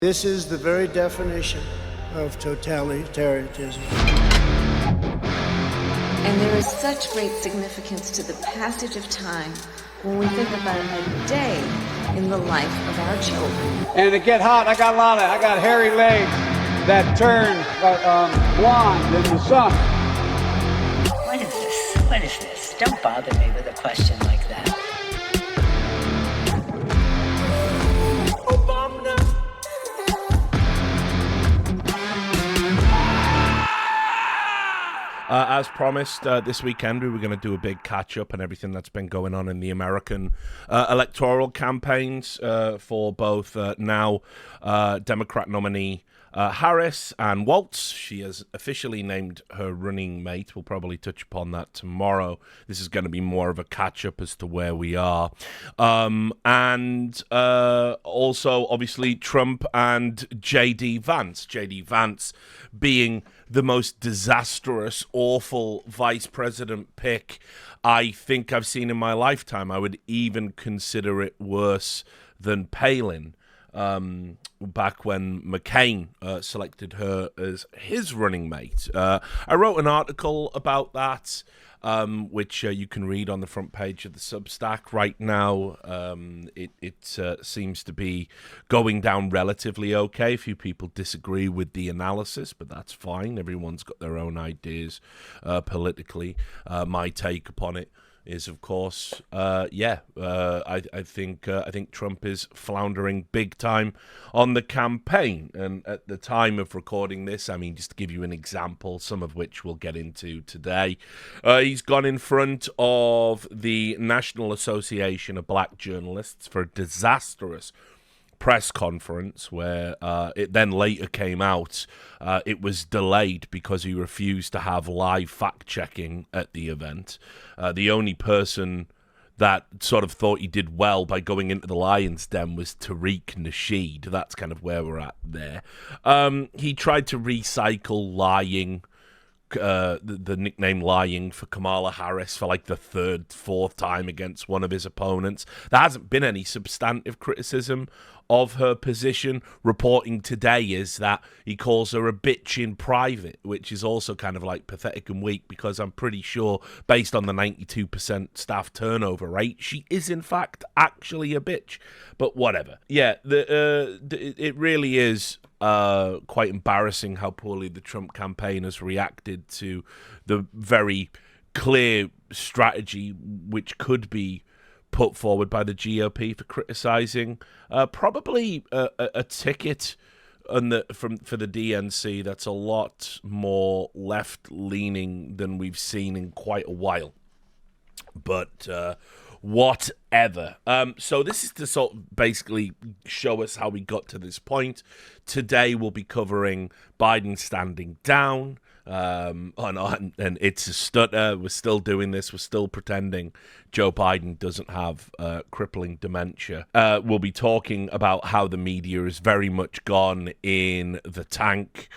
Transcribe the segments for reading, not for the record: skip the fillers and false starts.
This is the very definition of totalitarianism. And there is such great significance to the passage of time when we think about a day in the life of our children. And to get hot, I got hairy legs that turn blonde in the sun. What is this? What is this? Don't bother me with a question like that. As promised, this weekend we were going to do a big catch-up on everything that's been going on in the American electoral campaigns for both now Democrat nominee Harris and Waltz. She has officially named her running mate. We'll probably touch upon that tomorrow. This is going to be more of a catch-up as to where we are. And also, obviously, Trump and J.D. Vance. J.D. Vance being the most disastrous, awful vice president pick I think I've seen in my lifetime. I would even consider it worse than Palin. Back when McCain selected her as his running mate. I wrote an article about that, which you can read on the front page of the Substack right now. It seems to be going down relatively okay. A few people disagree with the analysis, but that's fine. Everyone's got their own ideas politically. My take upon it is, of course, I think Trump is floundering big time on the campaign. And at the time of recording this, I mean, just to give you an example, some of which we'll get into today, he's gone in front of the National Association of Black Journalists for a disastrous press conference where it then later came out it was delayed because he refused to have live fact-checking at the event. The only person that sort of thought he did well by going into the lion's den was Tariq Nasheed. That's kind of where we're at there. He tried to recycle lying, the nickname lying for Kamala Harris for like the third, fourth time against one of his opponents. There hasn't been any substantive criticism of her position. Reporting today is that he calls her a bitch in private, which is also kind of like pathetic and weak because I'm pretty sure based on the 92% staff turnover rate, she is in fact actually a bitch. But whatever. Yeah, it really is quite embarrassing how poorly the Trump campaign has reacted to the very clear strategy which could be put forward by the GOP for criticizing probably a ticket for the DNC that's a lot more left-leaning than we've seen in quite a while. But whatever. So this is to sort of basically show us how we got to this point. Today we'll be covering Biden standing down. And it's a stutter. We're still doing this. We're still pretending Joe Biden doesn't have crippling dementia. We'll be talking about how the media is very much gone in the tank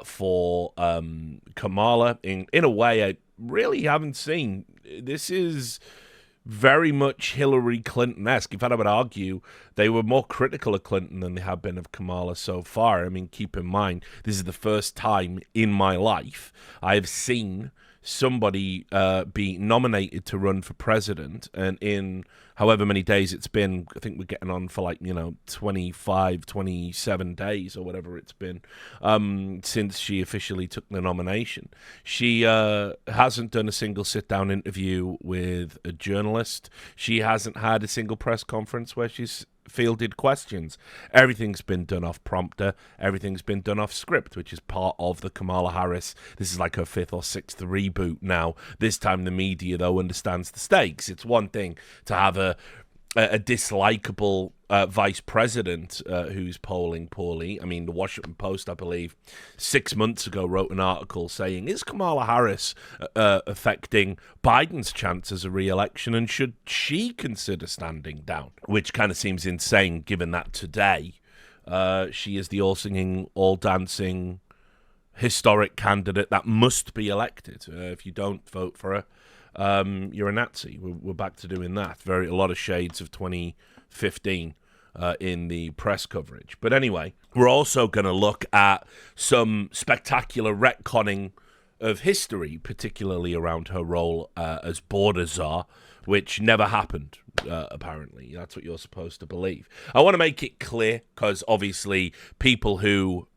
for Kamala in a way I really haven't seen. This is very much Hillary Clinton-esque. In fact, I would argue they were more critical of Clinton than they have been of Kamala so far. I mean, keep in mind, this is the first time in my life I have seen somebody be nominated to run for president, and in however many days it's been, I think we're getting on for 25, 27 days or whatever it's been since she officially took the nomination. She hasn't done a single sit-down interview with a journalist. She hasn't had a single press conference where she's fielded questions. Everything's been done off prompter. Everything's been done off script, which is part of the Kamala Harris. This is like her fifth or sixth reboot now. This time the media, though, understands the stakes. It's one thing to have a dislikable vice president who's polling poorly. I mean, the Washington Post, I believe, 6 months ago wrote an article saying, is Kamala Harris affecting Biden's chances of re-election, and should she consider standing down? Which kind of seems insane, given that today she is the all-singing, all-dancing, historic candidate that must be elected. If you don't vote for her, you're a Nazi. We're back to doing that. A lot of shades of 2015 in the press coverage. But anyway, We're also going to look at some spectacular retconning of history, particularly around her role as border czar, which never happened, apparently. That's what you're supposed to believe. I want to make it clear, because obviously people who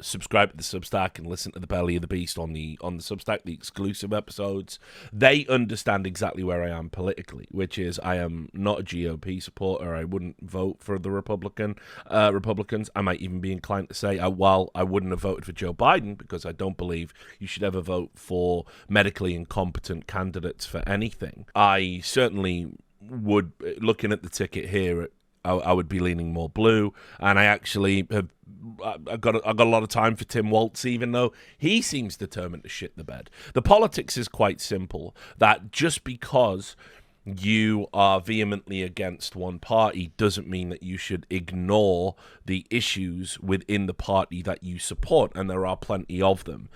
subscribe to the Substack and listen to the Belly of the Beast on the Substack, the exclusive episodes, they understand exactly where I am politically, which is I am not a GOP supporter. I wouldn't vote for the Republicans. I might even be inclined to say, while I wouldn't have voted for Joe Biden, because I don't believe you should ever vote for medically incompetent candidates for anything, I certainly would, looking at the ticket here, I would be leaning more blue, and I actually have I got a lot of time for Tim Walz, even though he seems determined to shit the bed. The politics is quite simple, that just because you are vehemently against one party doesn't mean that you should ignore the issues within the party that you support, and there are plenty of them.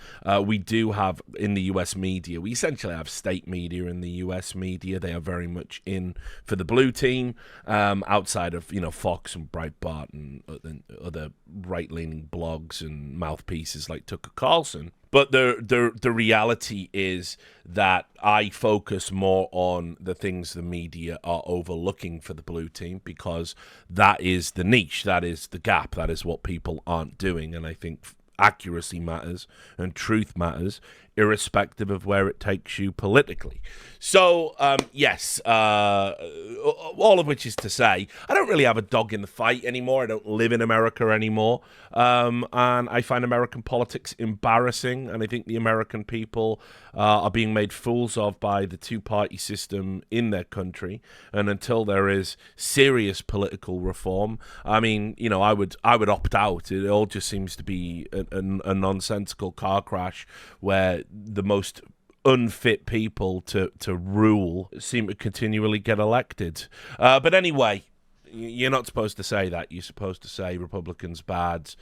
We do have, in the US media, we essentially have state media in the US media. They are very much in for the blue team, outside of, Fox and Breitbart and other right-leaning blogs and mouthpieces like Tucker Carlson. But the reality is that I focus more on the things the media are overlooking for the blue team, because that is the niche, that is the gap, that is what people aren't doing. And I think accuracy matters and truth matters, irrespective of where it takes you politically. So, yes, all of which is to say, I don't really have a dog in the fight anymore. I don't live in America anymore. And I find American politics embarrassing. And I think the American people are being made fools of by the two-party system in their country. And until there is serious political reform, I mean, I would opt out. It all just seems to be a nonsensical car crash where the most unfit people to rule seem to continually get elected. But anyway, you're not supposed to say that. You're supposed to say Republicans bad.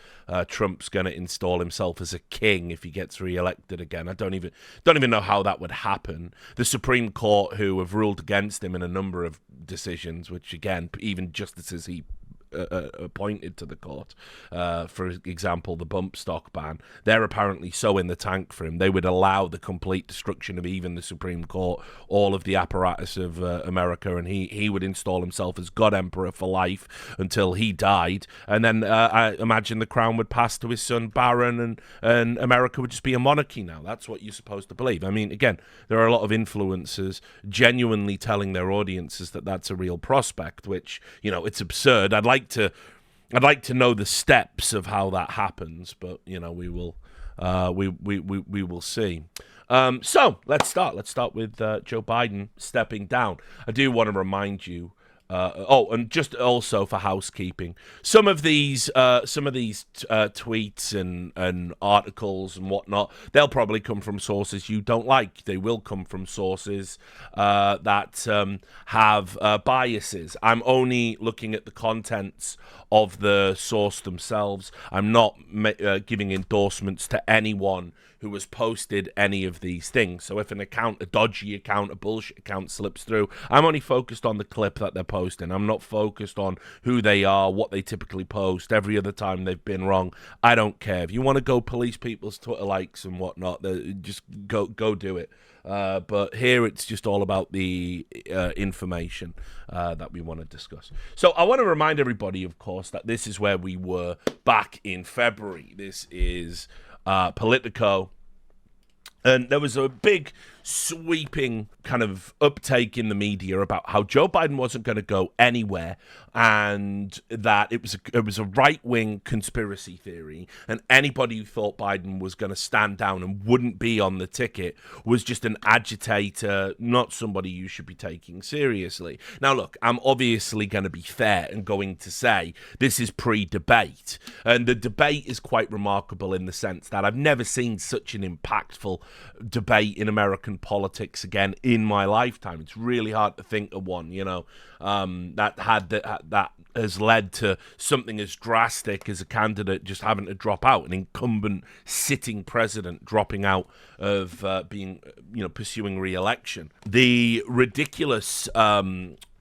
Trump's going to install himself as a king if he gets re-elected again. I don't even know how that would happen. The Supreme Court, who have ruled against him in a number of decisions, which again, even justices he appointed to the court, for example, the bump stock ban, they're apparently so in the tank for him, they would allow the complete destruction of even the Supreme Court, all of the apparatus of America, and he would install himself as God Emperor for life until he died, and then I imagine the crown would pass to his son Barron, and America would just be a monarchy now. That's what you're supposed to believe. I mean, again, there are a lot of influencers genuinely telling their audiences that that's a real prospect, which, it's absurd. I'd like to know the steps of how that happens, but we will see. So let's start. Let's start with Joe Biden stepping down. I do want to remind you. And just also for housekeeping, some of these tweets and articles and whatnot, they'll probably come from sources you don't like. They will come from sources that have biases. I'm only looking at the contents of the source themselves. I'm not giving endorsements to anyone who has posted any of these things. So if a dodgy account, a bullshit account slips through, I'm only focused on the clip that they're posting. I'm not focused on who they are, what they typically post, every other time they've been wrong. I don't care. If you want to go police people's Twitter likes and whatnot, just go do it. But here it's just all about the information that we want to discuss. So I want to remind everybody, of course, that this is where we were back in February. This is Politico, and there was a big sweeping kind of uptake in the media about how Joe Biden wasn't going to go anywhere, and that it was a right-wing conspiracy theory, and anybody who thought Biden was going to stand down and wouldn't be on the ticket was just an agitator, not somebody you should be taking seriously. Now look, I'm obviously going to be fair and going to say this is pre-debate, and the debate is quite remarkable in the sense that I've never seen such an impactful debate in American politics again in my lifetime. It's really hard to think of one, that has led to something as drastic as a candidate just having to drop out, an incumbent sitting president dropping out of pursuing re-election. The ridiculous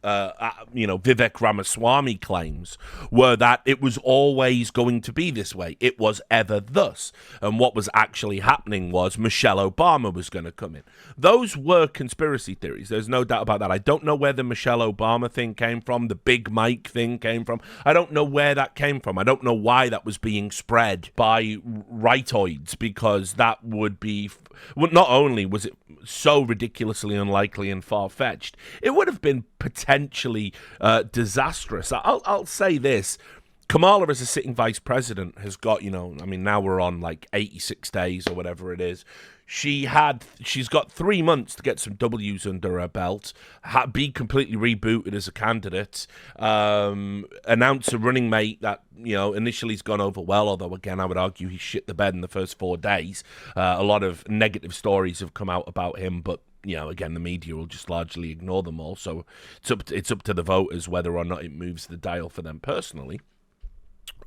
Vivek Ramaswamy claims were that it was always going to be this way. It was ever thus. And what was actually happening was Michelle Obama was going to come in. Those were conspiracy theories. There's no doubt about that. I don't know where the Michelle Obama thing came from, the Big Mike thing came from. I don't know where that came from. I don't know why that was being spread by rightoids, because that would be... Well, not only was it so ridiculously unlikely and far-fetched, it would have been potentially disastrous. I'll say this. Kamala, as a sitting vice president, has got, now we're on like 86 days or whatever it is. She's got 3 months to get some W's under her belt, be completely rebooted as a candidate, announce a running mate that, initially has gone over well, although, again, I would argue he shit the bed in the first 4 days. A lot of negative stories have come out about him, but again, the media will just largely ignore them all, so it's up to the voters whether or not it moves the dial for them personally.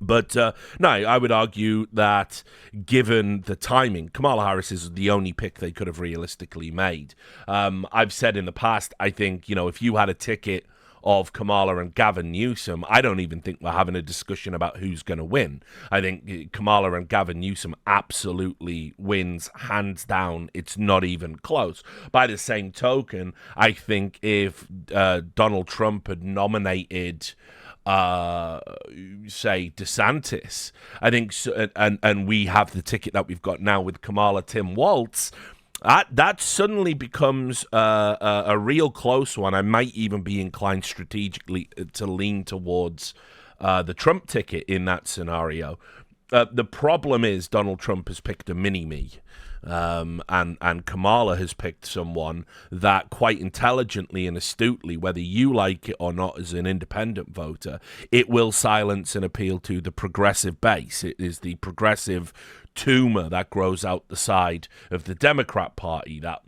But no, I would argue that given the timing, Kamala Harris is the only pick they could have realistically made. I've said in the past, I think, if you had a ticket of Kamala and Gavin Newsom, I don't even think we're having a discussion about who's going to win. I think Kamala and Gavin Newsom absolutely wins, hands down. It's not even close. By the same token, I think if Donald Trump had nominated... say DeSantis, I think, and we have the ticket that we've got now with Kamala, Tim Walz, that suddenly becomes a real close one. I might even be inclined strategically to lean towards the Trump ticket in that scenario. The problem is Donald Trump has picked a mini-me. And Kamala has picked someone that quite intelligently and astutely, whether you like it or not as an independent voter, it will silence and appeal to the progressive base. It is the progressive tumor that grows out the side of the Democrat Party that,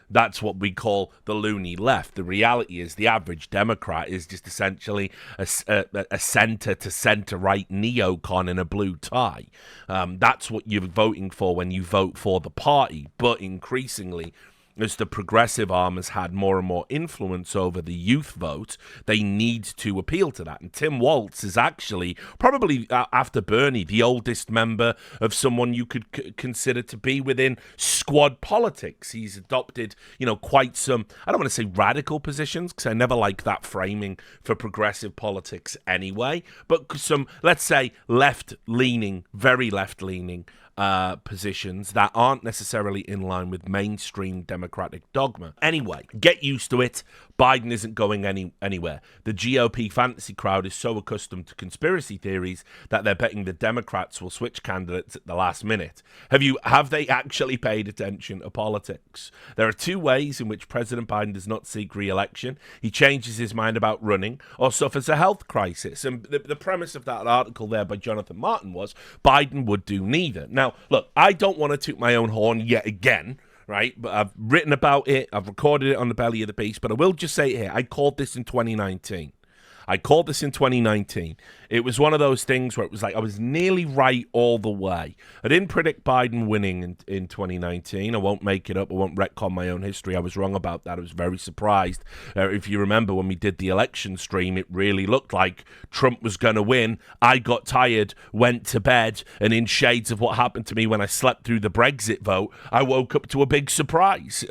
that's what we call the loony left. The reality is the average Democrat is just essentially a center-to-center-right neocon in a blue tie. That's what you're voting for when you vote for the party. But increasingly, as the progressive arm has had more and more influence over the youth vote, they need to appeal to that. And Tim Walz is actually, probably after Bernie, the oldest member of someone you could consider to be within squad politics. He's adopted, quite some, I don't want to say radical positions, because I never like that framing for progressive politics anyway, but some, let's say, left-leaning, very left-leaning positions that aren't necessarily in line with mainstream Democratic dogma. Anyway, get used to it. Biden isn't going anywhere. The GOP fantasy crowd is so accustomed to conspiracy theories that they're betting the Democrats will switch candidates at the last minute. Have they actually paid attention to politics? There are two ways in which President Biden does not seek re-election. He changes his mind about running or suffers a health crisis. And the premise of that article there by Jonathan Martin was Biden would do neither. Now, look, I don't want to toot my own horn yet again, right? But I've written about it. I've recorded it on the Belly of the Beast. But I will just say it here. I called this in 2019. It was one of those things where it was like I was nearly right all the way. I didn't predict Biden winning in 2019. I won't make it up. I won't retcon my own history. I was wrong about that. I was very surprised. If you remember when we did the election stream, it really looked like Trump was going to win. I got tired, went to bed, and in shades of what happened to me when I slept through the Brexit vote, I woke up to a big surprise.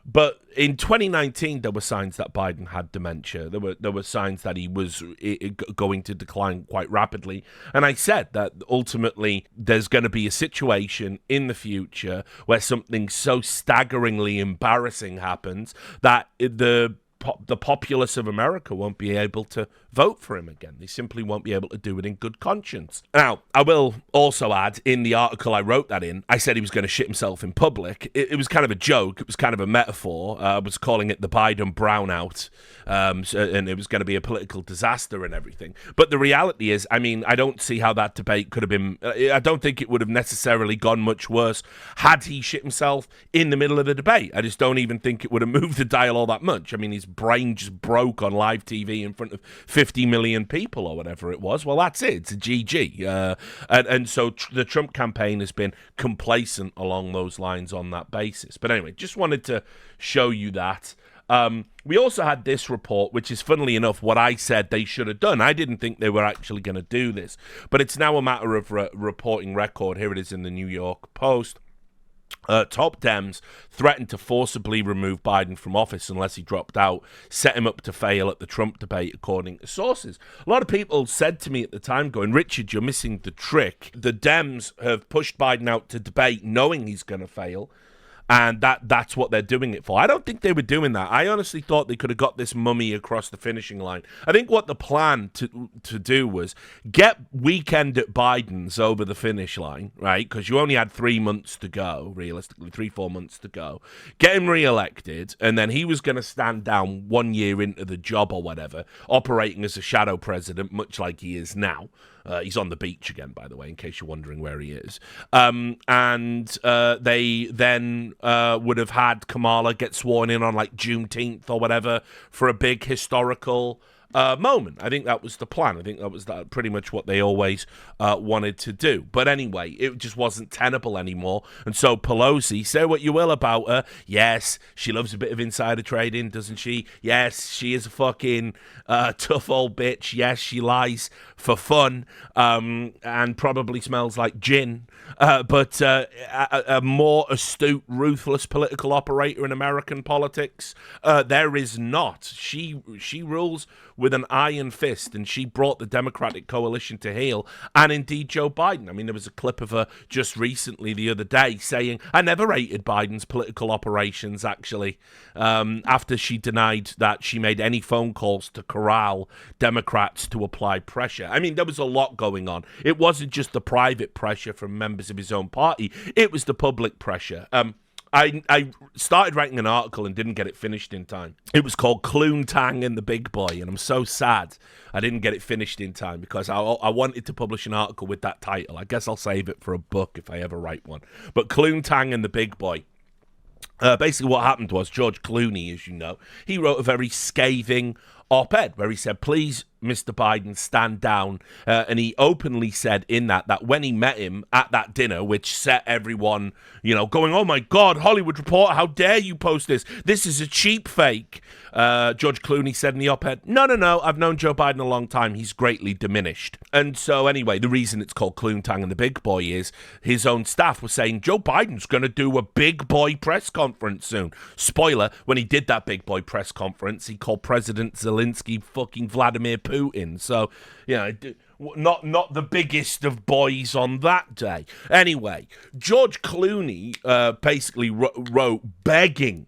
But in 2019, there were signs that Biden had dementia. There were signs that he was going to decline quite rapidly. And I said that ultimately there's going to be a situation in the future where something so staggeringly embarrassing happens that the populace of America won't be able to vote for him again. They simply won't be able to do it in good conscience. Now, I will also add, in the article I wrote that in, I said he was going to shit himself in public. It was kind of a joke. It was kind of a metaphor. I was calling it the Biden brownout, and it was going to be a political disaster and everything. But the reality is, I don't see how that debate could have been... I don't think it would have necessarily gone much worse had he shit himself in the middle of the debate. I just don't even think it would have moved the dial all that much. His brain just broke on live TV in front of 50 million people or whatever it was. Well, that's it. It's a GG. And so the Trump campaign has been complacent along those lines on that basis. But anyway, just wanted to show you that. We also had this report, which is, funnily enough, what I said they should have done. I didn't think they were actually going to do this, but it's now a matter of reporting record. Here it is in the New York Post. Top Dems threatened to forcibly remove Biden from office unless he dropped out, set him up to fail at the Trump debate, according to sources. A lot of people said to me at the time, going, Richard, you're missing the trick. The Dems have pushed Biden out to debate knowing he's going to fail, and that's what they're doing it for. I don't think they were doing that. I honestly thought they could have got this mummy across the finishing line. I think what the plan to do was get Weekend at Biden's over the finish line, right? Because you only had 3 months to go, realistically, 3-4 months to go. Get him reelected, and then he was going to stand down 1 year into the job or whatever, operating as a shadow president, much like he is now. He's on the beach again, by the way, in case you're wondering where he is. They then would have had Kamala get sworn in on like Juneteenth or whatever for a big historical moment. I think that was the plan. I think that was pretty much what they always wanted to do. But anyway, it just wasn't tenable anymore. And so Pelosi, say what you will about her. Yes, she loves a bit of insider trading, doesn't she? Yes, she is a fucking tough old bitch. Yes, she lies for fun and probably smells like gin. But a more astute, ruthless political operator in American politics, there is not. She rules with an iron fist, and she brought the Democratic coalition to heel, and indeed Joe Biden. I mean, there was a clip of her just recently the other day saying, I never rated Biden's political operations, actually, after she denied that she made any phone calls to corral Democrats to apply pressure. I mean, there was a lot going on. It wasn't just the private pressure from members of his own party. It was the public pressure. I started writing an article and didn't get it finished in time. It was called Clooney and the Big Boy, and I'm so sad I didn't get it finished in time because I wanted to publish an article with that title. I guess I'll save it for a book if I ever write one. But Clooney and the Big Boy. Basically what happened was George Clooney, as you know, he wrote a very scathing op-ed where he said, please, Mr. Biden, stand down. And he openly said in that when he met him at that dinner, which set everyone, going, oh my God, Hollywood Reporter, how dare you post this? This is a cheap fake. George Clooney said in the op-ed, no, I've known Joe Biden a long time. He's greatly diminished. And so anyway, the reason it's called Clooney and the Big Boy is his own staff was saying Joe Biden's going to do a big boy press conference soon. Spoiler, when he did that big boy press conference, he called President Zelensky fucking Vladimir Putin. So, not the biggest of boys on that day. Anyway, George Clooney basically wrote begging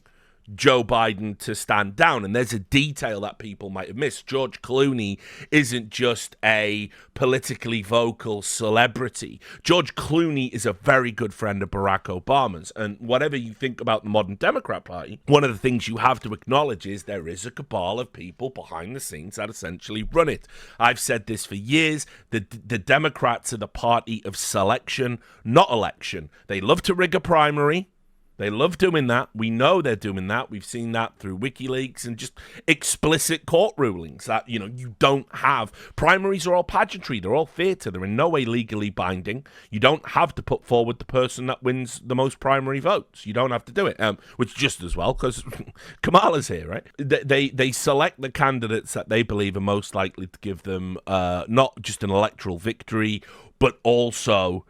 Joe Biden to stand down. And there's a detail that people might have missed. George Clooney isn't just a politically vocal celebrity. George Clooney is a very good friend of Barack Obama's. And whatever you think about the modern Democrat Party, one of the things you have to acknowledge is there is a cabal of people behind the scenes that essentially run it. I've said this for years. The Democrats are the party of selection, not election. They love to rig a primary. They love doing that. We know they're doing that. We've seen that through WikiLeaks and just explicit court rulings that, you don't have. Primaries are all pageantry. They're all theatre. They're in no way legally binding. You don't have to put forward the person that wins the most primary votes. You don't have to do it, which just as well, because Kamala's here, right? They select the candidates that they believe are most likely to give them not just an electoral victory, but also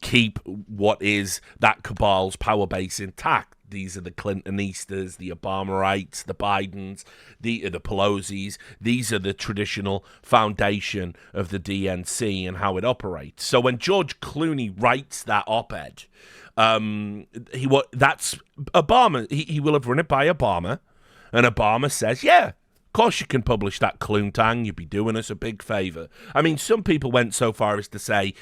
keep what is that cabal's power base intact. These are the Clintonistas, the Obamaites, the Bidens, the Pelosi's. These are the traditional foundation of the DNC and how it operates. So when George Clooney writes that op-ed, that's Obama. He will have run it by Obama, and Obama says, yeah, of course you can publish that Clooney, you'd be doing us a big favour. I mean, some people went so far as to say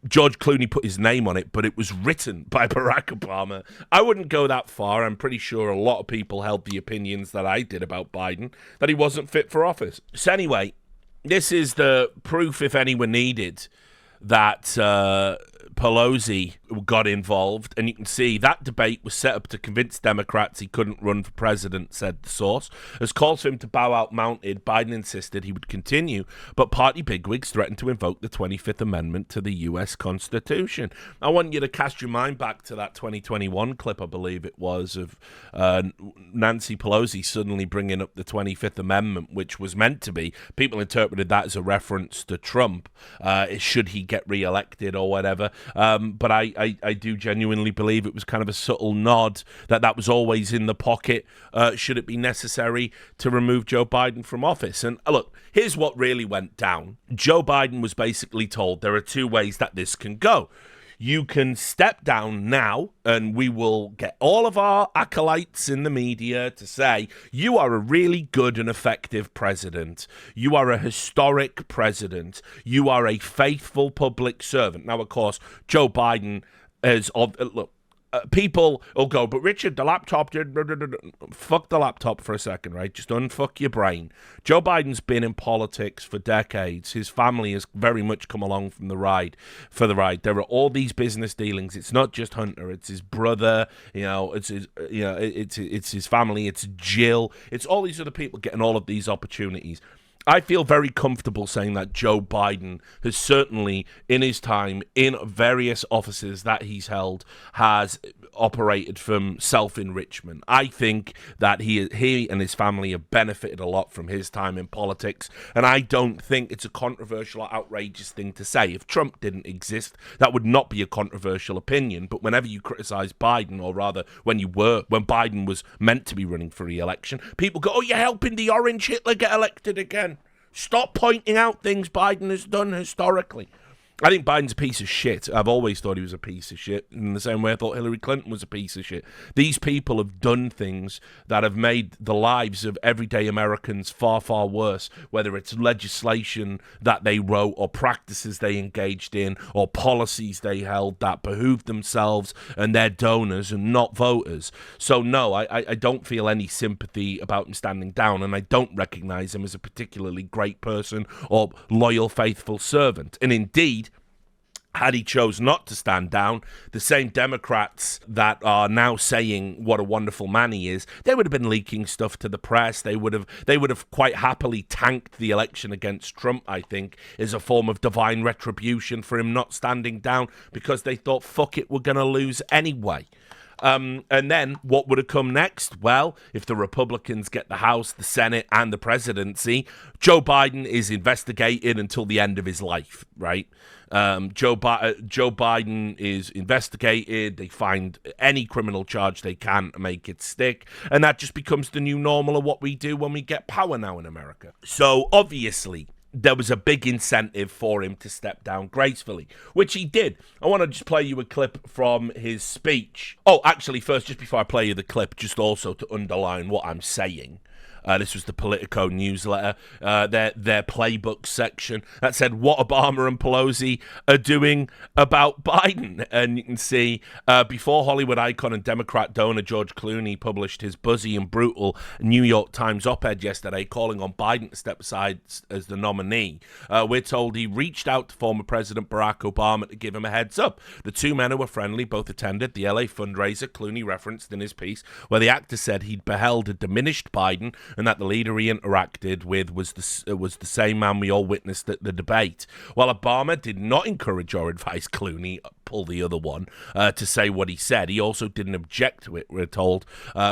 George Clooney put his name on it, but it was written by Barack Obama. I wouldn't go that far. I'm pretty sure a lot of people held the opinions that I did about Biden, that he wasn't fit for office. So anyway, this is the proof, if anyone needed, that Pelosi got involved, and you can see that debate was set up to convince Democrats he couldn't run for president, said the source. As calls for him to bow out mounted, Biden insisted he would continue, but party bigwigs threatened to invoke the 25th Amendment to the U.S. Constitution. I want you to cast your mind back to that 2021 clip, I believe it was, of Nancy Pelosi suddenly bringing up the 25th Amendment, which was meant to be, people interpreted that as a reference to Trump, should he get re-elected or whatever. But I do genuinely believe it was kind of a subtle nod that was always in the pocket, should it be necessary to remove Joe Biden from office. And look, here's what really went down. Joe Biden was basically told there are two ways that this can go. You can step down now, and we will get all of our acolytes in the media to say, you are a really good and effective president. You are a historic president. You are a faithful public servant. Now, of course, Joe Biden has... Look, people will go, but Richard, the laptop did... Fuck the laptop for a second, right? Just unfuck your brain. Joe Biden's been in politics for decades. His family has very much come along for the ride. There are all these business dealings. It's not just Hunter. It's his brother. It's his family. It's Jill. It's all these other people getting all of these opportunities. I feel very comfortable saying that Joe Biden has certainly, in his time, in various offices that he's held, has operated from self-enrichment. I think that he and his family have benefited a lot from his time in politics, and I don't think it's a controversial or outrageous thing to say. If Trump didn't exist, that would not be a controversial opinion, but whenever you criticize Biden, or rather when Biden was meant to be running for re-election, people go, oh, you're helping the orange Hitler get elected again. Stop pointing out things Biden has done historically. I think Biden's a piece of shit. I've always thought he was a piece of shit, in the same way I thought Hillary Clinton was a piece of shit. These people have done things that have made the lives of everyday Americans far, far worse, whether it's legislation that they wrote, or practices they engaged in, or policies they held that behooved themselves and their donors and not voters. So no, I don't feel any sympathy about him standing down, and I don't recognize him as a particularly great person or loyal, faithful servant. And indeed, had he chose not to stand down, the same Democrats that are now saying what a wonderful man he is, they would have been leaking stuff to the press. They would have quite happily tanked the election against Trump, I think, as a form of divine retribution for him not standing down, because they thought, fuck it, we're going to lose anyway. And then what would have come next? Well, if the Republicans get the House, the Senate, and the presidency, Joe Biden is investigated until the end of his life, right? Joe Biden is investigated. They find any criminal charge they can to make it stick. And that just becomes the new normal of what we do when we get power now in America. So obviously, there was a big incentive for him to step down gracefully, which he did. I want to just play you a clip from his speech. Oh, actually, first, just before I play you the clip, just also to underline what I'm saying. This was the Politico newsletter, their playbook section that said what Obama and Pelosi are doing about Biden. And you can see before Hollywood icon and Democrat donor George Clooney published his buzzy and brutal New York Times op-ed yesterday calling on Biden to step aside as the nominee, we're told he reached out to former President Barack Obama to give him a heads up. The two men who were friendly both attended the LA fundraiser Clooney referenced in his piece, where the actor said he'd beheld a diminished Biden and that the leader he interacted with was the same man we all witnessed at the debate. While Obama did not encourage or advise Clooney, pull the other one, to say what he said, he also didn't object to it, we're told,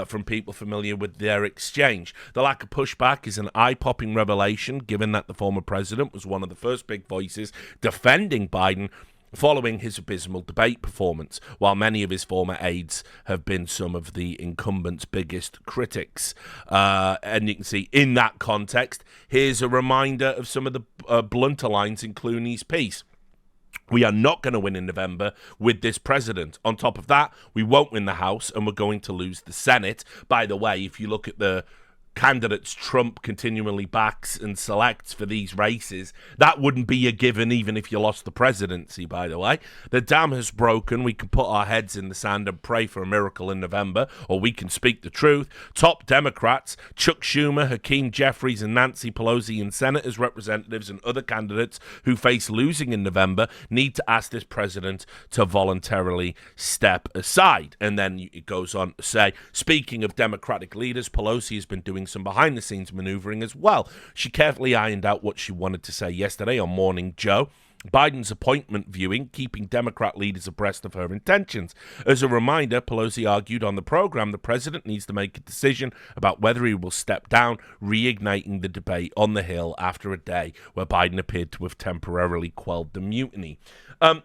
from people familiar with their exchange. The lack of pushback is an eye-popping revelation, given that the former president was one of the first big voices defending Biden following his abysmal debate performance, while many of his former aides have been some of the incumbent's biggest critics. And you can see, in that context, here's a reminder of some of the blunter lines in Clooney's piece. We are not going to win in November with this president. On top of that, we won't win the House, and we're going to lose the Senate. By the way, if you look at the candidates Trump continually backs and selects for these races. That wouldn't be a given even if you lost the presidency, by the way. The dam has broken. We can put our heads in the sand and pray for a miracle in November, or we can speak the truth. Top Democrats, Chuck Schumer, Hakeem Jeffries, and Nancy Pelosi, and senators, representatives, and other candidates who face losing in November need to ask this president to voluntarily step aside. And then it goes on to say, speaking of Democratic leaders, Pelosi has been doing some behind-the-scenes maneuvering as well. She carefully ironed out what she wanted to say yesterday on Morning Joe. Biden's appointment viewing, keeping Democrat leaders abreast of her intentions. As a reminder, Pelosi argued on the program the president needs to make a decision about whether he will step down, reigniting the debate on the Hill after a day where Biden appeared to have temporarily quelled the mutiny.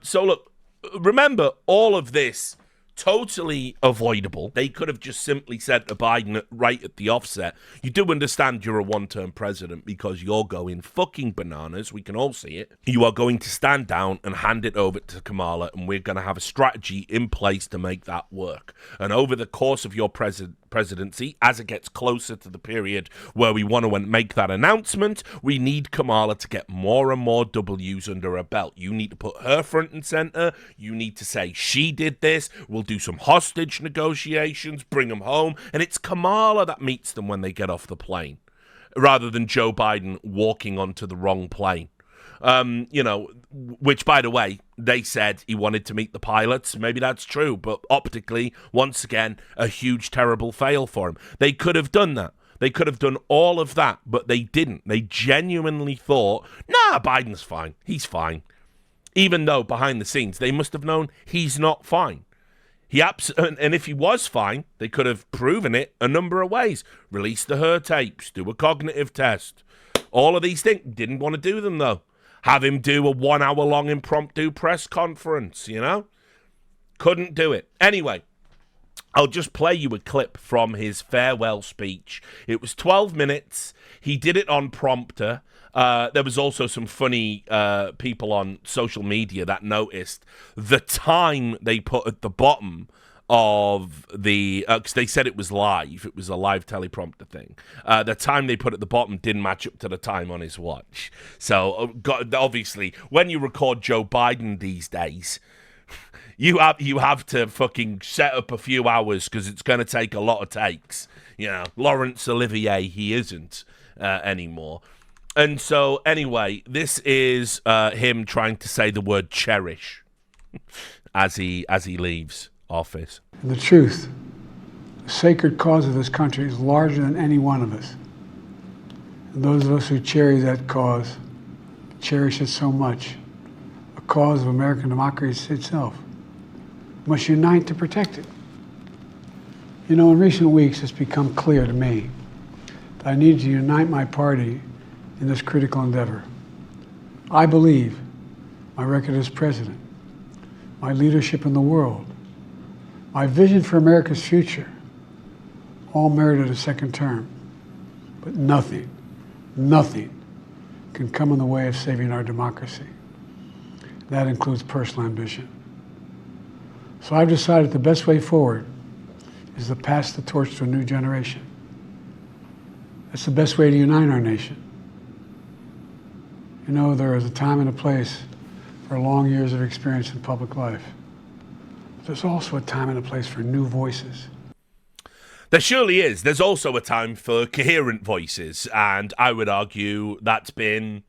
So look, remember, all of this totally avoidable. They could have just simply said to Biden right at the offset, you do understand you're a one-term president because you're going fucking bananas. We can all see it. You are going to stand down and hand it over to Kamala, and we're going to have a strategy in place to make that work. And over the course of your presidency, as it gets closer to the period where we want to make that announcement, we need Kamala to get more and more W's under her belt. You need to put her front and center. You need to say she did this. We'll do some hostage negotiations, bring them home, and it's Kamala that meets them when they get off the plane, rather than Joe Biden walking onto the wrong plane. Which, by the way, they said he wanted to meet the pilots. Maybe that's true, but optically, once again, a huge, terrible fail for him. They could have done that. They could have done all of that, but they didn't. They genuinely thought, nah, Biden's fine. He's fine. Even though behind the scenes, they must have known he's not fine. And if he was fine, they could have proven it a number of ways. Release the her tapes, do a cognitive test. All of these things. Didn't want to do them, though. Have him do a 1 hour long impromptu press conference, Couldn't do it. Anyway, I'll just play you a clip from his farewell speech. It was 12 minutes. He did it on prompter. There was also some funny people on social media that noticed the time they put at the bottom of the, because they said it was live. It was a live teleprompter thing. The time they put at the bottom didn't match up to the time on his watch. So obviously, when you record Joe Biden these days, you have to fucking set up a few hours because it's going to take a lot of takes. Laurence Olivier, he isn't anymore. And so, anyway, this is him trying to say the word cherish as he leaves office. The truth, the sacred cause of this country is larger than any one of us. And those of us who cherish that cause, cherish it so much, a cause of American democracy itself, must unite to protect it. In recent weeks, it's become clear to me that I need to unite my party in this critical endeavor. I believe my record as president, my leadership in the world, my vision for America's future, all merited a second term. But nothing can come in the way of saving our democracy. That includes personal ambition. So I've decided the best way forward is to pass the torch to a new generation. That's the best way to unite our nation. There is a time and a place for long years of experience in public life. But there's also a time and a place for new voices. There surely is. There's also a time for coherent voices, and I would argue that's been,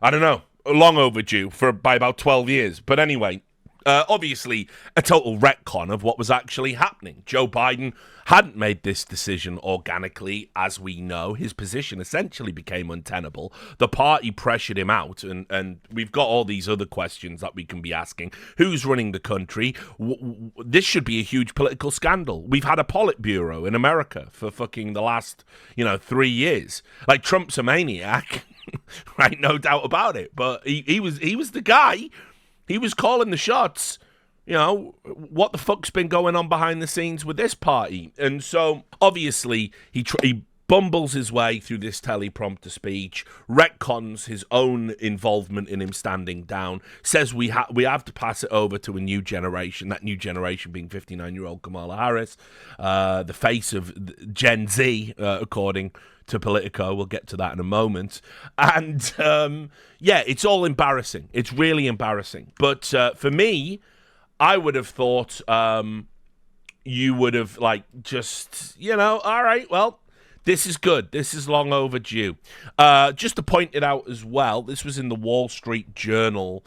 long overdue by about 12 years. But anyway, obviously a total retcon of what was actually happening. Joe Biden hadn't made this decision organically, as we know. His position essentially became untenable. The party pressured him out, and we've got all these other questions that we can be asking. Who's running the country? This should be a huge political scandal. We've had a Politburo in America for fucking the last, 3 years. Like, Trump's a maniac, right? No doubt about it. But he was the guy. He was calling the shots. What the fuck's been going on behind the scenes with this party? And so, obviously, he bumbles his way through this teleprompter speech, retcons his own involvement in him standing down, says we have to pass it over to a new generation, that new generation being 59-year-old Kamala Harris, the face of Gen Z, according to Politico. We'll get to that in a moment. And, yeah, it's all embarrassing. It's really embarrassing. But for me, I would have thought you would have, like, just, you know, all right, well, this is good. This is long overdue. Just to point it out as well, this was in the Wall Street Journal.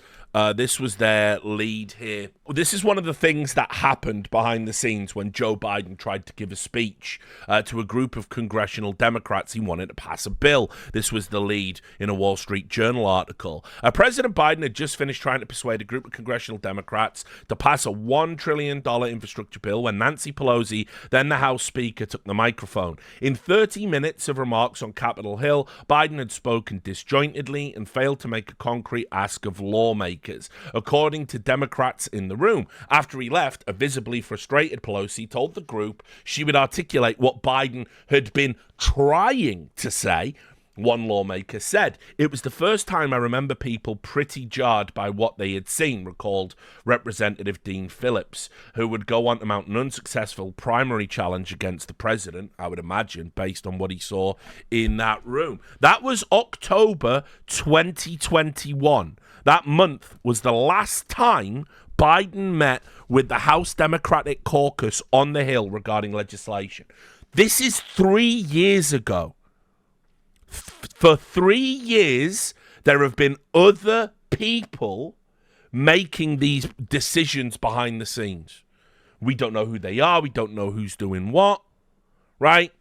This was their lead here. This is one of the things that happened behind the scenes when Joe Biden tried to give a speech to a group of congressional Democrats. He wanted to pass a bill. This was the lead in a Wall Street Journal article. President Biden had just finished trying to persuade a group of congressional Democrats to pass a $1 trillion infrastructure bill when Nancy Pelosi, then the House Speaker, took the microphone. In 30 minutes of remarks on Capitol Hill, Biden had spoken disjointedly and failed to make a concrete ask of lawmakers, according to Democrats in the room. After he left, a visibly frustrated Pelosi told the group she would articulate what Biden had been trying to say. One lawmaker said, "It was the first time I remember people pretty jarred by what they had seen," recalled Representative Dean Phillips, who would go on to mount an unsuccessful primary challenge against the president, I would imagine, based on what he saw in that room. That was October 2021. That month was the last time Biden met with the House Democratic Caucus on the Hill regarding legislation. This is 3 years ago. For 3 years, there have been other people making these decisions behind the scenes. We don't know who they are. We don't know who's doing what, right?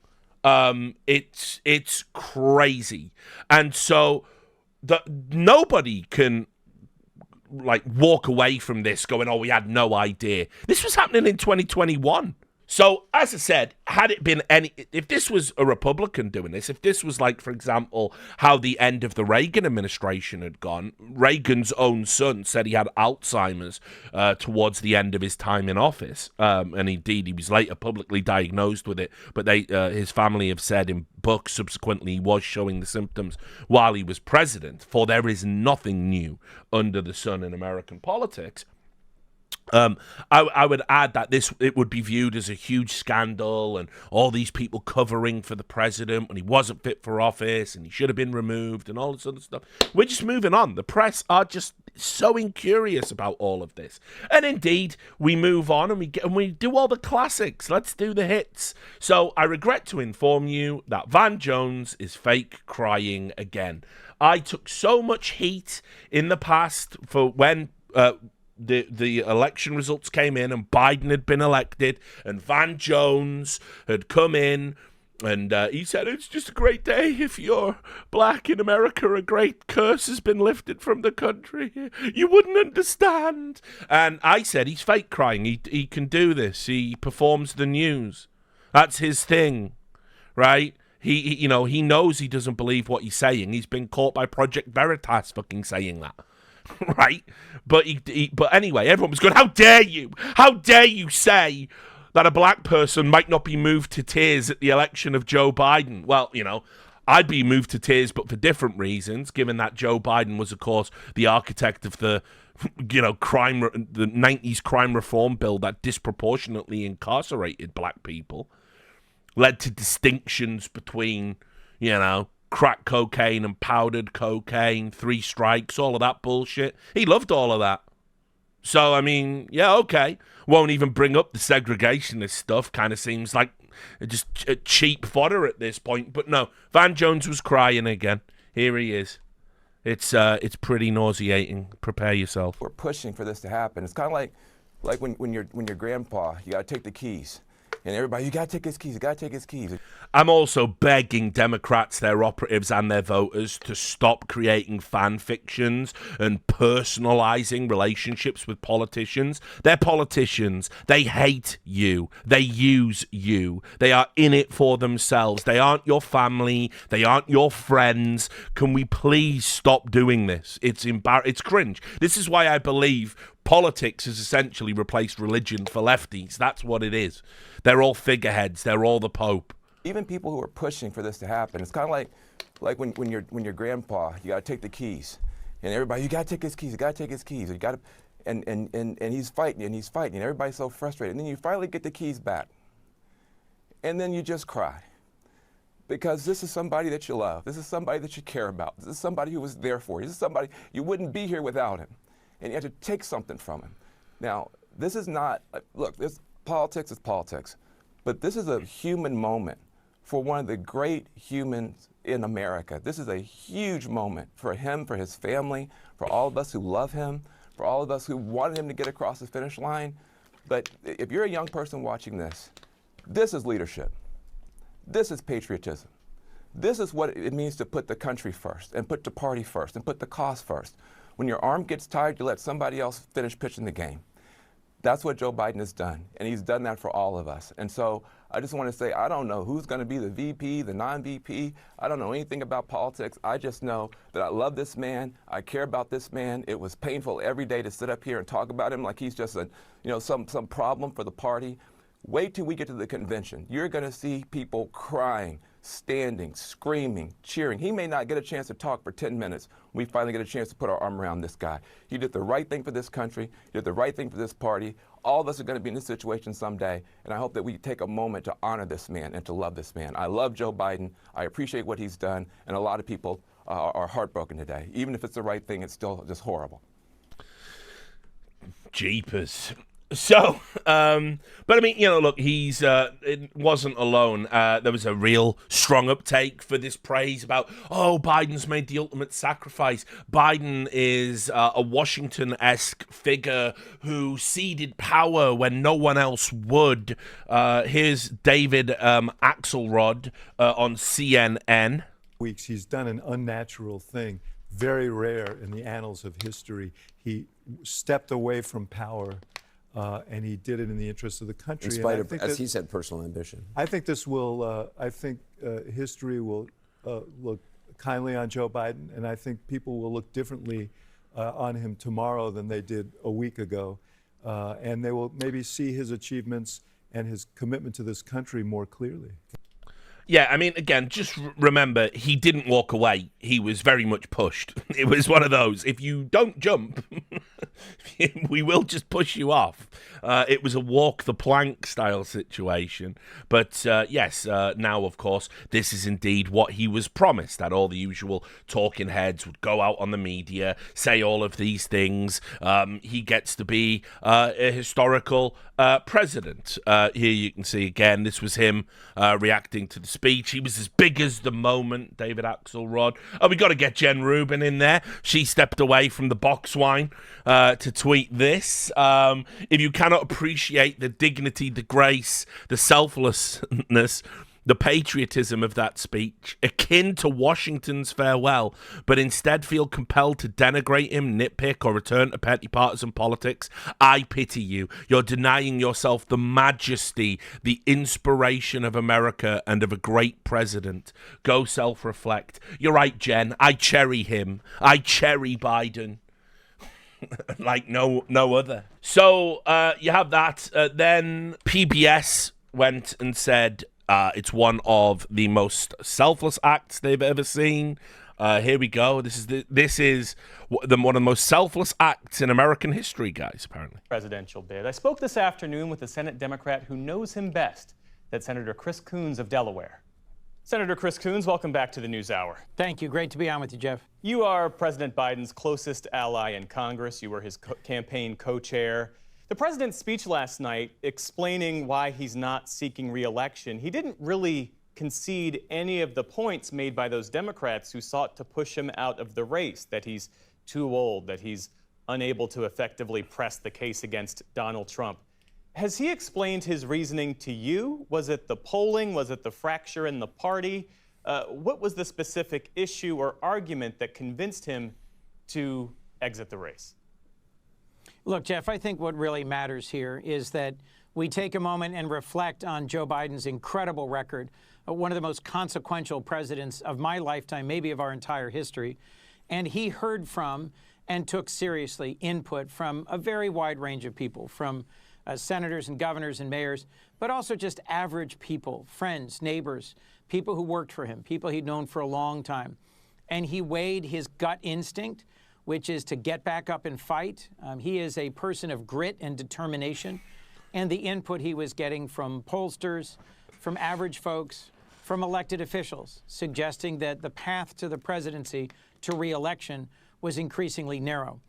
It's crazy. And so nobody can, like, walk away from this going, oh, we had no idea. This was happening in 2021. So, as I said, had it been if this was a Republican doing this, if this was like, for example, how the end of the Reagan administration had gone, Reagan's own son said he had Alzheimer's towards the end of his time in office, and indeed he was later publicly diagnosed with it, but his family have said in books subsequently he was showing the symptoms while he was president, for there is nothing new under the sun in American politics. I would add that it would be viewed as a huge scandal and all these people covering for the president when he wasn't fit for office and he should have been removed and all this other stuff. We're just moving on. The press are just so incurious about all of this. And indeed, we move on and we do all the classics. Let's do the hits. So I regret to inform you that Van Jones is fake crying again. I took so much heat in the past for when the election results came in and Biden had been elected and Van Jones had come in and he said, it's just a great day if you're black in America. A great curse has been lifted from the country. You wouldn't understand. And I said, he's fake crying. He can do this. He performs the news. That's his thing, right? He knows he doesn't believe what he's saying. He's been caught by Project Veritas fucking saying that. Right, but but anyway, everyone was going, how dare you say that a black person might not be moved to tears at the election of Joe Biden? Well, I'd be moved to tears, but for different reasons, given that Joe Biden was, of course, the architect of the the 90s crime reform bill that disproportionately incarcerated black people, led to distinctions between, crack cocaine and powdered cocaine, 3 strikes, all of that bullshit. He loved all of that. So, I mean, yeah, okay. Won't even bring up the segregationist stuff. Kind of seems like just a cheap fodder at this point. But no, Van Jones was crying again. Here he is. It's pretty nauseating. Prepare yourself. We're pushing for this to happen. It's kind of like when your grandpa, you got to take the keys. And everybody, you got to take his keys, you got to take his keys. I'm also begging Democrats, their operatives, and their voters to stop creating fan fictions and personalizing relationships with politicians. They're politicians. They hate you. They use you. They are in it for themselves. They aren't your family. They aren't your friends. Can we please stop doing this? It's cringe. This is why I believe politics has essentially replaced religion for lefties. That's what it is. They're all figureheads. They're all the Pope. even people who are pushing for this to happen, it's kind of like when your grandpa, you got to take the keys, and everybody, you got to take his keys, you got to take his keys, you got to, and he's fighting and he's fighting, and everybody's so frustrated, and then you finally get the keys back, and then you just cry, because this is somebody that you love, this is somebody that you care about, this is somebody who was there for you, this is somebody you wouldn't be here without him, and you have to take something from him. Now, this is not, look, politics is politics, but this is a human moment for one of the great humans in America. This is a huge moment for him, for his family, for all of us who love him, for all of us who wanted him to get across the finish line. But if you're a young person watching this, this is leadership. This is patriotism. This is what it means to put the country first, and put the party first, and put the cause first. When your arm gets tired, you let somebody else finish pitching the game. That's what Joe Biden has done, and he's done that for all of us. And so I just want to say, I don't know who's going to be the VP, the non-VP. I don't know anything about politics. I just know that I love this man. I care about this man. It was painful every day to sit up here and talk about him like he's just some problem for the party. Wait till we get to the convention. You're going to see people crying, standing, screaming, cheering. He may not get a chance to talk for 10 minutes. We finally get a chance to put our arm around this guy. He did the right thing for this country. He did the right thing for this party. All of us are going to be in this situation someday, and I hope that we take a moment to honor this man and to love this man. I love Joe Biden. I appreciate what he's done, and a lot of people are heartbroken today. Even if it's the right thing, it's still just horrible. Jeepers. So, but I mean, look, it wasn't alone. There was a real strong uptake for this praise about, Biden's made the ultimate sacrifice. Biden is a Washington-esque figure who ceded power when no one else would. Here's David Axelrod on CNN. Weeks, he's done an unnatural thing, very rare in the annals of history. He stepped away from power. And he did it in the interest of the country. In spite of, as he said, personal ambition. I think this will, history will look kindly on Joe Biden, and I think people will look differently on him tomorrow than they did a week ago. And they will maybe see his achievements and his commitment to this country more clearly. Yeah, I mean, again, just remember, he didn't walk away. He was very much pushed. It was one of those, if you don't jump, we will just push you off. It was a walk the plank style situation. But yes, now, of course, this is indeed what he was promised, that all the usual talking heads would go out on the media, say all of these things. He gets to be a historical president. Here you can see, again, this was him reacting to the speech. He was as big as the moment, David Axelrod. Oh, we got to get Jen Rubin in there. She stepped away from the box wine to tweet this. If you cannot appreciate the dignity, the grace, the selflessness, the patriotism of that speech, akin to Washington's farewell, but instead feel compelled to denigrate him, nitpick, or return to petty partisan politics, I pity you. You're denying yourself the majesty, the inspiration of America and of a great president. Go self-reflect. You're right, Jen. I cherry him. I cherry Biden. Like no other. So you have that. Then PBS went and said, it's one of the most selfless acts they've ever seen. Here we go. This is one of the most selfless acts in American history, guys, apparently. Presidential bid. I spoke this afternoon with a Senate Democrat who knows him best, that's Senator Chris Coons of Delaware. Senator Chris Coons, welcome back to the NewsHour. Thank you. Great to be on with you, Jeff. You are President Biden's closest ally in Congress. You were his campaign co-chair. The president's speech last night explaining why he's not seeking re-election, he didn't really concede any of the points made by those Democrats who sought to push him out of the race, that he's too old, that he's unable to effectively press the case against Donald Trump. Has he explained his reasoning to you? Was it the polling? Was it the fracture in the party? What was the specific issue or argument that convinced him to exit the race? Look, Jeff, I think what really matters here is that we take a moment and reflect on Joe Biden's incredible record, one of the most consequential presidents of my lifetime, maybe of our entire history. And he heard from and took seriously input from a very wide range of people, from senators and governors and mayors, but also just average people, friends, neighbors, people who worked for him, people he'd known for a long time. And he weighed his gut instinct, which is to get back up and fight. He is a person of grit and determination. And the input he was getting from pollsters, from average folks, from elected officials, suggesting that the path to the presidency, to re-election, was increasingly narrow.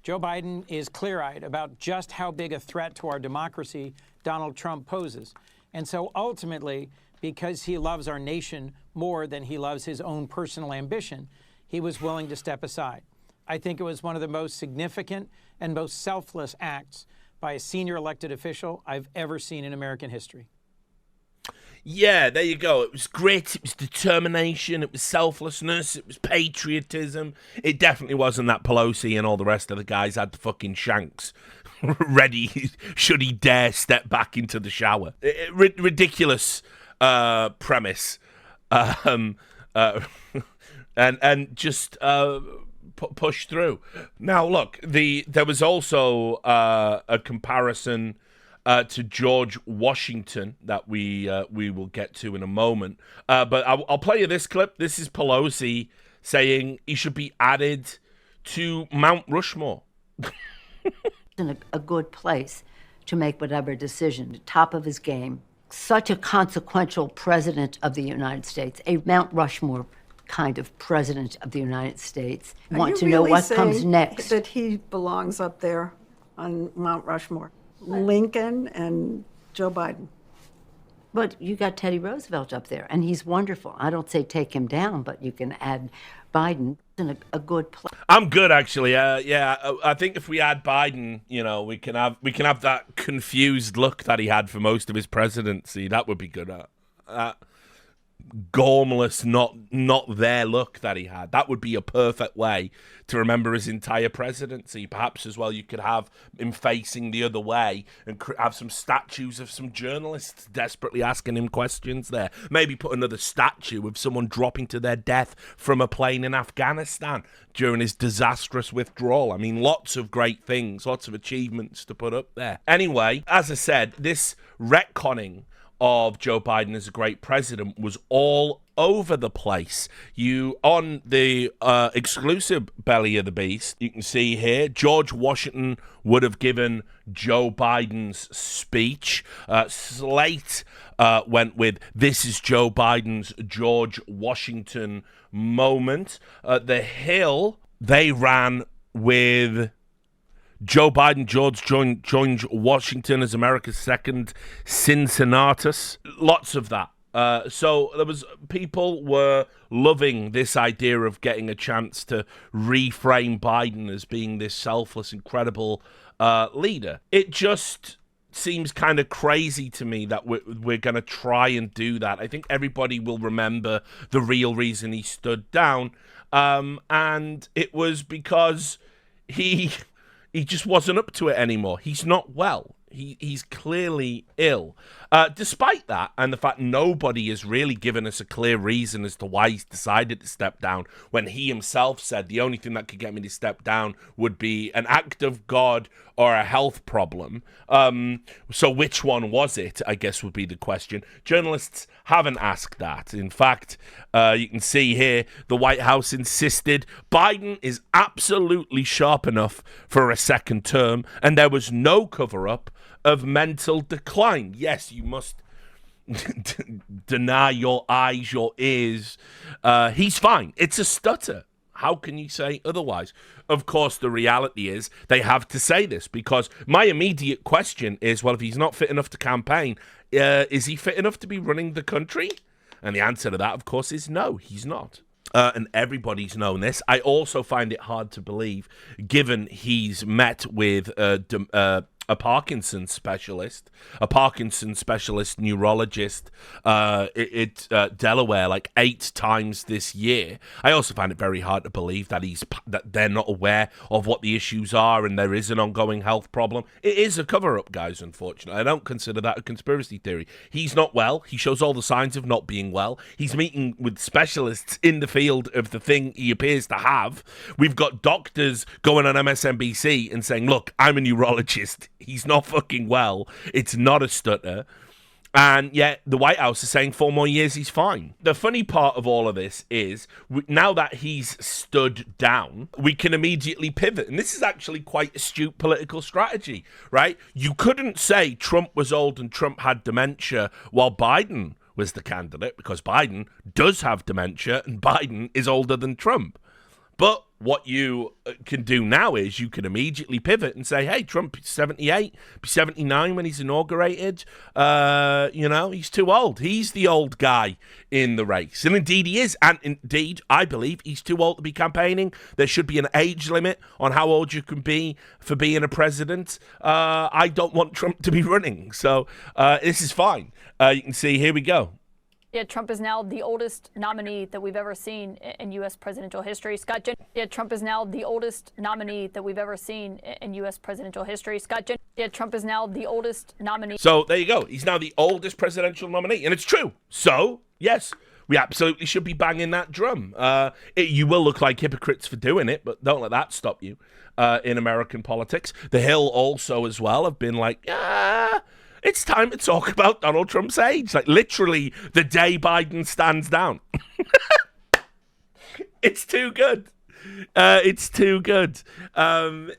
Joe Biden is clear-eyed about just how big a threat to our democracy Donald Trump poses. And so ultimately, because he loves our nation more than he loves his own personal ambition, he was willing to step aside. I think it was one of the most significant and most selfless acts by a senior elected official I've ever seen in American history. Yeah, there you go. It was grit, it was determination, it was selflessness, it was patriotism. It definitely wasn't that Pelosi and all the rest of the guys had the fucking shanks ready should he dare step back into the shower. Ridiculous premise. And just push through. Now, look, there was also a comparison to George Washington that we will get to in a moment. But I'll play you this clip. This is Pelosi saying he should be added to Mount Rushmore. In a good place to make whatever decision, top of his game. Such a consequential president of the United States, a Mount Rushmore kind of president of the United States. Want to know what comes next. That he belongs up there on Mount Rushmore. Lincoln and Joe Biden. But you got Teddy Roosevelt up there, and he's wonderful. I don't say take him down, but you can add Biden in a good place. I'm good, actually. I think if we add Biden, we can have that confused look that he had for most of his presidency. That would be good. Gormless, not there look that he had. That would be a perfect way to remember his entire presidency. Perhaps as well you could have him facing the other way and have some statues of some journalists desperately asking him questions there. Maybe put another statue of someone dropping to their death from a plane in Afghanistan during his disastrous withdrawal. I mean, lots of great things, lots of achievements to put up there. Anyway, as I said, this retconning of Joe Biden as a great president was all over the place. You, on the exclusive Belly of the Beast, you can see here, George Washington would have given Joe Biden's speech. Slate went with, this is Joe Biden's George Washington moment. The Hill, they ran with Joe Biden, George Washington as America's second Cincinnatus. Lots of that. So there was, people were loving this idea of getting a chance to reframe Biden as being this selfless, incredible leader. It just seems kind of crazy to me that we're going to try and do that. I think everybody will remember the real reason he stood down, and it was because he just wasn't up to it anymore. He's not well. He's clearly ill. Despite that, and the fact nobody has really given us a clear reason as to why he's decided to step down, when he himself said the only thing that could get me to step down would be an act of God or a health problem. So which one was it, I guess, would be the question. Journalists haven't asked that. In fact, you can see here, the White House insisted Biden is absolutely sharp enough for a second term, and there was no cover-up of mental decline. Yes, you must deny your eyes, your ears. He's fine. It's a stutter. How can you say otherwise? Of course, the reality is they have to say this, because my immediate question is, well, if he's not fit enough to campaign, is he fit enough to be running the country? And the answer to that, of course, is no, he's not. And everybody's known this. I also find it hard to believe, given he's met with a Parkinson's specialist neurologist Delaware, like 8 times this year. I also find it very hard to believe that that they're not aware of what the issues are and there is an ongoing health problem. It is a cover-up, guys, unfortunately. I don't consider that a conspiracy theory. He's not well. He shows all the signs of not being well. He's meeting with specialists in the field of the thing he appears to have. We've got doctors going on MSNBC and saying, look, I'm a neurologist. He's not fucking well. It's not a stutter. And yet the White House is saying 4 more years he's fine. The funny part of all of this is now that he's stood down, we can immediately pivot. And this is actually quite astute political strategy, right? You couldn't say Trump was old and Trump had dementia while Biden was the candidate, because Biden does have dementia and Biden is older than Trump. But what you can do now is you can immediately pivot and say, hey, Trump is 78, be 79 when he's inaugurated. He's too old. He's the old guy in the race. And indeed he is. And indeed, I believe he's too old to be campaigning. There should be an age limit on how old you can be for being a president. I don't want Trump to be running. So this is fine. You can see, here we go. Yeah, Trump is now the oldest nominee that we've ever seen in U.S. presidential history. Trump is now the oldest nominee that we've ever seen in U.S. presidential history. Trump is now the oldest nominee. So there you go. He's now the oldest presidential nominee, and it's true. So, yes, we absolutely should be banging that drum. You will look like hypocrites for doing it, but don't let that stop you in American politics. The Hill also as well have been like, it's time to talk about Donald Trump's age. Like, literally, the day Biden stands down. It's too good. It's too good. Biden,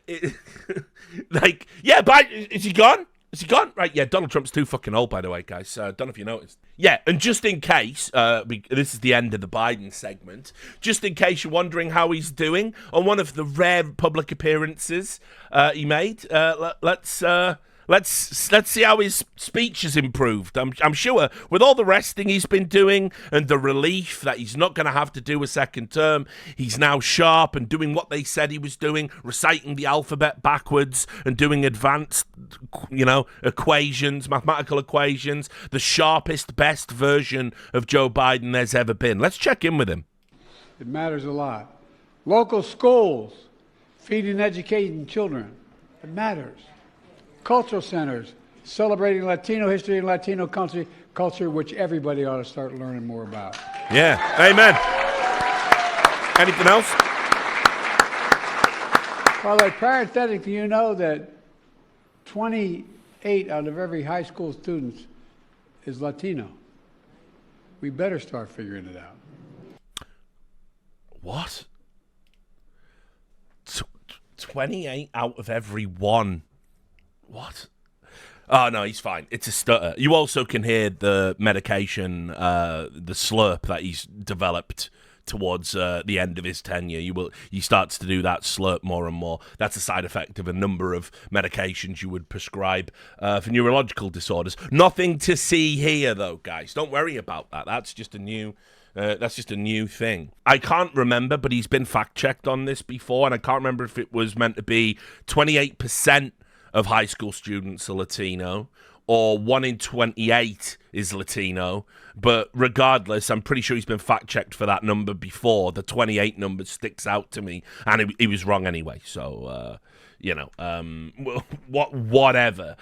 is he gone? Is he gone? Right, yeah, Donald Trump's too fucking old, by the way, guys. Don't know if you noticed. Yeah, and just in case, this is the end of the Biden segment, just in case you're wondering how he's doing, on one of the rare public appearances he made, Let's see how his speech has improved. I'm sure with all the resting he's been doing and the relief that he's not going to have to do a second term, he's now sharp and doing what they said he was doing, reciting the alphabet backwards and doing advanced, equations, mathematical equations, the sharpest, best version of Joe Biden there's ever been. Let's check in with him. It matters a lot. Local schools, feeding and educating children. It matters. Cultural centers, celebrating Latino history and Latino culture, which everybody ought to start learning more about. Yeah, amen. Anything else? Well, parenthetically, you know that 28 out of every high school student is Latino. We better start figuring it out. What? 28 out of every one. What? Oh, no, he's fine. It's a stutter. You also can hear the medication, the slurp that he's developed towards the end of his tenure. He starts to do that slurp more and more. That's a side effect of a number of medications you would prescribe for neurological disorders. Nothing to see here, though, guys. Don't worry about that. That's just a new thing. I can't remember, but he's been fact-checked on this before, and I can't remember if it was meant to be 28% of high school students are Latino, or 1 in 28 is Latino. But regardless, I'm pretty sure he's been fact-checked for that number before. The 28 number sticks out to me, and he was wrong anyway. So, whatever.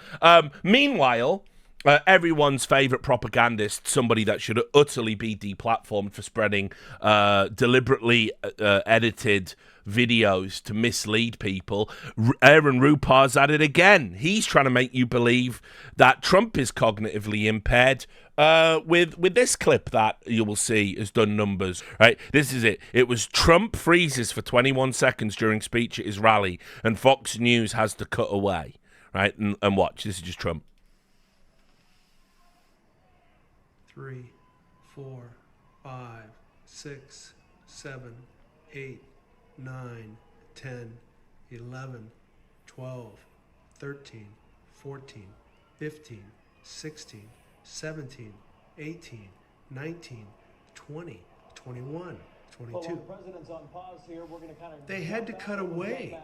Meanwhile, everyone's favorite propagandist, somebody that should utterly be deplatformed for spreading deliberately edited videos to mislead people. Aaron Rupar's at it again. He's trying to make you believe that Trump is cognitively impaired with this clip that you will see has done numbers, right? This is it. It was Trump freezes for 21 seconds during speech at his rally, and Fox News has to cut away, right? And watch. This is just Trump. 3, 4, 5, 6, 7, 8, 9, 10, 11, 12, 13, 14, 15, 16, 17, 18, 19, 20, 21, 22. They had to cut away.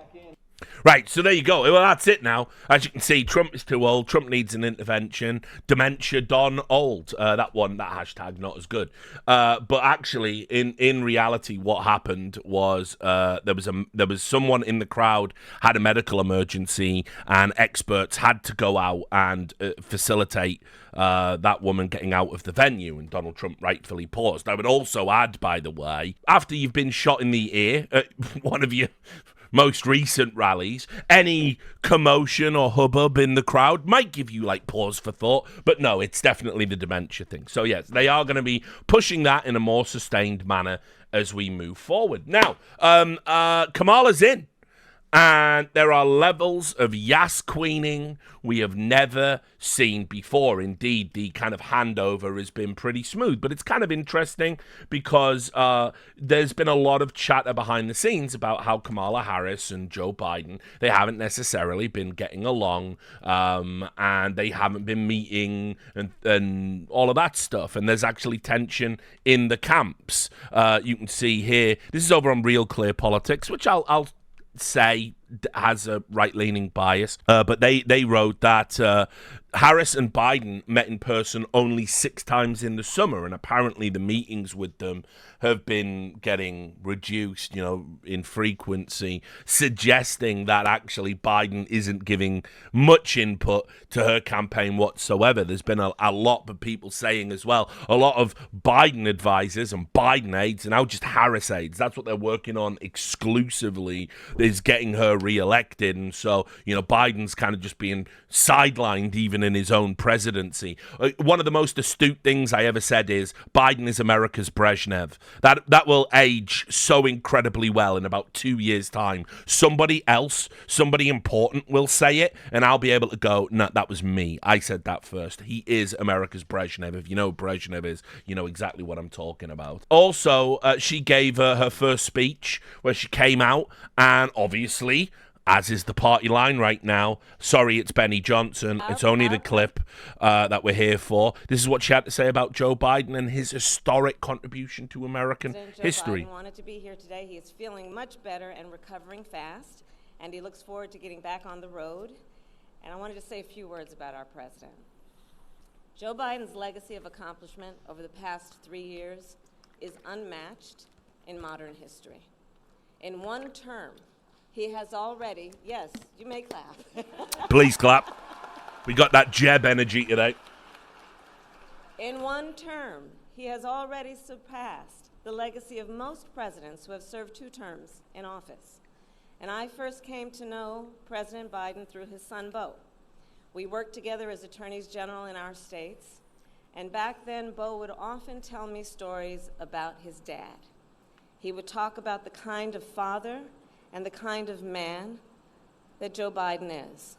Right, so there you go. Well, that's it now. As you can see, Trump is too old. Trump needs an intervention. Dementia Don old. That hashtag not as good. But actually, in reality, what happened was there was someone in the crowd had a medical emergency, and experts had to go out and facilitate that woman getting out of the venue, and Donald Trump rightfully paused. I would also add, by the way, after you've been shot in the ear, one of your most recent rallies, any commotion or hubbub in the crowd might give you like pause for thought, but no, it's definitely the dementia thing. So yes, they are going to be pushing that in a more sustained manner as we move forward. Now, Kamala's in. And there are levels of yas queening we have never seen before. Indeed, the kind of handover has been pretty smooth. But it's kind of interesting because there's been a lot of chatter behind the scenes about how Kamala Harris and Joe Biden, they haven't necessarily been getting along, and they haven't been meeting and all of that stuff. And there's actually tension in the camps. You can see here, this is over on Real Clear Politics, which I'll say has a right-leaning bias, but they wrote that Harris and Biden met in person only 6 times in the summer, and apparently the meetings with them have been getting reduced, in frequency, suggesting that actually Biden isn't giving much input to her campaign whatsoever. There's been a lot of people saying as well, a lot of Biden advisors and Biden aides, and now just Harris aides, that's what they're working on exclusively, is getting her re-elected. And so, Biden's kind of just being sidelined even in his own presidency. One of the most astute things I ever said is Biden is America's Brezhnev. That will age so incredibly well in about 2 years' time. Somebody else, somebody important will say it, and I'll be able to go, no, that was me. I said that first. He is America's Brezhnev. If you know who Brezhnev is, you know exactly what I'm talking about. Also, she gave her first speech where she came out, and obviously, as is the party line right now, sorry, it's Benny Johnson. It's only the clip that we're here for. This is what she had to say about Joe Biden and his historic contribution to American history. Joe Biden wanted to be here today. He is feeling much better and recovering fast, and he looks forward to getting back on the road. And I wanted to say a few words about our president. Joe Biden's legacy of accomplishment over the past 3 years is unmatched in modern history. In one term, he has already, yes, you may clap. Please clap. We got that Jeb energy today. In one term, he has already surpassed the legacy of most presidents who have served 2 terms in office. And I first came to know President Biden through his son, Beau. We worked together as attorneys general in our states, and back then, Beau would often tell me stories about his dad. He would talk about the kind of father and the kind of man that Joe Biden is.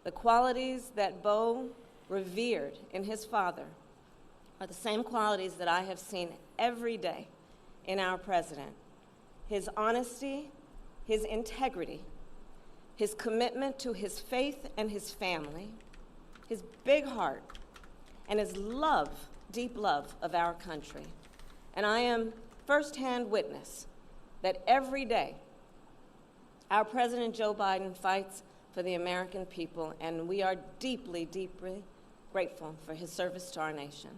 The qualities that Beau revered in his father are the same qualities that I have seen every day in our president. His honesty, his integrity, his commitment to his faith and his family, his big heart, and his love, deep love of our country. And I am firsthand witness that every day our President Joe Biden fights for the American people, and we are deeply, deeply grateful for his service to our nation.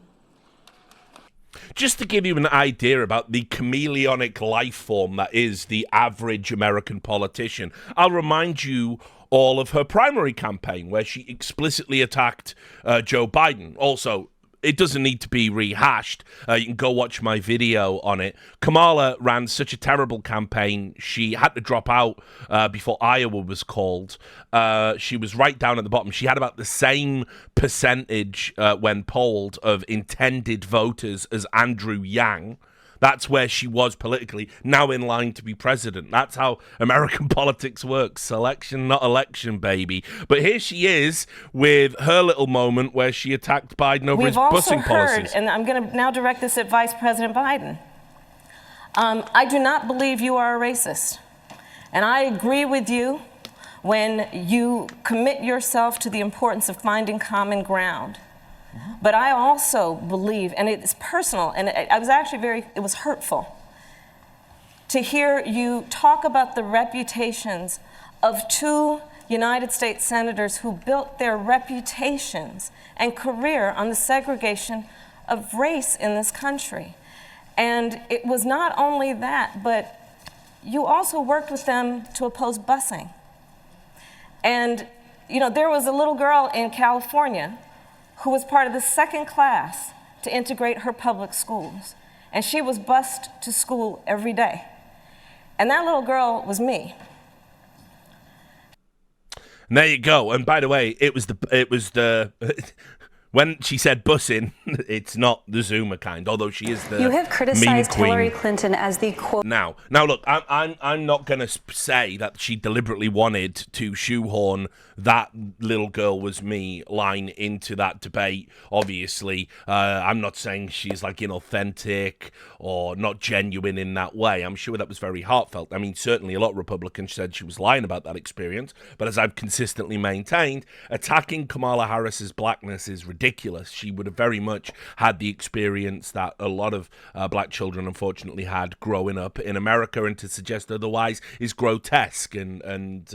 Just to give you an idea about the chameleonic life form that is the average American politician, I'll remind you all of her primary campaign where she explicitly attacked Joe Biden. Also, it doesn't need to be rehashed. You can go watch my video on it. Kamala ran such a terrible campaign, she had to drop out before Iowa was called. She was right down at the bottom. She had about the same percentage when polled of intended voters as Andrew Yang. That's where she was politically, now in line to be president. That's how American politics works. Selection, not election, baby. But here she is with her little moment where she attacked Biden over his busing policies. We've also heard, and I'm going to now direct this at Vice President Biden. I do not believe you are a racist. And I agree with you when you commit yourself to the importance of finding common ground. But I also believe, and it's personal, and I was actually it was hurtful to hear you talk about the reputations of 2 United States senators who built their reputations and career on the segregation of race in this country. And it was not only that, but you also worked with them to oppose busing. And, there was a little girl in California who was part of the 2nd class to integrate her public schools. And she was bused to school every day. And that little girl was me. And there you go. And by the way, it was the when she said bussing, it's not the Zoomer kind, although she is the You have criticized meme queen. Hillary Clinton as the quote. Now look, I'm not going to say that she deliberately wanted to shoehorn that little girl was me line into that debate. Obviously, I'm not saying she's like inauthentic or not genuine in that way. I'm sure that was very heartfelt. I mean, certainly a lot of Republicans said she was lying about that experience, but as I've consistently maintained, attacking Kamala Harris's blackness is ridiculous. She would have very much had the experience that a lot of black children unfortunately had growing up in America, and to suggest otherwise is grotesque and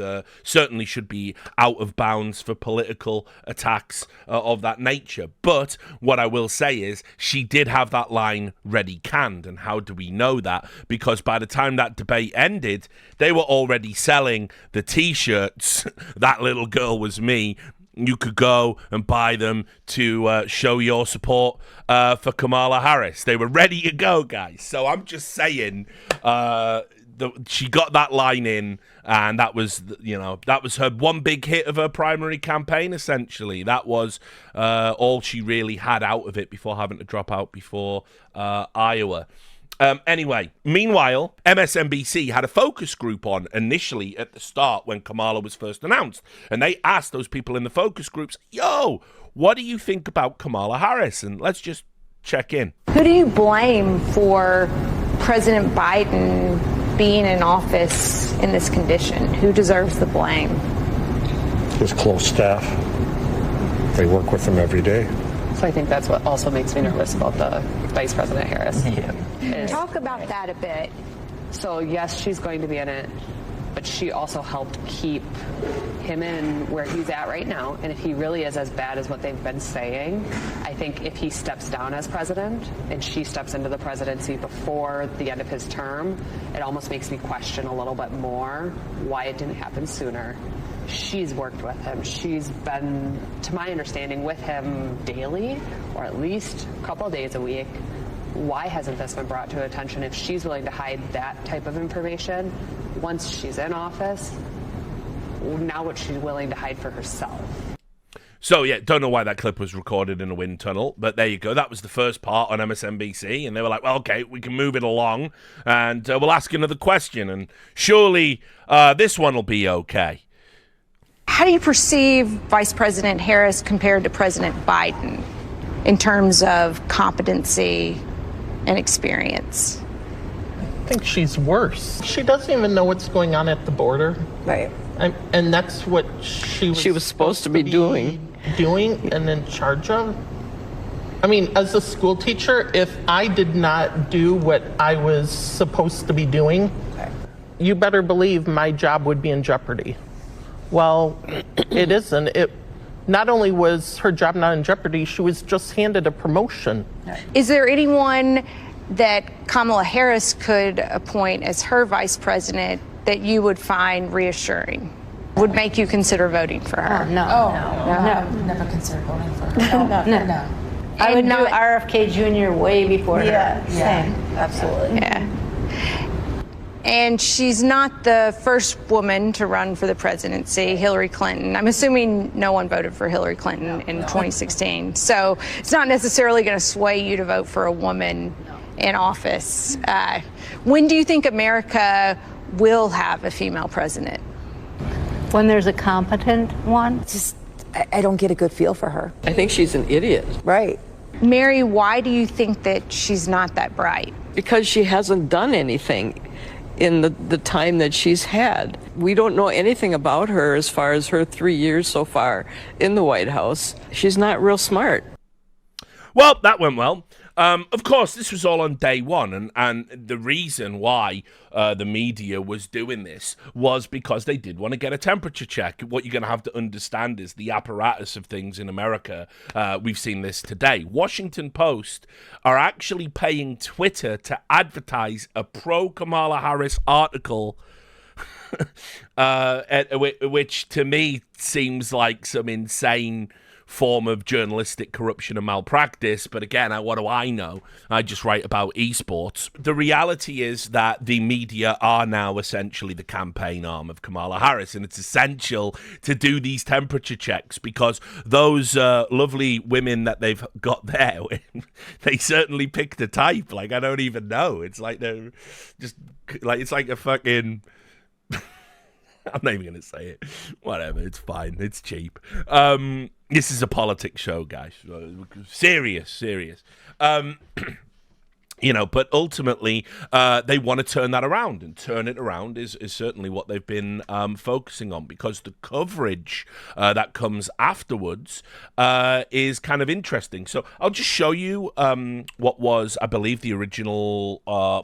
certainly should be out of bounds for political attacks of that nature. But what I will say is she did have that line ready canned. And how do we know that? Because by the time that debate ended, they were already selling the t-shirts, That Little Girl Was Me. You could go and buy them to show your support for Kamala Harris. They were ready to go, guys. So I'm just saying, she got that line in, and that was, that was her one big hit of her primary campaign. Essentially, that was all she really had out of it before having to drop out before Iowa. Anyway, meanwhile, MSNBC had a focus group on initially at the start when Kamala was first announced. And they asked those people in the focus groups, yo, what do you think about Kamala Harris? And let's just check in. Who do you blame for President Biden being in office in this condition? Who deserves the blame? His close staff. They work with him every day. So I think that's what also makes me nervous about the Vice President Harris. Talk about that a bit. So yes, she's going to be in it, but she also helped keep him in where he's at right now. And if he really is as bad as what they've been saying, I think if he steps down as president and she steps into the presidency before the end of his term, it almost makes me question a little bit more why it didn't happen sooner. She's worked with him. She's been, to my understanding, with him daily, or at least a couple of days a week. Why hasn't this been brought to her attention? If she's willing to hide that type of information once she's in office, now what she's willing to hide for herself. So, yeah, don't know why that clip was recorded in a wind tunnel, but there you go. That was the first part on MSNBC, and they were like, well, okay, we can move it along, and we'll ask another question, and surely this one will be okay. How do you perceive Vice President Harris compared to President Biden in terms of competency and experience? I think she's worse. She doesn't even know what's going on at the border. Right. And that's what she was supposed to be doing and in charge of. I mean, as a school teacher, if I did not do what I was supposed to be doing, you better believe my job would be in jeopardy. Well, it isn't. Not only was her job not in jeopardy, she was just handed a promotion. Is there anyone that Kamala Harris could appoint as her vice president that you would find reassuring, would make you consider voting for her? No. Never consider voting for her. No. I would do RFK Jr. way before her. Yeah, same. Absolutely. Yeah. And she's not the first woman to run for the presidency, Hillary Clinton. I'm assuming no one voted for Hillary Clinton in 2016. So it's not necessarily going to sway you to vote for a woman in office. When do you think America will have a female president? When there's a competent one? I don't get a good feel for her. I think she's an idiot. Right. Mary, why do you think that she's not that bright? Because she hasn't done anything in the time that she's had. We don't know anything about her as far as her 3 years so far in the White House. She's not real smart. Well, that went well. Of course, this was all on day one, and the reason why the media was doing this was because they did want to get a temperature check. What you're going to have to understand is the apparatus of things in America. We've seen this today. Washington Post are actually paying Twitter to advertise a pro-Kamala Harris article, which to me seems like some insane form of journalistic corruption and malpractice. But again, what do I know? I just write about esports. The reality is that the media are now essentially the campaign arm of Kamala Harris, and it's essential to do these temperature checks because those lovely women that they've got there, they certainly picked a type. Like, I don't even know. It's like they're just like, it's like a fucking... I'm not even going to say it. Whatever, it's fine. It's cheap. This is a politics show, guys. Serious. You know, but ultimately, they want to turn that around, and turn it around is certainly what they've been focusing on, because the coverage that comes afterwards is kind of interesting. So I'll just show you what was, I believe, the original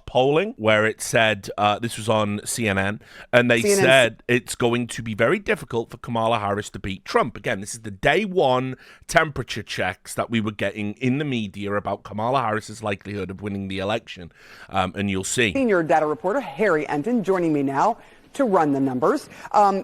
polling, where it said, this was on CNN, and they said it's going to be very difficult for Kamala Harris to beat Trump. Again, this is the day one temperature checks that we were getting in the media about Kamala Harris's likelihood of winning the election, and you'll see. Senior data reporter Harry Enton joining me now to run the numbers.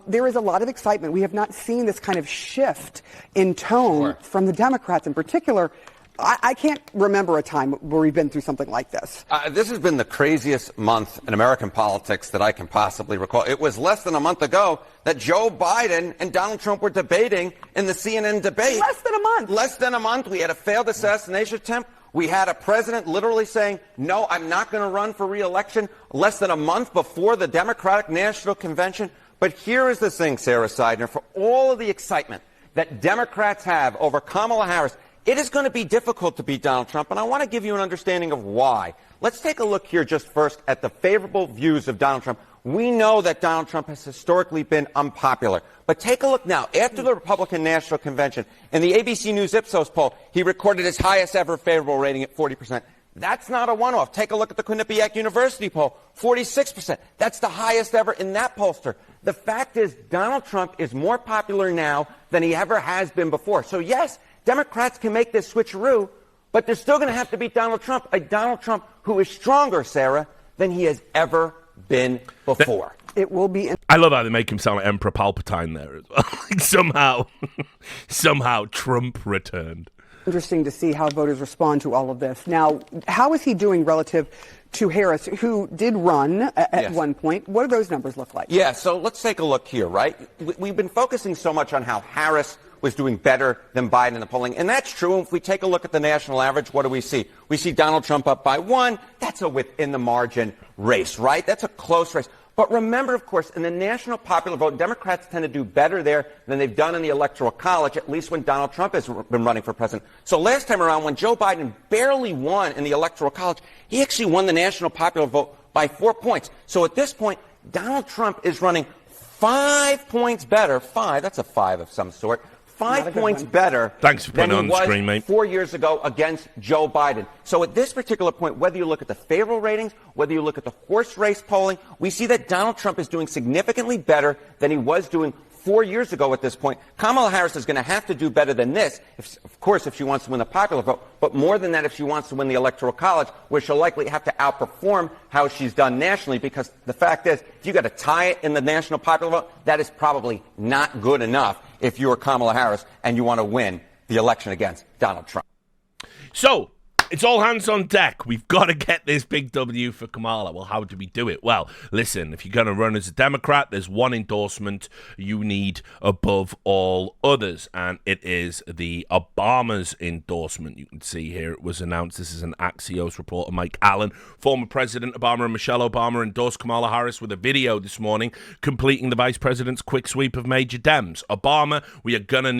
There is a lot of excitement. We have not seen this kind of shift in tone from the Democrats in particular. I can't remember a time where we've been through something like this. This has been the craziest month in American politics that I can possibly recall. It was less than a month ago that Joe Biden and Donald Trump were debating in the CNN debate. Less than a month. Less than a month. We had a failed assassination attempt. We had a president literally saying, no, I'm not going to run for re-election, less than a month before the Democratic National Convention. But here is the thing, Sarah Seidner, for all of the excitement that Democrats have over Kamala Harris, it is going to be difficult to beat Donald Trump, and I want to give you an understanding of why. Let's take a look here just first at the favorable views of Donald Trump. We know that Donald Trump has historically been unpopular. But take a look now. After the Republican National Convention, in the ABC News Ipsos poll, he recorded his highest ever favorable rating at 40%. That's not a one-off. Take a look at the Quinnipiac University poll, 46%. That's the highest ever in that pollster. The fact is, Donald Trump is more popular now than he ever has been before. So yes, Democrats can make this switcheroo, but they're still going to have to beat Donald Trump, a Donald Trump who is stronger, Sarah, than he has ever been before. It will be. I love how they make him sound like Emperor Palpatine there as well. somehow Trump returned. Interesting to see how voters respond to all of this. Now, how is he doing relative to Harris, who did run at one point? What do those numbers look like? Yeah, so let's take a look here, right? We've been focusing so much on how Harris was doing better than Biden in the polling, and that's true. If we take a look at the national average, what do we see? We see Donald Trump up by 1. That's a within-the-margin race, right? That's a close race. But remember, of course, in the national popular vote, Democrats tend to do better there than they've done in the Electoral College, at least when Donald Trump has been running for president. So last time around, when Joe Biden barely won in the Electoral College, he actually won the national popular vote by 4 points. So at this point, Donald Trump is running 5 points better. 5, that's a 5 of some sort. 5 points better Thanks for than putting he on the was screen, mate. 4 years ago against Joe Biden. So at this particular point, whether you look at the favorable ratings, whether you look at the horse race polling, we see that Donald Trump is doing significantly better than he was doing 4 years ago at this point. Kamala Harris is going to have to do better than this, of course, if she wants to win the popular vote, but more than that if she wants to win the Electoral College, where she'll likely have to outperform how she's done nationally, because the fact is, if you got to tie it in the national popular vote, that is probably not good enough if you're Kamala Harris and you want to win the election against Donald Trump. So, it's all hands on deck. We've got to get this big W for Kamala. Well, how do we do it? Well, listen, if you're going to run as a Democrat, there's one endorsement you need above all others, and it is the Obama's endorsement. You can see here it was announced. This is an Axios reporter, Mike Allen. Former President Obama and Michelle Obama endorsed Kamala Harris with a video this morning, completing the vice president's quick sweep of major Dems. Obama, we are going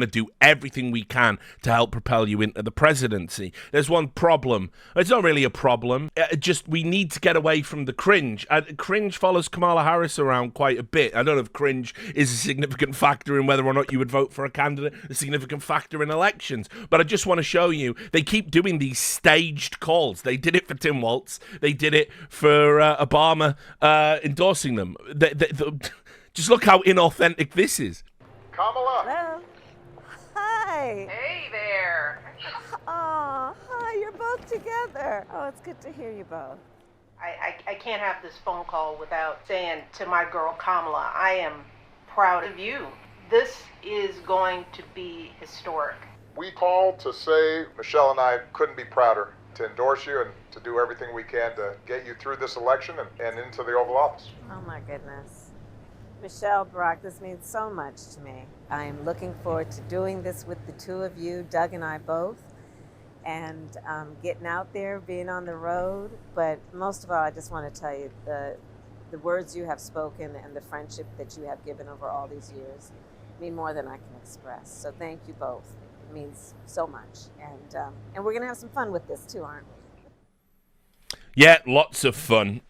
to do everything we can to help propel you into the presidency. There's one problem. It's not really a problem. Just we need to get away from the cringe. Cringe follows Kamala Harris around quite a bit. I don't know if cringe is a significant factor in whether or not you would vote for a candidate, a significant factor in elections. But I just want to show you, they keep doing these staged calls. They did it for Tim Walz. They did it for Obama endorsing them. Just look how inauthentic this is. Kamala. Hello. Hi. Hey there. Oh, hi, you're both together. Oh, it's good to hear you both. I can't have this phone call without saying to my girl Kamala, I am proud of you. This is going to be historic. We called to say Michelle and I couldn't be prouder to endorse you and to do everything we can to get you through this election and into the Oval Office. Oh my goodness. Michelle, Barack, this means so much to me. I am looking forward to doing this with the two of you, Doug and I both, and getting out there, being on the road. But most of all, I just want to tell you the words you have spoken and the friendship that you have given over all these years mean more than I can express. So thank you both. It means so much. And we're going to have some fun with this too, aren't we? Yeah, lots of fun.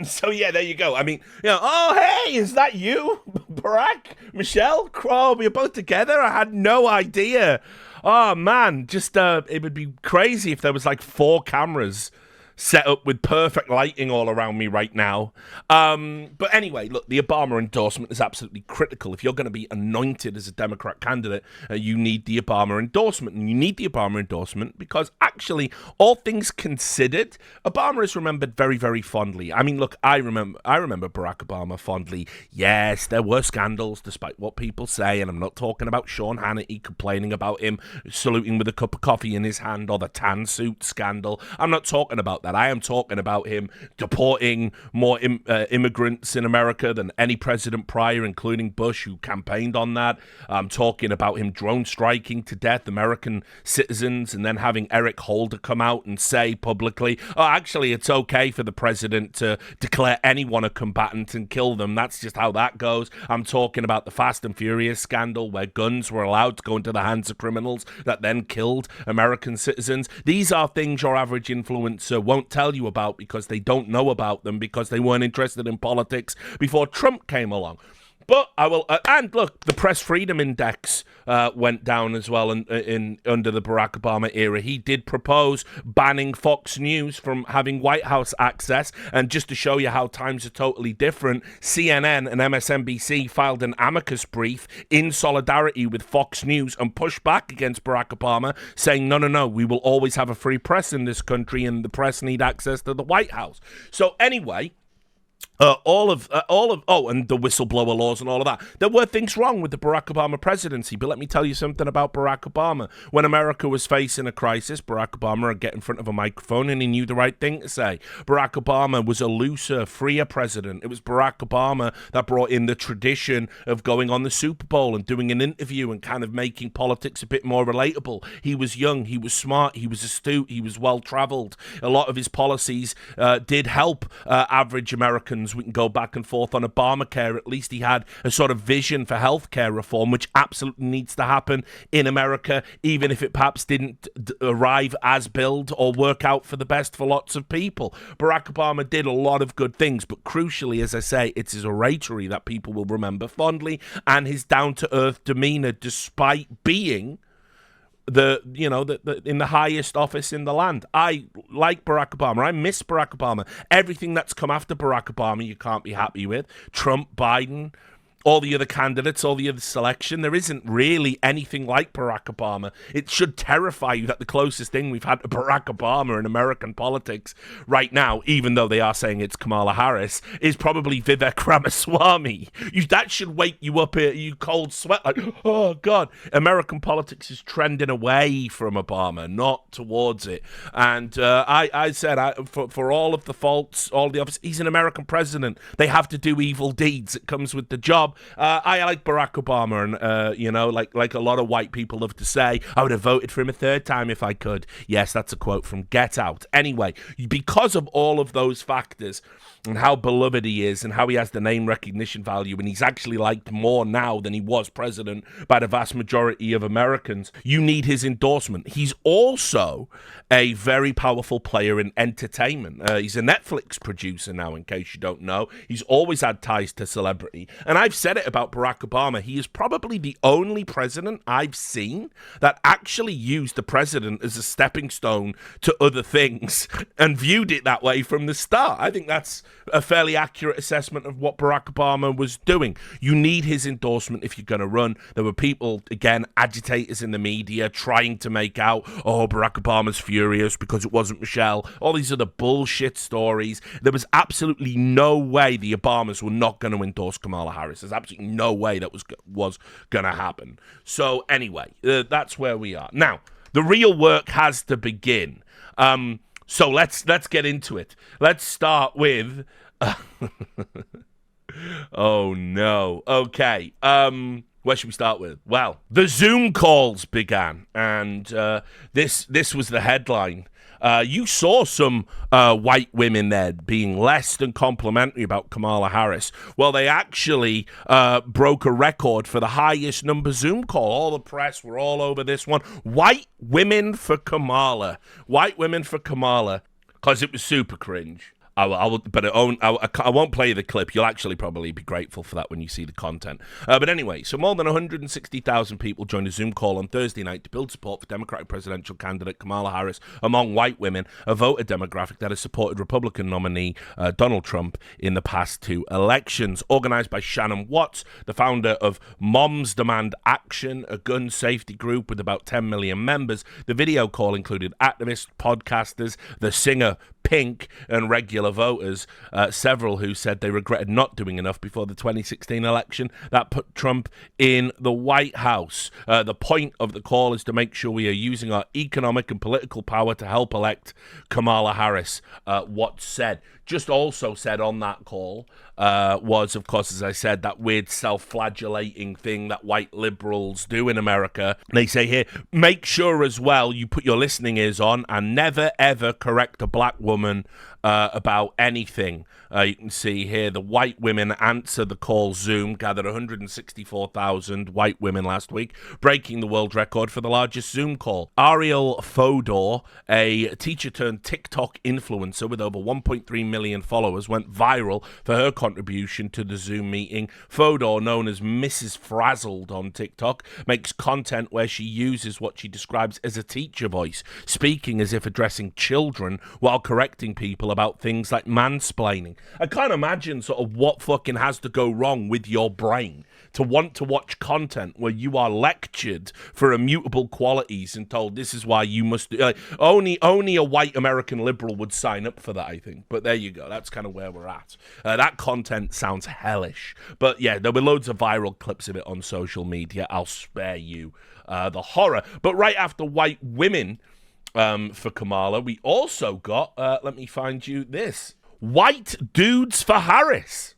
So yeah, there you go. I mean, oh hey, is that you, Barack, Michelle? Oh, we're both together. I had no idea. Oh man, just it would be crazy if there was like 4 cameras set up with perfect lighting all around me right now. But anyway, look, the Obama endorsement is absolutely critical. If you're going to be anointed as a Democrat candidate, you need the Obama endorsement. And you need the Obama endorsement because actually, all things considered, Obama is remembered very, very fondly. I mean, look, I remember Barack Obama fondly. Yes, there were scandals, despite what people say, and I'm not talking about Sean Hannity complaining about him saluting with a cup of coffee in his hand or the tan suit scandal. I'm not talking about that. I am talking about him deporting more immigrants in America than any president prior, including Bush, who campaigned on that. I'm talking about him drone striking to death American citizens and then having Eric Holder come out and say publicly, oh, actually, it's okay for the president to declare anyone a combatant and kill them. That's just how that goes. I'm talking about the Fast and Furious scandal where guns were allowed to go into the hands of criminals that then killed American citizens. These are things your average influencer won't tell you about because they don't know about them because they weren't interested in politics before Trump came along. But I will, and look, the Press Freedom Index went down as well in under the Barack Obama era. He did propose banning Fox News from having White House access. And just to show you how times are totally different, CNN and MSNBC filed an amicus brief in solidarity with Fox News and pushed back against Barack Obama, saying, no, we will always have a free press in this country and the press need access to the White House. So anyway, and the whistleblower laws and all of that. There were things wrong with the Barack Obama presidency, but let me tell you something about Barack Obama. When America was facing a crisis, Barack Obama would get in front of a microphone and he knew the right thing to say. Barack Obama was a looser, freer president. It was Barack Obama that brought in the tradition of going on the Super Bowl and doing an interview and kind of making politics a bit more relatable. He was young, he was smart, he was astute, he was well-traveled. A lot of his policies did help average Americans. We can go back and forth on Obamacare. At least he had a sort of vision for healthcare reform, which absolutely needs to happen in America, even if it perhaps didn't arrive as billed or work out for the best for lots of people. Barack Obama did a lot of good things, but crucially, as I say, it's his oratory that people will remember fondly and his down-to-earth demeanor, despite being in the highest office in the land. I like Barack Obama. I miss Barack Obama. Everything that's come after Barack Obama you can't be happy with. Trump, Biden, all the other candidates, all the other selection. There isn't really anything like Barack Obama. It should terrify you that the closest thing we've had to Barack Obama in American politics right now, even though they are saying it's Kamala Harris, is probably Vivek Ramaswamy. That should wake you up, you cold sweat, like, oh God. American politics is trending away from Obama, not towards it. And I said, for all of the faults, all the obvious, he's an American president. They have to do evil deeds. It comes with the job. I like Barack Obama, and like a lot of white people love to say, I would have voted for him a third time if I could. Yes, that's a quote from Get Out. Anyway, because of all of those factors and how beloved he is and how he has the name recognition value, and he's actually liked more now than he was president by the vast majority of Americans, you need his endorsement. He's also a very powerful player in entertainment. He's a Netflix producer now, in case you don't know. He's always had ties to celebrity. And I've said it about Barack Obama. He is probably the only president I've seen that actually used the president as a stepping stone to other things and viewed it that way from the start. I think that's a fairly accurate assessment of what Barack Obama was doing. You need his endorsement if you're going to run. There were people, again, agitators in the media trying to make out, oh, Barack Obama's furious because it wasn't Michelle. All these other bullshit stories. There was absolutely no way the Obamas were not going to endorse Kamala Harris. There's absolutely no way that was going to happen. So anyway, that's where we are. Now, the real work has to begin. So let's get into it. Let's start with... oh, no. Okay. Where should we start with? Well, the Zoom calls began, and this was the headline. You saw some white women there being less than complimentary about Kamala Harris. Well, they actually broke a record for the highest number Zoom call. All the press were all over this one. White women for Kamala. White women for Kamala, because it was super cringe. I won't play the clip. You'll actually probably be grateful for that when you see the content. But anyway, so more than 160,000 people joined a Zoom call on Thursday night to build support for Democratic presidential candidate Kamala Harris among white women, a voter demographic that has supported Republican nominee Donald Trump in the past 2 elections. Organized by Shannon Watts, the founder of Moms Demand Action, a gun safety group with about 10 million members, the video call included activists, podcasters, the singer Pink, and regular voters, several who said they regretted not doing enough before the 2016 election that put Trump in the White House. The point of the call is to make sure we are using our economic and political power to help elect Kamala Harris, Watts said. Just also said on that call was, of course, as I said, that weird self-flagellating thing that white liberals do in America. They say here, make sure as well you put your listening ears on and never, ever correct a black woman about anything. You can see here the white women answer the call. Zoom gathered 164,000 white women last week, breaking the world record for the largest Zoom call. Ariel Fodor, a teacher turned TikTok influencer with over 1.3 million followers, went viral for her contribution to the Zoom meeting. Fodor, known as Mrs. Frazzled on TikTok, makes content where she uses what she describes as a teacher voice, speaking as if addressing children while correcting people about things like mansplaining. I can't imagine sort of what fucking has to go wrong with your brain to want to watch content where you are lectured for immutable qualities and told this is why you must do. Only a white American liberal would sign up for that, I think. But there you go. That's kind of where we're at. That content sounds hellish. But yeah, there were loads of viral clips of it on social media. I'll spare you the horror. But right after white women for Kamala, we also got, let me find you this, white dudes for Harris.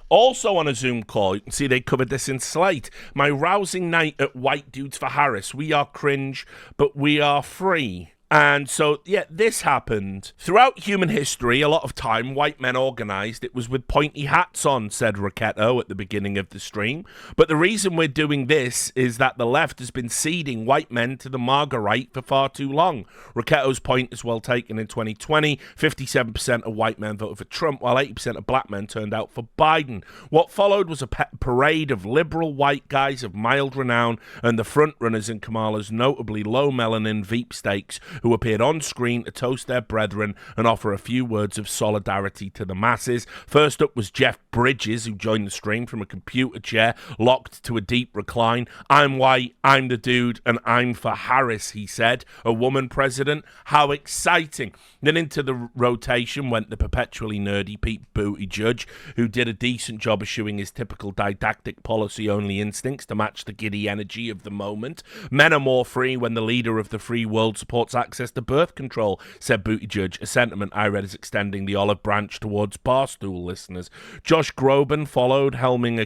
Also on a Zoom call, you can see they covered this in Slate. My rousing night at White Dudes for Harris. We are cringe, but we are free. And so, yeah, this happened. Throughout human history, a lot of time, white men organized. It was with pointy hats on, said Rocketto at the beginning of the stream. But the reason we're doing this is that the left has been ceding white men to the MAGA right for far too long. Rocketto's point is well taken. In 2020, 57% of white men voted for Trump, while 80% of black men turned out for Biden. What followed was a parade of liberal white guys of mild renown and the frontrunners in Kamala's notably low-melanin Veep stakes, who appeared on screen to toast their brethren and offer a few words of solidarity to the masses. First up was Jeff Bridges, who joined the stream from a computer chair locked to a deep recline. I'm white, I'm the dude, and I'm for Harris, he said. A woman president? How exciting. Then into the rotation went the perpetually nerdy Pete Buttigieg, who did a decent job of showing his typical didactic policy-only instincts to match the giddy energy of the moment. Men are more free when the leader of the free world supports access to birth control, said Buttigieg, a sentiment I read as extending the olive branch towards Barstool listeners. Josh Groban followed, helming a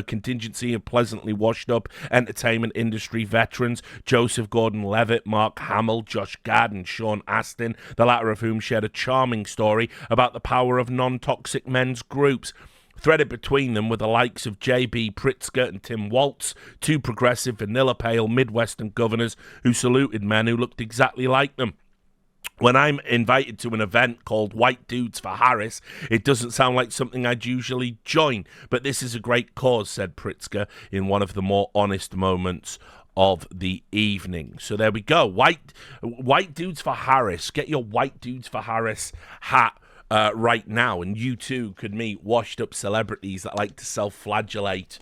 contingency of pleasantly washed-up entertainment industry veterans, Joseph Gordon-Levitt, Mark Hamill, Josh Gad, and Sean Astin, the latter of whom shared a charming story about the power of non-toxic men's groups. Threaded between them were the likes of J.B. Pritzker and Tim Waltz, two progressive, vanilla-pale Midwestern governors who saluted men who looked exactly like them. When I'm invited to an event called White Dudes for Harris, it doesn't sound like something I'd usually join, but this is a great cause, said Pritzker in one of the more honest moments of the evening. So there we go. White Dudes for Harris. Get your White Dudes for Harris hat right now, and you too could meet washed up celebrities that like to self-flagellate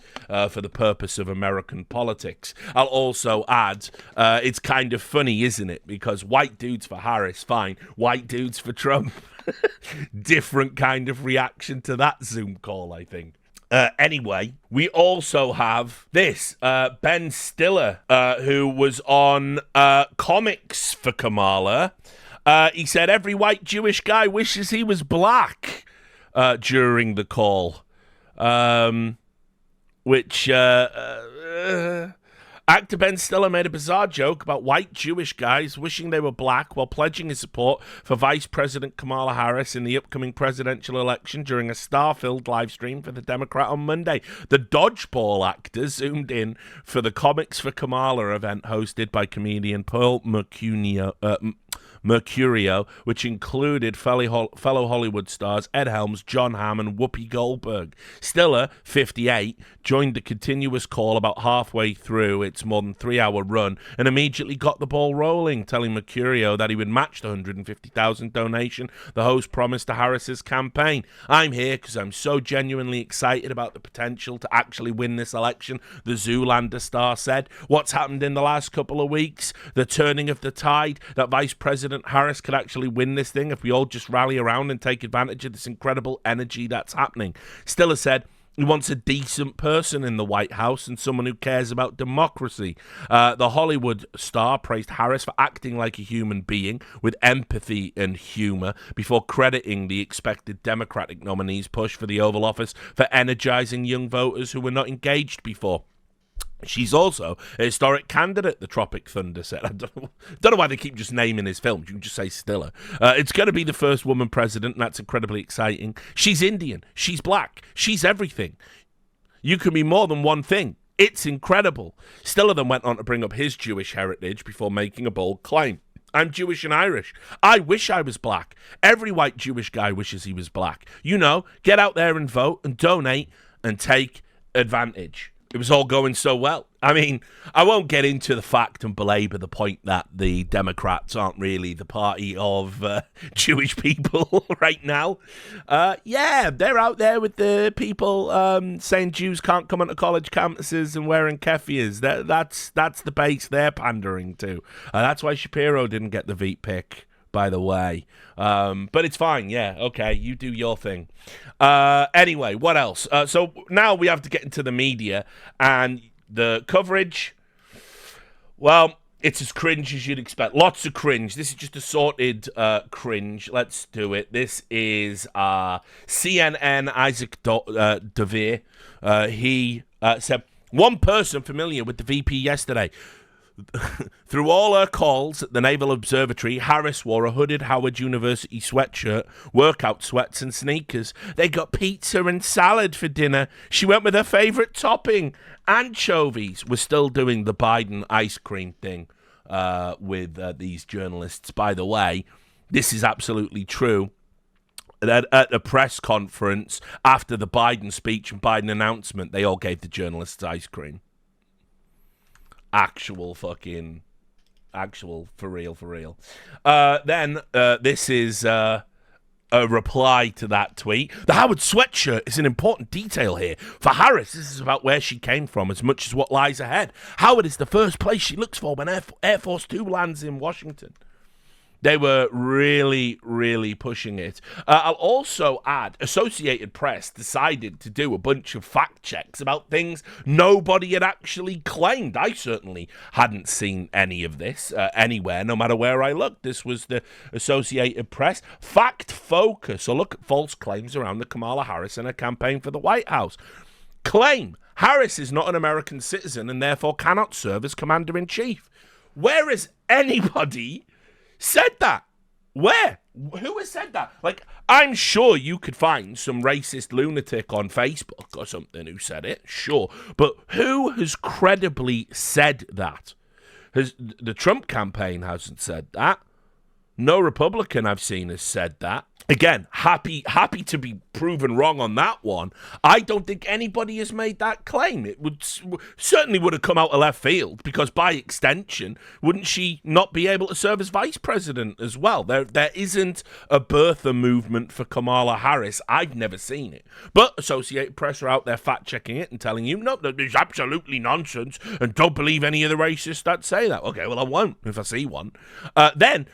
for the purpose of American politics. I'll also add, it's kind of funny, isn't it? Because white dudes for Harris, fine. White dudes for Trump, different kind of reaction to that Zoom call, I think. Anyway, we also have this. Ben Stiller, who was on Comics for Kamala. He said every white Jewish guy wishes he was black during the call. Which actor Ben Stiller made a bizarre joke about white Jewish guys wishing they were black while pledging his support for Vice President Kamala Harris in the upcoming presidential election during a star-filled live stream for the Democrat on Monday. The dodgeball actor zoomed in for the Comics for Kamala event hosted by comedian Paul Mercurio, which included fellow Hollywood stars Ed Helms, John Hamm, and Whoopi Goldberg. Stiller, 58, joined the continuous call about halfway through its more than 3-hour run and immediately got the ball rolling, telling Mercurio that he would match the $150,000 donation the host promised to Harris's campaign. I'm here because I'm so genuinely excited about the potential to actually win this election, the Zoolander star said. What's happened in the last couple of weeks? The turning of the tide, that Vice President Harris could actually win this thing if we all just rally around and take advantage of this incredible energy that's happening. Stiller said he wants a decent person in the White House and someone who cares about democracy. The Hollywood star praised Harris for acting like a human being with empathy and humor before crediting the expected Democratic nominee's push for the Oval Office for energizing young voters who were not engaged before. She's also a historic candidate, the Tropic Thunder said. I don't know why they keep just naming his films. You can just say Stiller. It's going to be the first woman president, and that's incredibly exciting. She's Indian. She's black. She's everything. You can be more than one thing. It's incredible. Stiller then went on to bring up his Jewish heritage before making a bold claim. I'm Jewish and Irish. I wish I was black. Every white Jewish guy wishes he was black. You know, get out there and vote and donate and take advantage. It was all going so well. I mean, I won't get into the fact and belabor the point that the Democrats aren't really the party of Jewish people right now. Yeah, they're out there with the people saying Jews can't come onto college campuses and wearing keffiyehs. That's the base they're pandering to. That's why Shapiro didn't get the Veep pick, by the way. But it's fine. Yeah, okay, you do your thing. Anyway, what else? So now we have to get into the media and the coverage. Well, it's as cringe as you'd expect. Lots of cringe. This is just assorted cringe. Let's do it. This is CNN Isaac Devere. He said, one person familiar with the VP yesterday. Through all her calls at the Naval Observatory, Harris wore a hooded Howard University sweatshirt, workout sweats and sneakers. They got pizza and salad for dinner. She went with her favourite topping, anchovies. We're still doing the Biden ice cream thing with these journalists. By the way, this is absolutely true. At a press conference after the Biden speech and Biden announcement, they all gave the journalists ice cream. Actual for real. Then this is a reply to that tweet. The Howard sweatshirt is an important detail here. For Harris, this is about where she came from as much as what lies ahead. Howard is the first place she looks for when Air Force 2 lands in Washington. They were really, really pushing it. I'll also add, Associated Press decided to do a bunch of fact checks about things nobody had actually claimed. I certainly hadn't seen any of this anywhere, no matter where I looked. This was the Associated Press. Fact Focus, a look at false claims around the Kamala Harris and her campaign for the White House. Claim, Harris is not an American citizen and therefore cannot serve as Commander-in-Chief. Where has anybody said that? Where? Who has said that? Like, I'm sure you could find some racist lunatic on Facebook or something who said it, sure. But who has credibly said that? The Trump campaign hasn't said that. No Republican I've seen has said that. Again, happy to be proven wrong on that one. I don't think anybody has made that claim. It certainly would have come out of left field because by extension, wouldn't she not be able to serve as vice president as well? There isn't a birther movement for Kamala Harris. I've never seen it. But Associated Press are out there fact-checking it and telling you, no, that is absolutely nonsense and don't believe any of the racists that say that. Okay, well, I won't if I see one. Then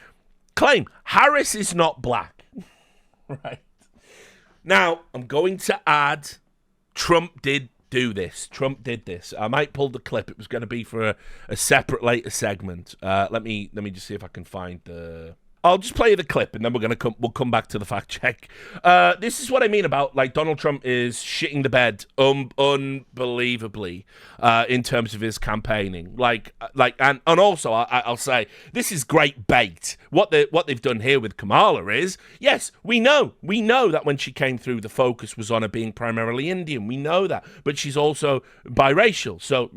claim Harris is not black. Right. Now, I'm going to add Trump did do this. Trump did this. I might pull the clip. It was going to be for a separate later segment. Let me just see if I can find the... I'll just play the clip, and then we'll come back to the fact check. This is what I mean about, like, Donald Trump is shitting the bed unbelievably in terms of his campaigning. And also I'll say this is great bait. What they've done here with Kamala is, yes, we know that when she came through, the focus was on her being primarily Indian. We know that, but she's also biracial. So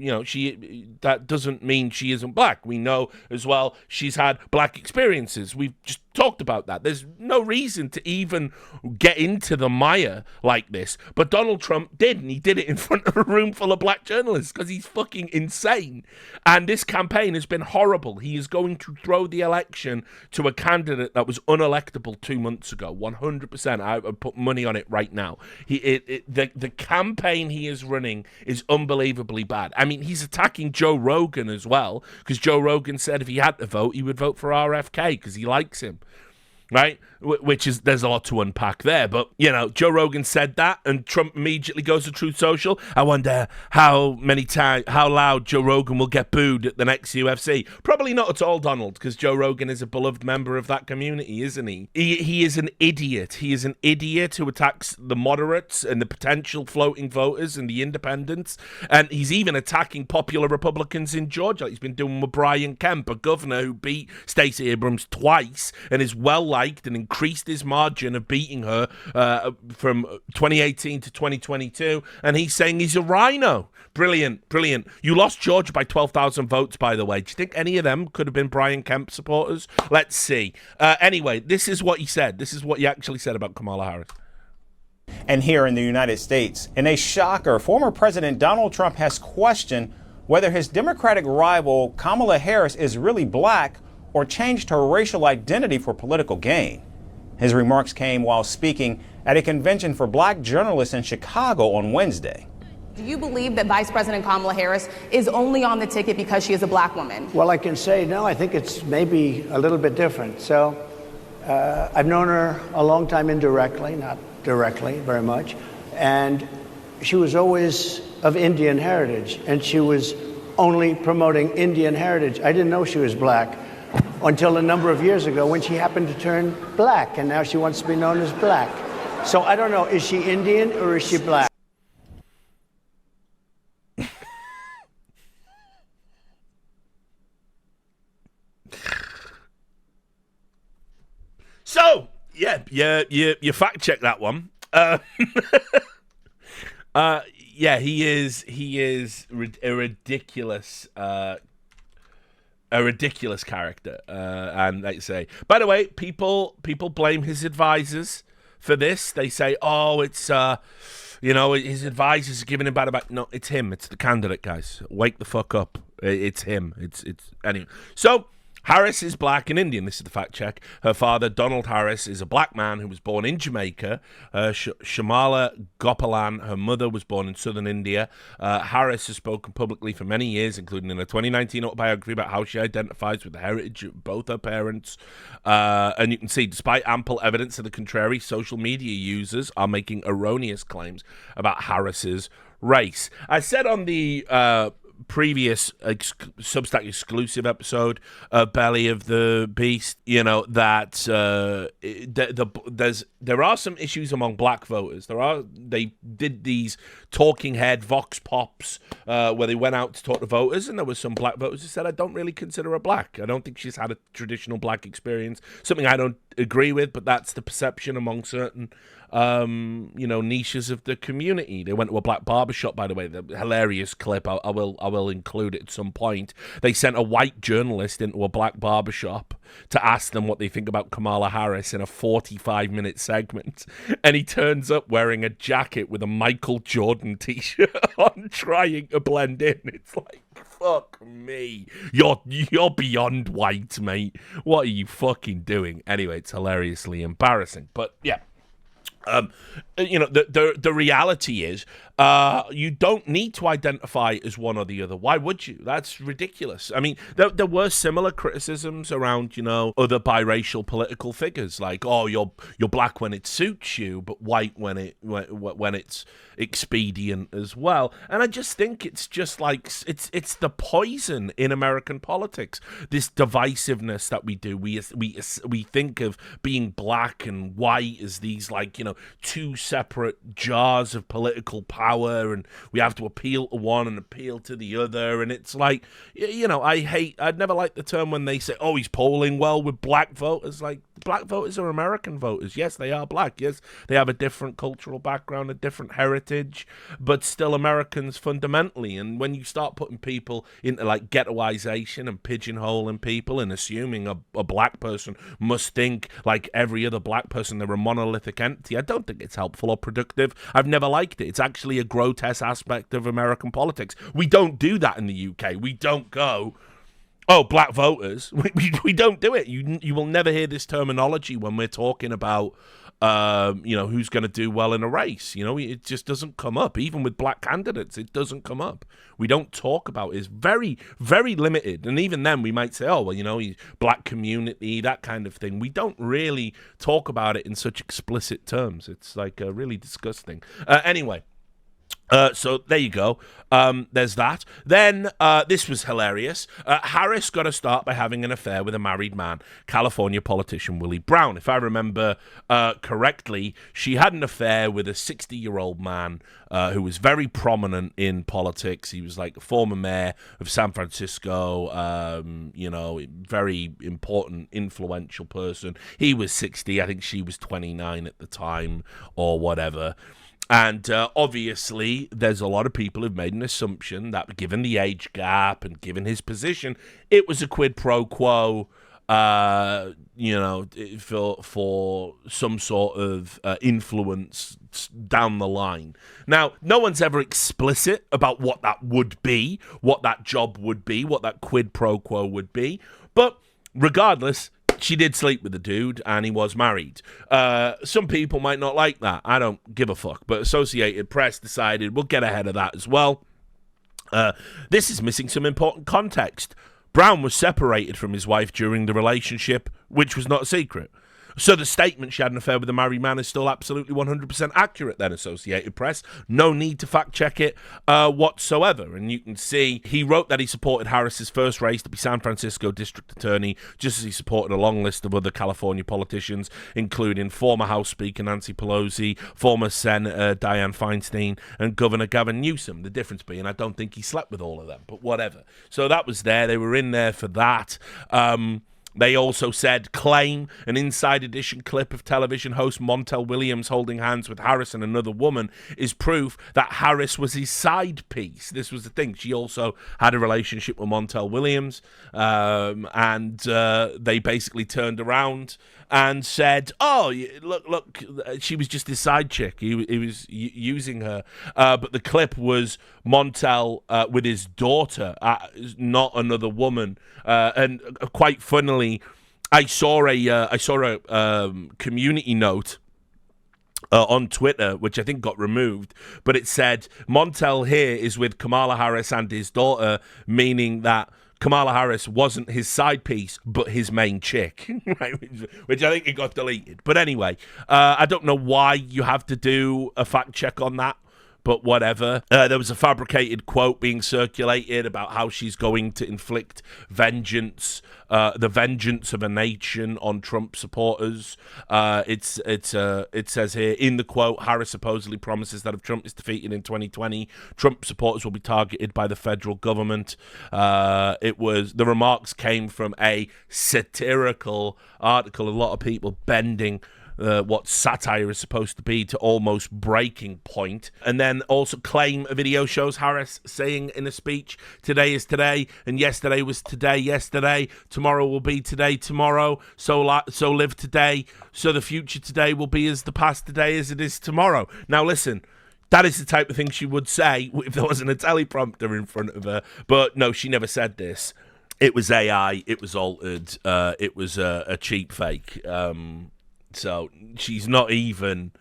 that doesn't mean she isn't black. We know as well she's had black experiences. We've just talked about that. There's no reason to even get into the mire like this. But Donald Trump did, and he did it in front of a room full of black journalists because he's fucking insane. And this campaign has been horrible. He is going to throw the election to a candidate that was unelectable 2 months ago. 100%. I would put money on it right now. The campaign he is running is unbelievably bad. I mean, he's attacking Joe Rogan as well, because Joe Rogan said if he had to vote, he would vote for RFK because he likes him. Right? Which is, there's a lot to unpack there. But, Joe Rogan said that, and Trump immediately goes to Truth Social. I wonder how loud Joe Rogan will get booed at the next UFC. Probably not at all, Donald, because Joe Rogan is a beloved member of that community, isn't he? He is an idiot. He is an idiot who attacks the moderates and the potential floating voters and the independents. And he's even attacking popular Republicans in Georgia. Like he's been doing with Brian Kemp, a governor who beat Stacey Abrams twice and is well-liked and increased his margin of beating her from 2018 to 2022, and he's saying he's a rhino. Brilliant. You lost Georgia by 12,000 votes, by the way. Do you think any of them could have been Brian Kemp supporters? Let's see. Anyway, this is what he said. This is what he actually said about Kamala Harris. And here in the United States, in a shocker, former President Donald Trump has questioned whether his Democratic rival Kamala Harris is really black or changed her racial identity for political gain. His remarks came while speaking at a convention for black journalists in Chicago on Wednesday. Do you believe that Vice President Kamala Harris is only on the ticket because she is a black woman? Well, I can say no, I think it's maybe a little bit different. So I've known her a long time indirectly, not directly very much. And she was always of Indian heritage, and she was only promoting Indian heritage. I didn't know she was black until a number of years ago when she happened to turn black, and now she wants to be known as black. So I don't know, is she Indian or is she black? So, you fact check that one. He is a ridiculous character, and like I say, by the way, people blame his advisors for this. They say, oh, it's his advisors are giving him bad advice. No, it's him. It's the candidate, guys. Wake the fuck up. It's him. It's anyway. So Harris is black and Indian. This is the fact check. Her father, Donald Harris, is a black man who was born in Jamaica. Shamala Gopalan, her mother, was born in southern India. Harris has spoken publicly for many years, including in a 2019 autobiography about how she identifies with the heritage of both her parents. And you can see, despite ample evidence to the contrary, social media users are making erroneous claims about Harris's race. I said on the previous Substack exclusive episode, Belly of the Beast, that there are some issues among black voters. They did these talking head vox pops where they went out to talk to voters, and there were some black voters who said, I don't really consider her black. I don't think she's had a traditional black experience. Something I don't agree with, but that's the perception among certain niches of the community. They went to a black barbershop, by the way. The hilarious clip, I will include it at some point. They sent a white journalist into a black barbershop to ask them what they think about Kamala Harris in a 45-minute segment, and he turns up wearing a jacket with a Michael Jordan t-shirt on, trying to blend in. It's like, fuck me. You're beyond white, mate. What are you fucking doing? Anyway, it's hilariously embarrassing. But yeah. The reality is you don't need to identify as one or the other. Why would you? That's ridiculous. I mean, there were similar criticisms around, other biracial political figures, like, oh, you're black when it suits you, but white when it's expedient as well. And I just think it's just like it's the poison in American politics. This divisiveness that we do. We think of being black and white as these two separate jars of political power, and we have to appeal to one and appeal to the other. And it's like, I'd never liked the term when they say, oh, he's polling well with black voters. Like, black voters are American voters. Yes, they are black. Yes, they have a different cultural background, a different heritage, but still Americans fundamentally. And when you start putting people into like ghettoization and pigeonholing people and assuming a black person must think like every other black person, they're a monolithic entity, I don't think it's helpful or productive. I've never liked it. It's actually a grotesque aspect of American politics. We don't do that in the UK. We don't go, oh, black voters. We don't do it. You will never hear this terminology when we're talking about who's going to do well in a race. It just doesn't come up. Even with black candidates, it doesn't come up. We don't talk about it. It's very, very limited. And even then, we might say, oh, well, black community, that kind of thing. We don't really talk about it in such explicit terms. It's like really disgusting. Anyway. So there you go. There's that. Then this was hilarious. Harris got a start by having an affair with a married man, California politician Willie Brown. If I remember correctly, she had an affair with a 60-year-old man who was very prominent in politics. He was like a former mayor of San Francisco, very important, influential person. He was 60. I think she was 29 at the time or whatever. And obviously, there's a lot of people who've made an assumption that given the age gap and given his position, it was a quid pro quo, for some sort of influence down the line. Now, no one's ever explicit about what that would be, what that job would be, what that quid pro quo would be. But regardless, she did sleep with the dude, and he was married. Some people might not like that. I don't give a fuck. But Associated Press decided we'll get ahead of that as well. This is missing some important context. Brown was separated from his wife during the relationship, which was not a secret. So the statement she had an affair with a married man is still absolutely 100% accurate then, Associated Press. No need to fact-check it whatsoever. And you can see he wrote that he supported Harris's first race to be San Francisco District Attorney, just as he supported a long list of other California politicians, including former House Speaker Nancy Pelosi, former Senator Dianne Feinstein, and Governor Gavin Newsom. The difference being, I don't think he slept with all of them, but whatever. So that was there. They were in there for that. They also said, claim an Inside Edition clip of television host Montel Williams holding hands with Harris and another woman is proof that Harris was his side piece. This was the thing. She also had a relationship with Montel Williams, and they basically turned around and said, oh, look, she was just his side chick. He was using her. But the clip was Montel with his daughter, not another woman. And quite funnily, I saw a community note on Twitter, which I think got removed, but it said, Montel here is with Kamala Harris and his daughter, meaning that Kamala Harris wasn't his side piece, but his main chick, right? Which I think it got deleted. But anyway, I don't know why you have to do a fact check on that, but whatever. There was a fabricated quote being circulated about how she's going to inflict vengeance, the vengeance of a nation on Trump supporters. It says here in the quote, Harris supposedly promises that if Trump is defeated in 2020, Trump supporters will be targeted by the federal government. The remarks came from a satirical article. A lot of people bending what satire is supposed to be to almost breaking point. And then also claim a video shows Harris saying in a speech, today is today, and yesterday was today, yesterday, tomorrow will be today, tomorrow, so live today, so the future today will be as the past today as it is tomorrow. Now listen, that is the type of thing she would say if there wasn't a teleprompter in front of her, but no, she never said this. It was AI, it was altered, it was a cheap fake. So she's not even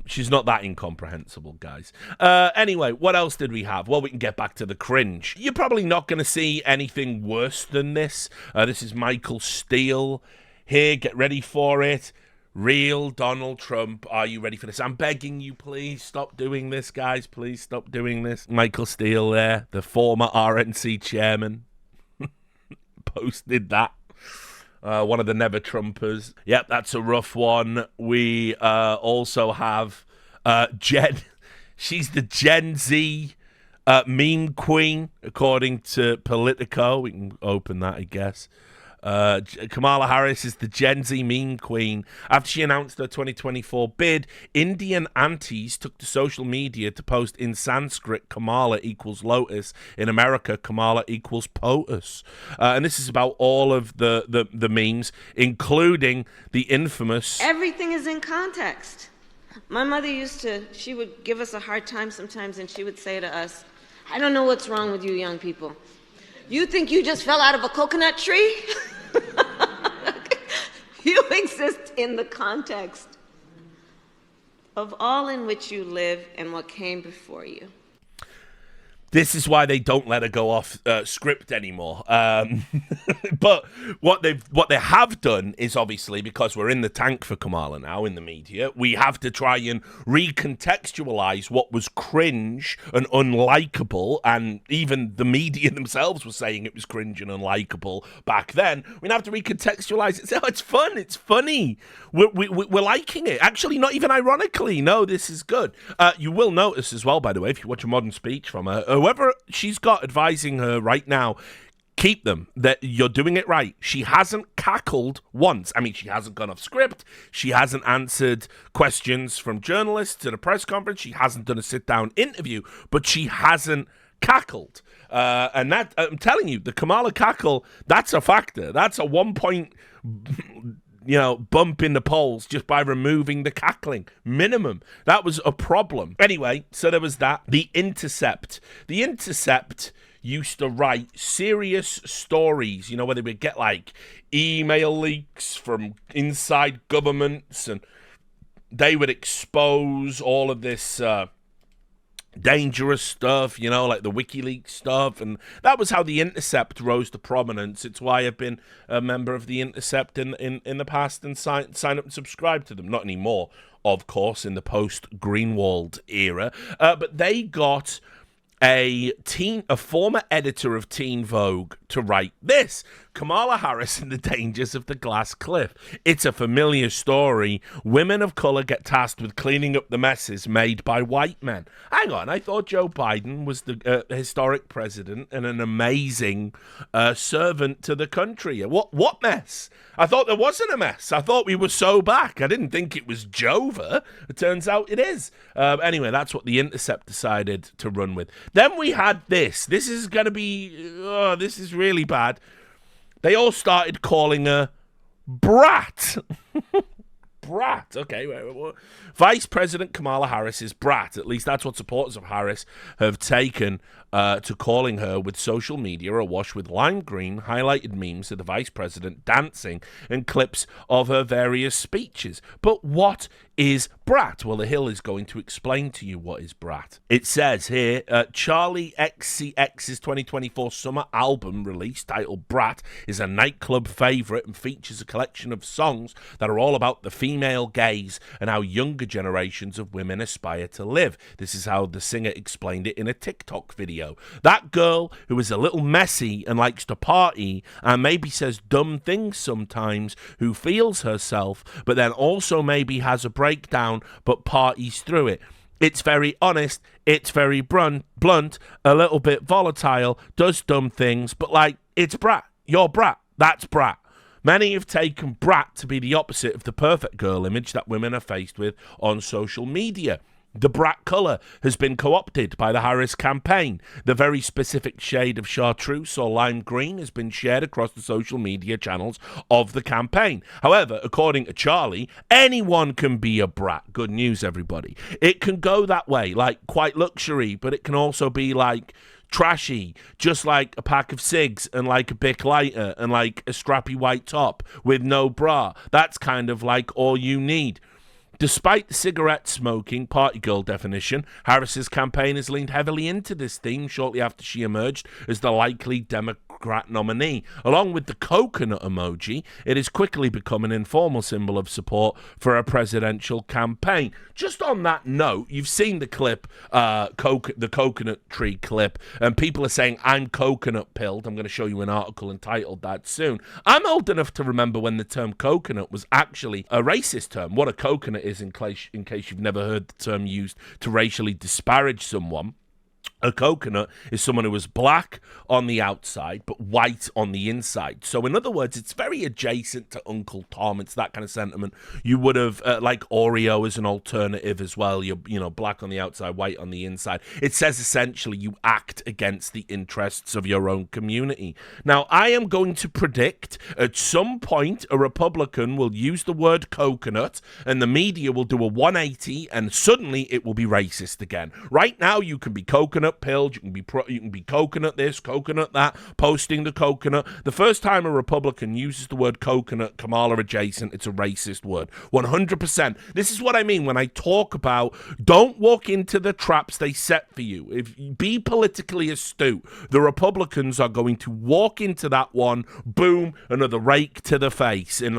She's not that incomprehensible, guys. Anyway, what else did we have? Well, we can get back to the cringe. You're probably not going to see anything worse than this. This is Michael Steele here. Get ready for it. Real Donald Trump, are you ready for this? I'm begging you, please stop doing this, guys. Please stop doing this. Michael Steele there, the former RNC chairman, posted that. One of the Never Trumpers. Yep, that's a rough one. We also have Jen. She's the Gen Z meme queen, according to Politico. We can open that, I guess. Kamala Harris is the Gen Z meme queen. After she announced her 2024 bid, Indian aunties took to social media to post in Sanskrit Kamala equals lotus. In America, Kamala equals POTUS. And this is about all of the memes, including the infamous... Everything is in context. My mother she would give us a hard time sometimes, and she would say to us, I don't know what's wrong with you young people. You think you just fell out of a coconut tree? You exist in the context of all in which you live and what came before you. This is why they don't let her go off script anymore. But what they have done is, obviously, because we're in the tank for Kamala now in the media, we have to try and recontextualize what was cringe and unlikable, and even the media themselves were saying it was cringe and unlikable back then. We have to recontextualize it. So it's fun. It's funny. We're liking it. Actually, not even ironically. No, this is good. You will notice as well, by the way, if you watch a modern speech from her, whoever she's got advising her right now, keep them. That you're doing it right. She hasn't cackled once. I mean, she hasn't gone off script. She hasn't answered questions from journalists at a press conference. She hasn't done a sit-down interview, but she hasn't cackled. And that, I'm telling you, the Kamala cackle, that's a factor. That's a 1 point... bump in the polls just by removing the cackling. Minimum. That was a problem. Anyway, so there was that. The Intercept. The Intercept used to write serious stories, where they would get, like, email leaks from inside governments, and they would expose all of this... dangerous stuff, like the WikiLeaks stuff, and that was how the Intercept rose to prominence. It's why I've been a member of the Intercept in the past and sign up and subscribe to them. Not anymore, of course, in the post-Greenwald era, but they got a former editor of Teen Vogue to write this. Kamala Harris and the dangers of the glass cliff. It's a familiar story. Women of color get tasked with cleaning up the messes made by white men. Hang on, I thought Joe Biden was the historic president and an amazing servant to the country. What mess? I thought there wasn't a mess. I thought we were so back. I didn't think it was Jova. It turns out it is. Anyway, that's what the Intercept decided to run with. Then we had this. This is going to be... this is really bad. They all started calling her Brat. Brat. Okay. Vice President Kamala Harris is Brat. At least that's what supporters of Harris have taken to calling her, with social media awash with lime green highlighted memes of the vice president dancing and clips of her various speeches. But what is Brat? Well, The Hill is going to explain to you what is Brat. It says here, Charlie XCX's 2024 summer album release, titled Brat, is a nightclub favourite and features a collection of songs that are all about the female gaze and how younger generations of women aspire to live. This is how the singer explained it in a TikTok video. That girl who is a little messy and likes to party and maybe says dumb things sometimes, who feels herself, but then also maybe has a breakdown but parties through it. It's very honest, it's very blunt, a little bit volatile, does dumb things, but it's Brat. You're Brat. That's Brat. Many have taken Brat to be the opposite of the perfect girl image that women are faced with on social media. The Brat colour has been co-opted by the Harris campaign. The very specific shade of chartreuse or lime green has been shared across the social media channels of the campaign. However, according to Charlie, anyone can be a brat. Good news, everybody. It can go that way, quite luxury, but it can also be trashy, just like a pack of cigs and a Bic lighter and a scrappy white top with no bra. That's kind of all you need. Despite the cigarette smoking party girl definition, Harris's campaign has leaned heavily into this theme shortly after she emerged as the likely Democrat nominee. Along with the coconut emoji, it has quickly become an informal symbol of support for a presidential campaign. Just on that note, you've seen the clip, the coconut tree clip, and people are saying, I'm coconut pilled. I'm going to show you an article entitled that soon. I'm old enough to remember when the term coconut was actually a racist term. What a coconut is, in case you've never heard the term used to racially disparage someone. A coconut is someone who is black on the outside but white on the inside. So in other words, it's very adjacent to Uncle Tom. It's that kind of sentiment. You would have, like Oreo as an alternative as well. You're, black on the outside, white on the inside. It says essentially you act against the interests of your own community. Now, I am going to predict at some point a Republican will use the word coconut and the media will do a 180 and suddenly it will be racist again. Right now, you can be coconut pilled, you can be coconut this, coconut that, posting the coconut. The first time a Republican uses the word coconut, Kamala adjacent, it's a racist word. 100%. This is what I mean when I talk about don't walk into the traps they set for you. Be politically astute. The Republicans are going to walk into that one, boom, another rake to the face, and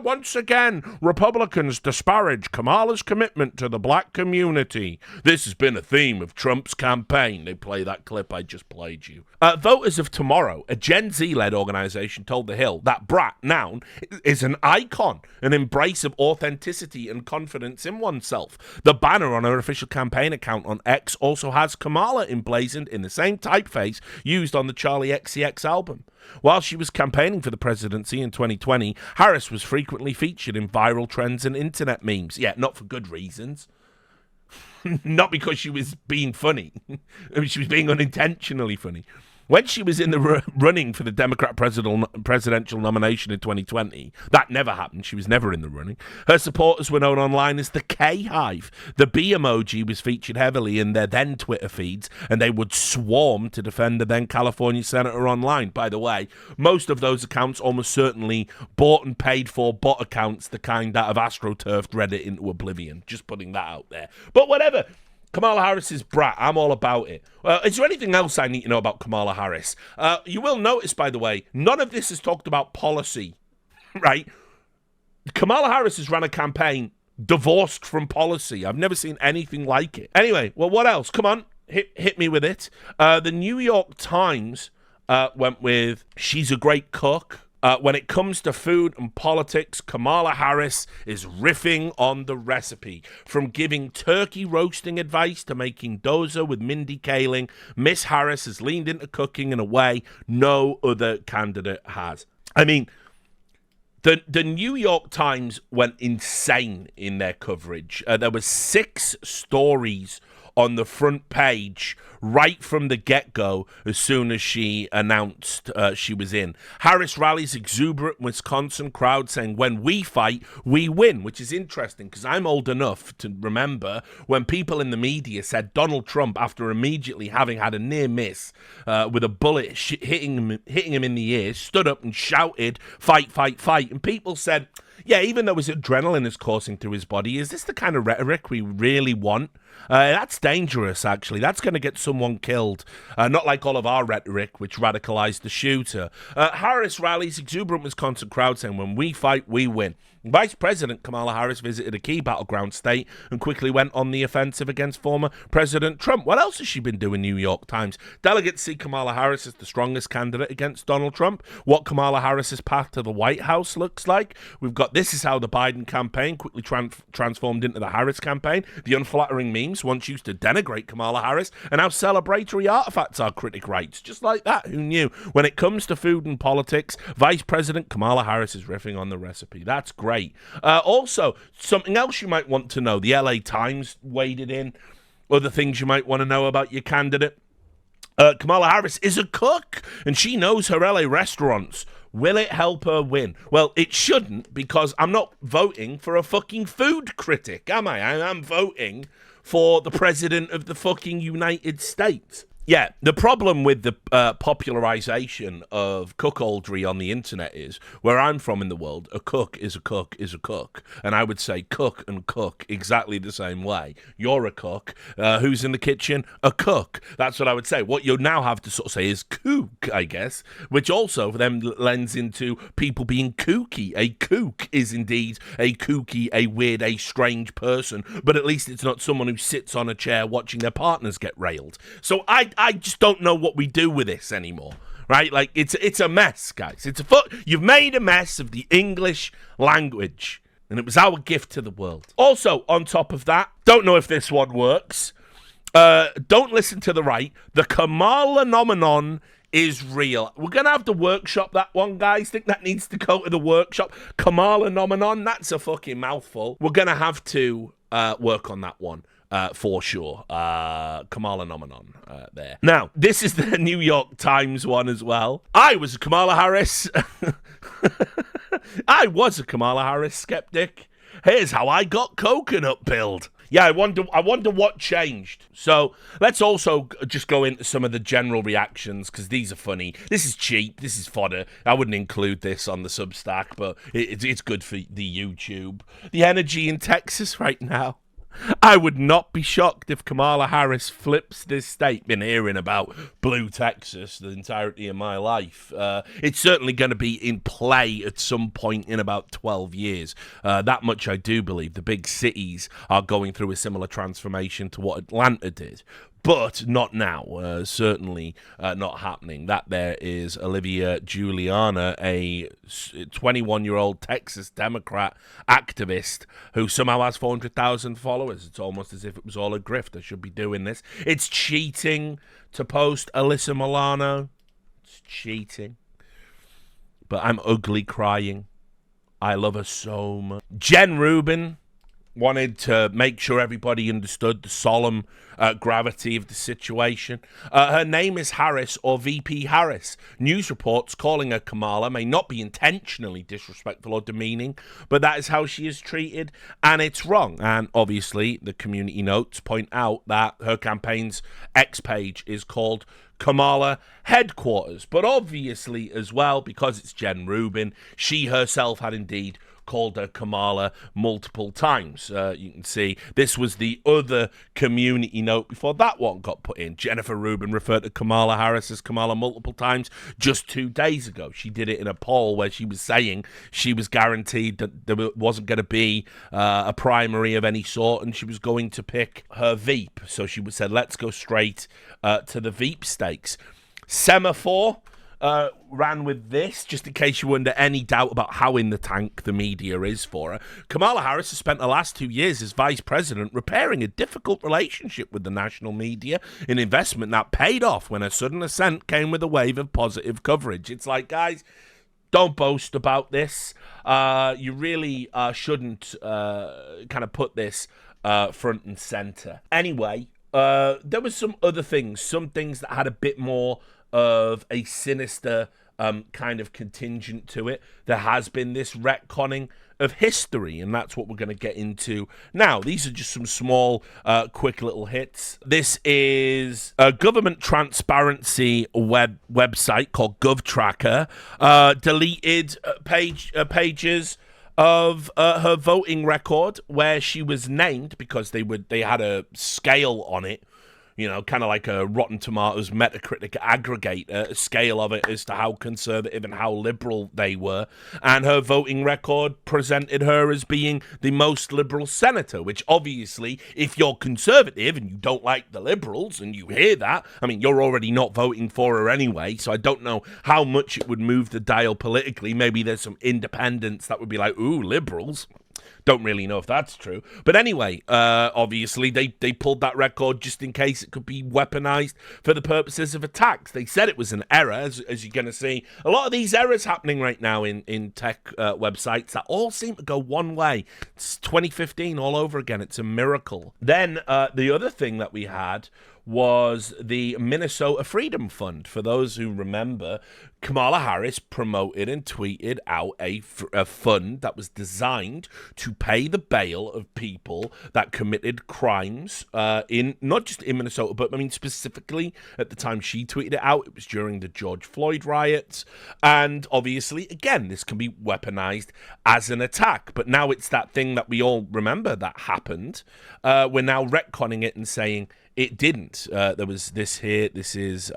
once again, Republicans disparage Kamala's commitment to the black community. This has been a theme of Trump's campaign. They play that clip I just played you. Voters of Tomorrow, a Gen Z-led organization, told The Hill that Brat, noun, is an icon, an embrace of authenticity and confidence in oneself. The banner on her official campaign account on X also has Kamala emblazoned in the same typeface used on the Charlie XCX album. While she was campaigning for the presidency in 2020, Harris was frequently featured in viral trends and internet memes. Yeah, not for good reasons. Not because she was being funny. She was being unintentionally funny. When she was in the running for the Democrat presidential nomination in 2020, that never happened. She was never in the running. Her supporters were known online as the K-Hive. The bee emoji was featured heavily in their then Twitter feeds, and they would swarm to defend the then California senator online. By the way, most of those accounts almost certainly bought and paid for bot accounts, the kind that have astroturfed Reddit into oblivion. Just putting that out there. But whatever. Kamala Harris's Brat, I'm all about it. Is there anything else I need to know about Kamala Harris? You will notice, by the way, none of this is talked about policy, right? Kamala Harris has run a campaign divorced from policy. I've never seen anything like it. Anyway, well, what else? Come on, hit me with it. The New York Times went with, she's a great cook. When it comes to food and politics, Kamala Harris is riffing on the recipe. From giving turkey roasting advice to making dosa with Mindy Kaling, Miss Harris has leaned into cooking in a way no other candidate has. I mean, the New York Times went insane in their coverage. There were 6 stories on the front page right from the get-go as soon as she announced she was in. Harris rallies exuberant Wisconsin crowd saying, when we fight, we win, which is interesting because I'm old enough to remember when people in the media said Donald Trump, after immediately having had a near miss with a bullet hitting him in the ear, stood up and shouted, fight, fight, fight. And people said, yeah, even though his adrenaline is coursing through his body, is this the kind of rhetoric we really want? That's dangerous, actually. That's going to get someone killed. Not like all of our rhetoric, which radicalized the shooter. Harris rallies exuberant Wisconsin crowd saying, when we fight, we win. Vice President Kamala Harris visited a key battleground state and quickly went on the offensive against former President Trump. What else has she been doing, New York Times? Delegates see Kamala Harris as the strongest candidate against Donald Trump. What Kamala Harris's path to the White House looks like. We've got this is how the Biden campaign quickly transformed into the Harris campaign. The unflattering memes once used to denigrate Kamala Harris and how celebratory artifacts are critic rights. Just like that, who knew? When it comes to food and politics, Vice President Kamala Harris is riffing on the recipe. That's great. Also, something else you might want to know. The LA Times waded in. Other things you might want to know about your candidate. Kamala Harris is a cook, and she knows her LA restaurants. Will it help her win? Well, it shouldn't, because I'm not voting for a fucking food critic, am I? I'm voting for the president of the fucking United States. Yeah, the problem with the popularization of cuckoldry on the internet is, where I'm from in the world, a cook is a cook is a cook. And I would say cook and cook exactly the same way. You're a cook. Who's in the kitchen? A cook. That's what I would say. What you now have to sort of say is kook, I guess, which also then lends into people being kooky. A kook is indeed a kooky, a weird, a strange person, but at least it's not someone who sits on a chair watching their partners get railed. So I just don't know what we do with this anymore, right? Like, it's a mess, guys. You've made a mess of the English language, and it was our gift to the world. Also, on top of that, don't know if this one works. Don't listen to the right. The Kamala phenomenon is real. We're going to have to workshop that one, guys. Think that needs to go to the workshop. Kamala phenomenon, that's a fucking mouthful. We're going to have to work on that one. For sure. Kamala phenomenon there. Now, this is the New York Times one as well. I was a Kamala Harris. I was a Kamala Harris skeptic. Here's how I got coconut pilled. Yeah, I wonder what changed. So let's also just go into some of the general reactions, because these are funny. This is cheap. This is fodder. I wouldn't include this on the Substack, but it's good for the YouTube. The energy in Texas right now. I would not be shocked if Kamala Harris flips this state. Been hearing about Blue Texas the entirety of my life. It's certainly going to be in play at some point in about 12 years. That much I do believe. The big cities are going through a similar transformation to what Atlanta did. But not now, certainly not happening. That there is Olivia Juliana, a 21-year-old Texas Democrat activist who somehow has 400,000 followers. It's almost as if it was all a grift. I should be doing this. It's cheating to post Alyssa Milano. It's cheating. But I'm ugly crying. I love her so much. Jen Rubin wanted to make sure everybody understood the solemn gravity of the situation. Her name is Harris, or VP Harris. News reports calling her Kamala may not be intentionally disrespectful or demeaning, but that is how she is treated, and it's wrong. And obviously, the community notes point out that her campaign's X page is called Kamala Headquarters. But obviously, as well, because it's Jen Rubin, she herself had indeed called her Kamala multiple times. You can see this was the other community note before that one got put in. Jennifer Rubin referred to Kamala Harris as Kamala multiple times just 2 days ago. She did it in a poll where she was saying she was guaranteed that there wasn't going to be a primary of any sort, and she was going to pick her Veep. So she said, let's go straight to the Veep stakes. Semaphore ran with this, just in case you were under any doubt about how in the tank the media is for her. Kamala Harris has spent the last 2 years as vice president repairing a difficult relationship with the national media, an investment that paid off when her sudden ascent came with a wave of positive coverage. It's like, guys, don't boast about this. You really shouldn't kind of put this front and center. Anyway, there was some other things, some things that had a bit more of a sinister kind of contingent to it. There has been this retconning of history, and that's what we're going to get into now. These are just some small, quick little hits. This is a government transparency website called GovTracker, deleted pages of her voting record where she was named, because they had a scale on it, you know, kind of like a Rotten Tomatoes Metacritic aggregator, a scale of it as to how conservative and how liberal they were. And her voting record presented her as being the most liberal senator, which obviously, if you're conservative and you don't like the liberals and you hear that, I mean, you're already not voting for her anyway, so I don't know how much it would move the dial politically. Maybe there's some independents that would be like, ooh, liberals. Don't really know if that's true. But anyway, obviously, they pulled that record just in case it could be weaponized for the purposes of attacks. They said it was an error, as you're going to see. A lot of these errors happening right now in tech websites that all seem to go one way. It's 2015 all over again. It's a miracle. Then the other thing that we had was the Minnesota Freedom Fund. For those who remember, Kamala Harris promoted and tweeted out a fund that was designed to pay the bail of people that committed crimes in not just in Minnesota, but I mean specifically at the time she tweeted it out, it was during the George Floyd riots. And obviously, again, this can be weaponized as an attack. But now it's that thing that we all remember that happened. We're now retconning it and saying it didn't. There was this here. This is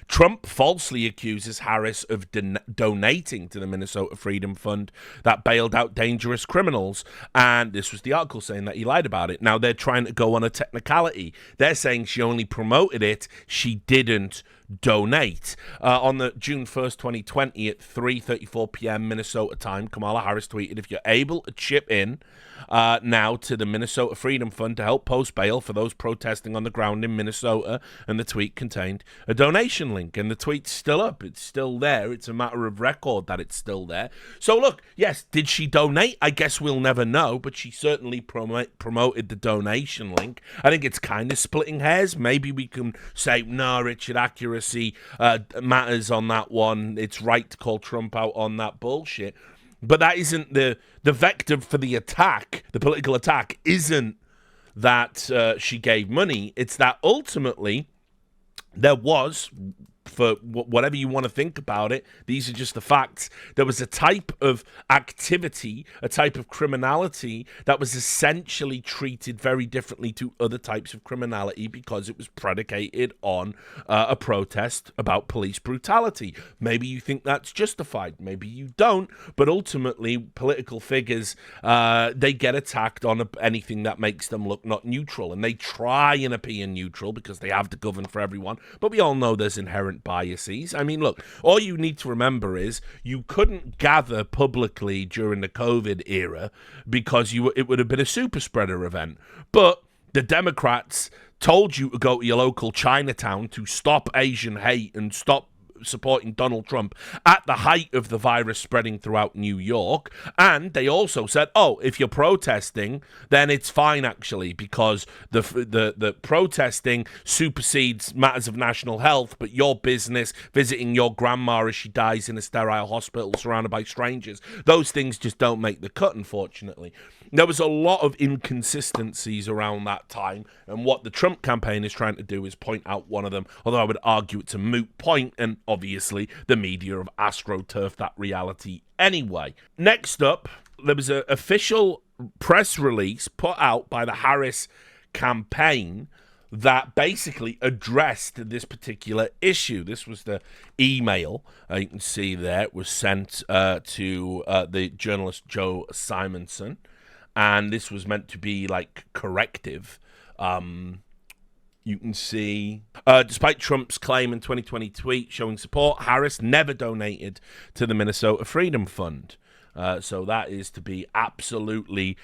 Trump falsely accuses Harris of donating to the Minnesota Freedom Fund that bailed out dangerous criminals. And this was the article saying that he lied about it. Now they're trying to go on a technicality. They're saying she only promoted it. She didn't donate. On the June 1st, 2020 at 3:34 p.m. Minnesota time, Kamala Harris tweeted, "If you're able to chip in now to the Minnesota Freedom Fund to help post bail for those protesting on the ground in Minnesota," and the tweet contained a donation link, and the tweet's still up. It's still there. It's a matter of record that it's still there. So look, yes, did she donate? I guess we'll never know, but she certainly promoted the donation link. I think it's kind of splitting hairs. Maybe we can say, no, Richard, accuracy matters on that one. It's right to call Trump out on that bullshit. But that isn't the vector for the attack. The political attack isn't that she gave money. It's that ultimately there was, for whatever you want to think about it, these are just the facts. There was a type of activity, a type of criminality that was essentially treated very differently to other types of criminality because it was predicated on a protest about police brutality. Maybe you think that's justified, maybe you don't, but ultimately political figures, they get attacked on anything that makes them look not neutral, and they try and appear neutral because they have to govern for everyone, but we all know there's inherent biases. I mean, look, all you need to remember is you couldn't gather publicly during the COVID era because it would have been a super spreader event. But the Democrats told you to go to your local Chinatown to stop Asian hate and stop supporting Donald Trump at the height of the virus spreading throughout New York. And they also said, oh, if you're protesting, then it's fine actually, because the protesting supersedes matters of national health, but your business, visiting your grandma as she dies in a sterile hospital surrounded by strangers, those things just don't make the cut, unfortunately. There was a lot of inconsistencies around that time, and what the Trump campaign is trying to do is point out one of them, although I would argue it's a moot point, and obviously the media have astroturfed that reality anyway. Next up, there was an official press release put out by the Harris campaign that basically addressed this particular issue. This was the email, you can see there, it was sent to the journalist Joe Simonson, and this was meant to be like corrective. You can see, despite Trump's claim in 2020 tweet showing support, Harris never donated to the Minnesota Freedom Fund. So that is to be absolutely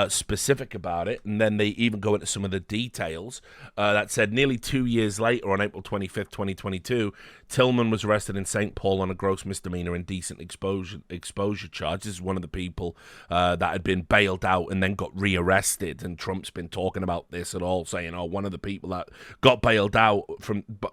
specific about it. And then they even go into some of the details that said nearly 2 years later, on April 25th, 2022, Tillman was arrested in St. Paul on a gross misdemeanor indecent exposure charge. This is one of the people that had been bailed out and then got rearrested. And Trump's been talking about this at all, saying, oh, one of the people that got bailed out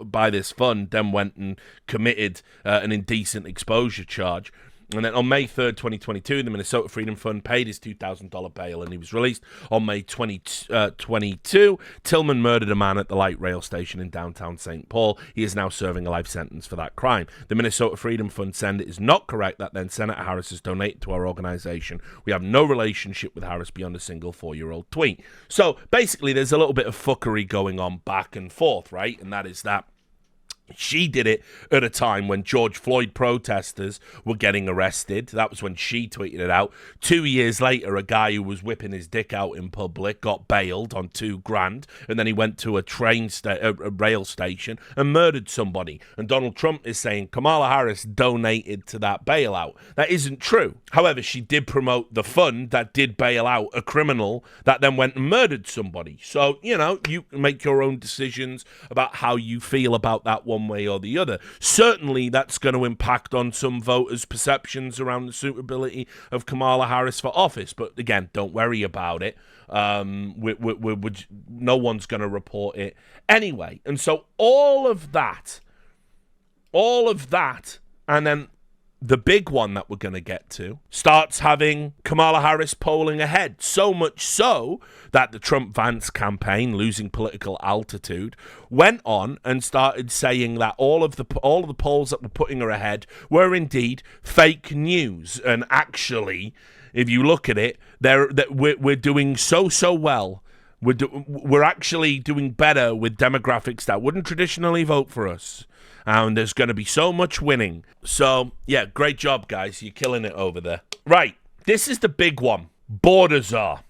by this fund then went and committed an indecent exposure charge. And then on May 3rd, 2022, the Minnesota Freedom Fund paid his $2,000 bail and he was released. On May 22, Tillman murdered a man at the light rail station in downtown St. Paul. He is now serving a life sentence for that crime. The Minnesota Freedom Fund said it is not correct that then Senator Harris has donated to our organization. We have no relationship with Harris beyond a single 4-year-old tweet. So basically, there's a little bit of fuckery going on back and forth, right? And that is that she did it at a time when George Floyd protesters were getting arrested. That was when she tweeted it out. 2 years later, a guy who was whipping his dick out in public got bailed on $2,000, and then he went to a rail station and murdered somebody. And Donald Trump is saying Kamala Harris donated to that bailout. That isn't true. However, she did promote the fund that did bail out a criminal that then went and murdered somebody. So, you know, you can make your own decisions about how you feel about that one one way or the other. Certainly, that's going to impact on some voters' perceptions around the suitability of Kamala Harris for office. But again, don't worry about it. No one's going to report it anyway. And so all of that, and then the big one that we're going to get to starts having Kamala Harris polling ahead, so much so that the Trump-Vance campaign, losing political altitude, went on and started saying that all of the polls that were putting her ahead were indeed fake news. And actually, if you look at it, we're doing so well. We're actually doing better with demographics that wouldn't traditionally vote for us. And there's going to be so much winning. So, yeah, great job, guys. You're killing it over there. Right, this is the big one. Border czar.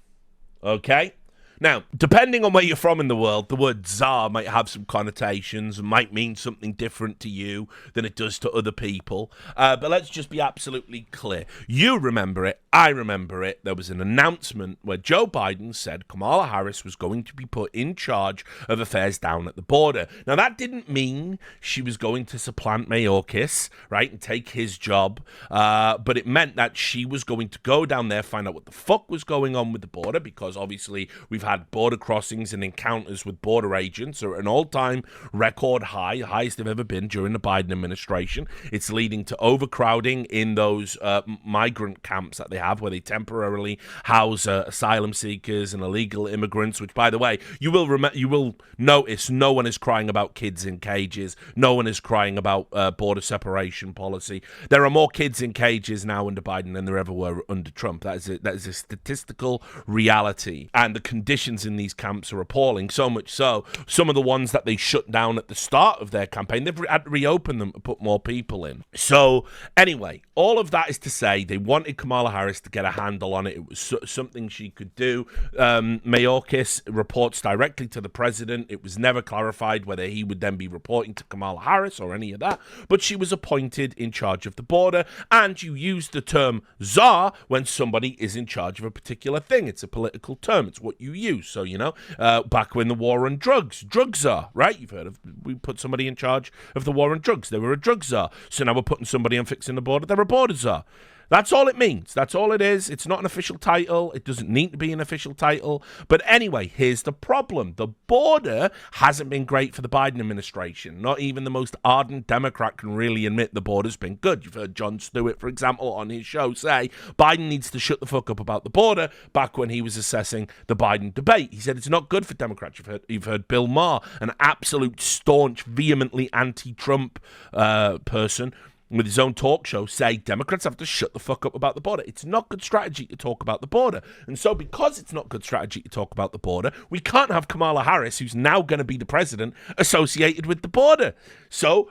Okay? Now, depending on where you're from in the world, the word czar might have some connotations and might mean something different to you than it does to other people. But let's just be absolutely clear. You remember it. I remember it. There was an announcement where Joe Biden said Kamala Harris was going to be put in charge of affairs down at the border. Now, that didn't mean she was going to supplant Mayorkas, right, and take his job. But it meant that she was going to go down there, find out what the fuck was going on with the border, because obviously we've had border crossings and encounters with border agents are at an all-time record high, highest they've ever been during the Biden administration. It's leading to overcrowding in those migrant camps that they have, where they temporarily house asylum seekers and illegal immigrants, which, by the way, you will notice no one is crying about kids in cages. No one is crying about border separation policy. There are more kids in cages now under Biden than there ever were under Trump. That is a statistical reality. And the conditions in these camps are appalling, so much so, some of the ones that they shut down at the start of their campaign, they've had to reopen them to put more people in. So, anyway, all of that is to say they wanted Kamala Harris to get a handle on it. It was something she could do. Mayorkas reports directly to the president. It was never clarified whether he would then be reporting to Kamala Harris or any of that, but she was appointed in charge of the border, and you use the term czar when somebody is in charge of a particular thing. It's a political term. It's what you use. So, back when the war on drugs czar, right? You've heard of, we put somebody in charge of the war on drugs. They were a drug czar. So now we're putting somebody on fixing the border. They're a border czar. That's all it means. That's all it is. It's not an official title. It doesn't need to be an official title. But anyway, here's the problem. The border hasn't been great for the Biden administration. Not even the most ardent Democrat can really admit the border's been good. You've heard Jon Stewart, for example, on his show say Biden needs to shut the fuck up about the border back when he was assessing the Biden debate. He said it's not good for Democrats. You've heard Bill Maher, an absolute staunch, vehemently anti-Trump person, with his own talk show, say Democrats have to shut the fuck up about the border. It's not good strategy to talk about the border. And so because it's not good strategy to talk about the border, we can't have Kamala Harris, who's now going to be the president, associated with the border. So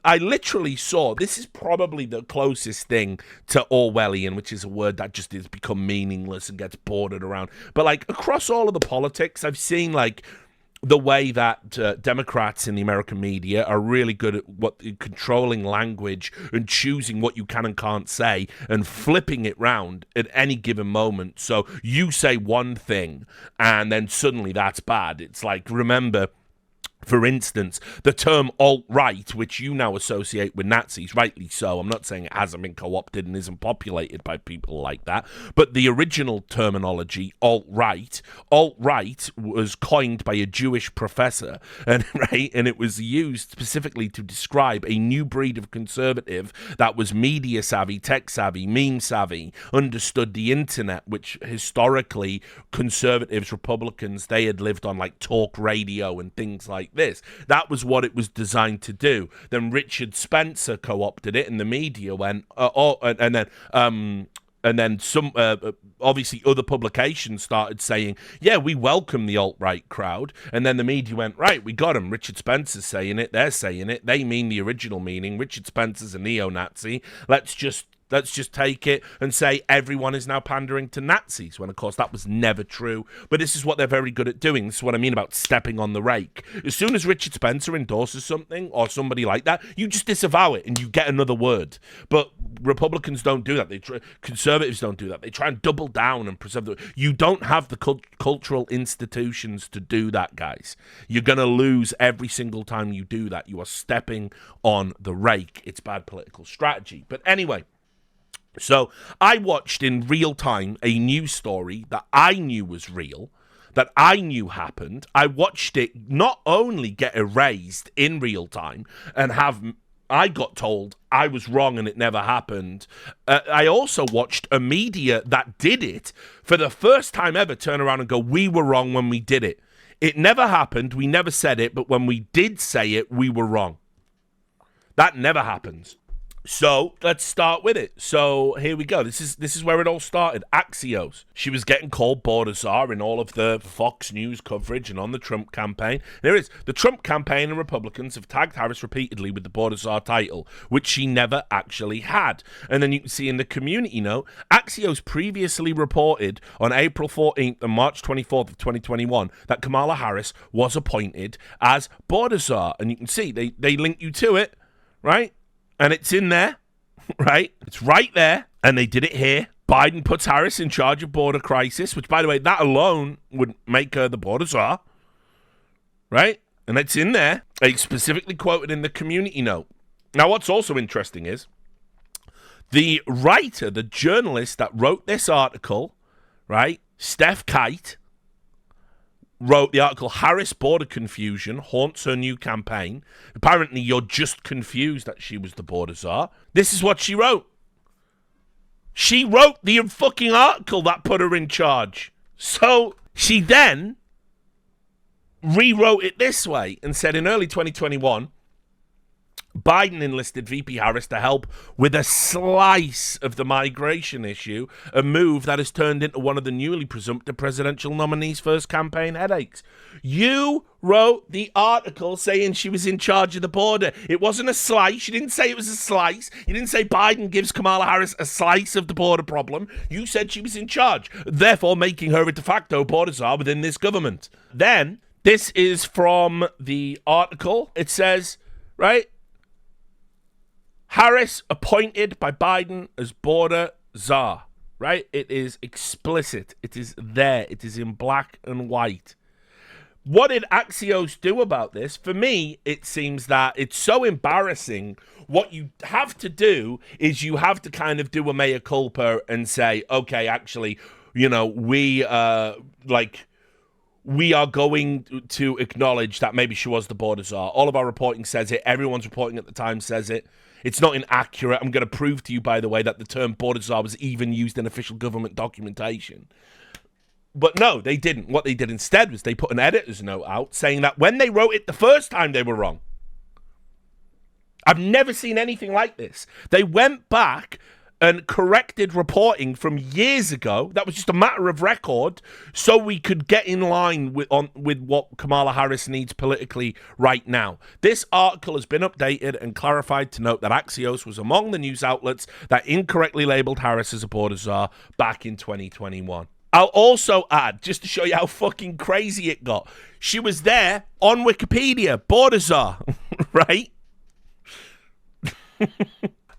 I literally saw, this is probably the closest thing to Orwellian, which is a word that just has become meaningless and gets bordered around. But across all of the politics, I've seen the way that Democrats in the American media are really good at controlling language and choosing what you can and can't say and flipping it round at any given moment. So you say one thing and then suddenly that's bad. It's remember, for instance, the term alt-right, which you now associate with Nazis, rightly so. I'm not saying it hasn't been co-opted and isn't populated by people like that, but the original terminology, alt-right was coined by a Jewish professor, and it was used specifically to describe a new breed of conservative that was media savvy, tech savvy, meme savvy, understood the internet, which historically conservatives, Republicans, they had lived on talk radio and things like this. That was what it was designed to do. Then Richard Spencer co-opted it, and the media went, and then some, obviously other publications started saying, yeah, we welcome the alt-right crowd. And then the media went, right, we got them. Richard Spencer's saying it. They're saying it. They mean the original meaning. Richard Spencer's a neo-Nazi. Let's just take it and say everyone is now pandering to Nazis, when, of course, that was never true. But this is what they're very good at doing. This is what I mean about stepping on the rake. As soon as Richard Spencer endorses something or somebody like that, you just disavow it and you get another word. But Republicans don't do that. Conservatives don't do that. They try and double down and preserve the. You don't have the cultural institutions to do that, guys. You're going to lose every single time you do that. You are stepping on the rake. It's bad political strategy. But anyway, so I watched in real time a news story that I knew was real, that I knew happened. I watched it not only get erased in real time and I got told I was wrong and it never happened. I also watched a media that did it for the first time ever turn around and go, we were wrong when we did it. It never happened. We never said it. But when we did say it, we were wrong. That never happens. So let's start with it. So here we go. This is where it all started. Axios. She was getting called border czar in all of the Fox News coverage and on the Trump campaign. There is the Trump campaign and Republicans have tagged Harris repeatedly with the border czar title, which she never actually had. And then you can see in the community note, Axios previously reported on April 14th and March 24th of 2021 that Kamala Harris was appointed as border czar. And you can see they link you to it, right? And it's in there, right? It's right there. And they did it here. Biden puts Harris in charge of border crisis, which, by the way, that alone would make her the border czar, right? And it's in there. They specifically quoted in the community note. Now, what's also interesting is the writer, the journalist that wrote this article, right, Steph Kite, wrote the article, Harris Border Confusion Haunts Her New Campaign. Apparently, you're just confused that she was the border czar. This is what she wrote. She wrote the fucking article that put her in charge. So she then rewrote it this way and said in early 2021, Biden enlisted VP Harris to help with a slice of the migration issue, a move that has turned into one of the newly presumptive presidential nominee's first campaign headaches. You wrote the article saying she was in charge of the border. It wasn't a slice. You didn't say it was a slice. You didn't say Biden gives Kamala Harris a slice of the border problem. You said she was in charge, therefore making her a de facto border czar within this government. Then, this is from the article. It says, right, Harris appointed by Biden as border czar, right? It is explicit. It is there. It is in black and white. What did Axios do about this? For me, it seems that it's so embarrassing. What you have to do is you have to kind of do a mea culpa and say, okay, actually, you know, we are going to acknowledge that maybe she was the border czar. All of our reporting says it. Everyone's reporting at the time says it. It's not inaccurate. I'm going to prove to you, by the way, that the term border czar was even used in official government documentation. But no, they didn't. What they did instead was they put an editor's note out saying that when they wrote it the first time, they were wrong. I've never seen anything like this. They went back and corrected reporting from years ago. That was just a matter of record, so we could get in line with what Kamala Harris needs politically right now. This article has been updated and clarified to note that Axios was among the news outlets that incorrectly labeled Harris as a border czar back in 2021. I'll also add, just to show you how fucking crazy it got, she was there on Wikipedia, border czar, right?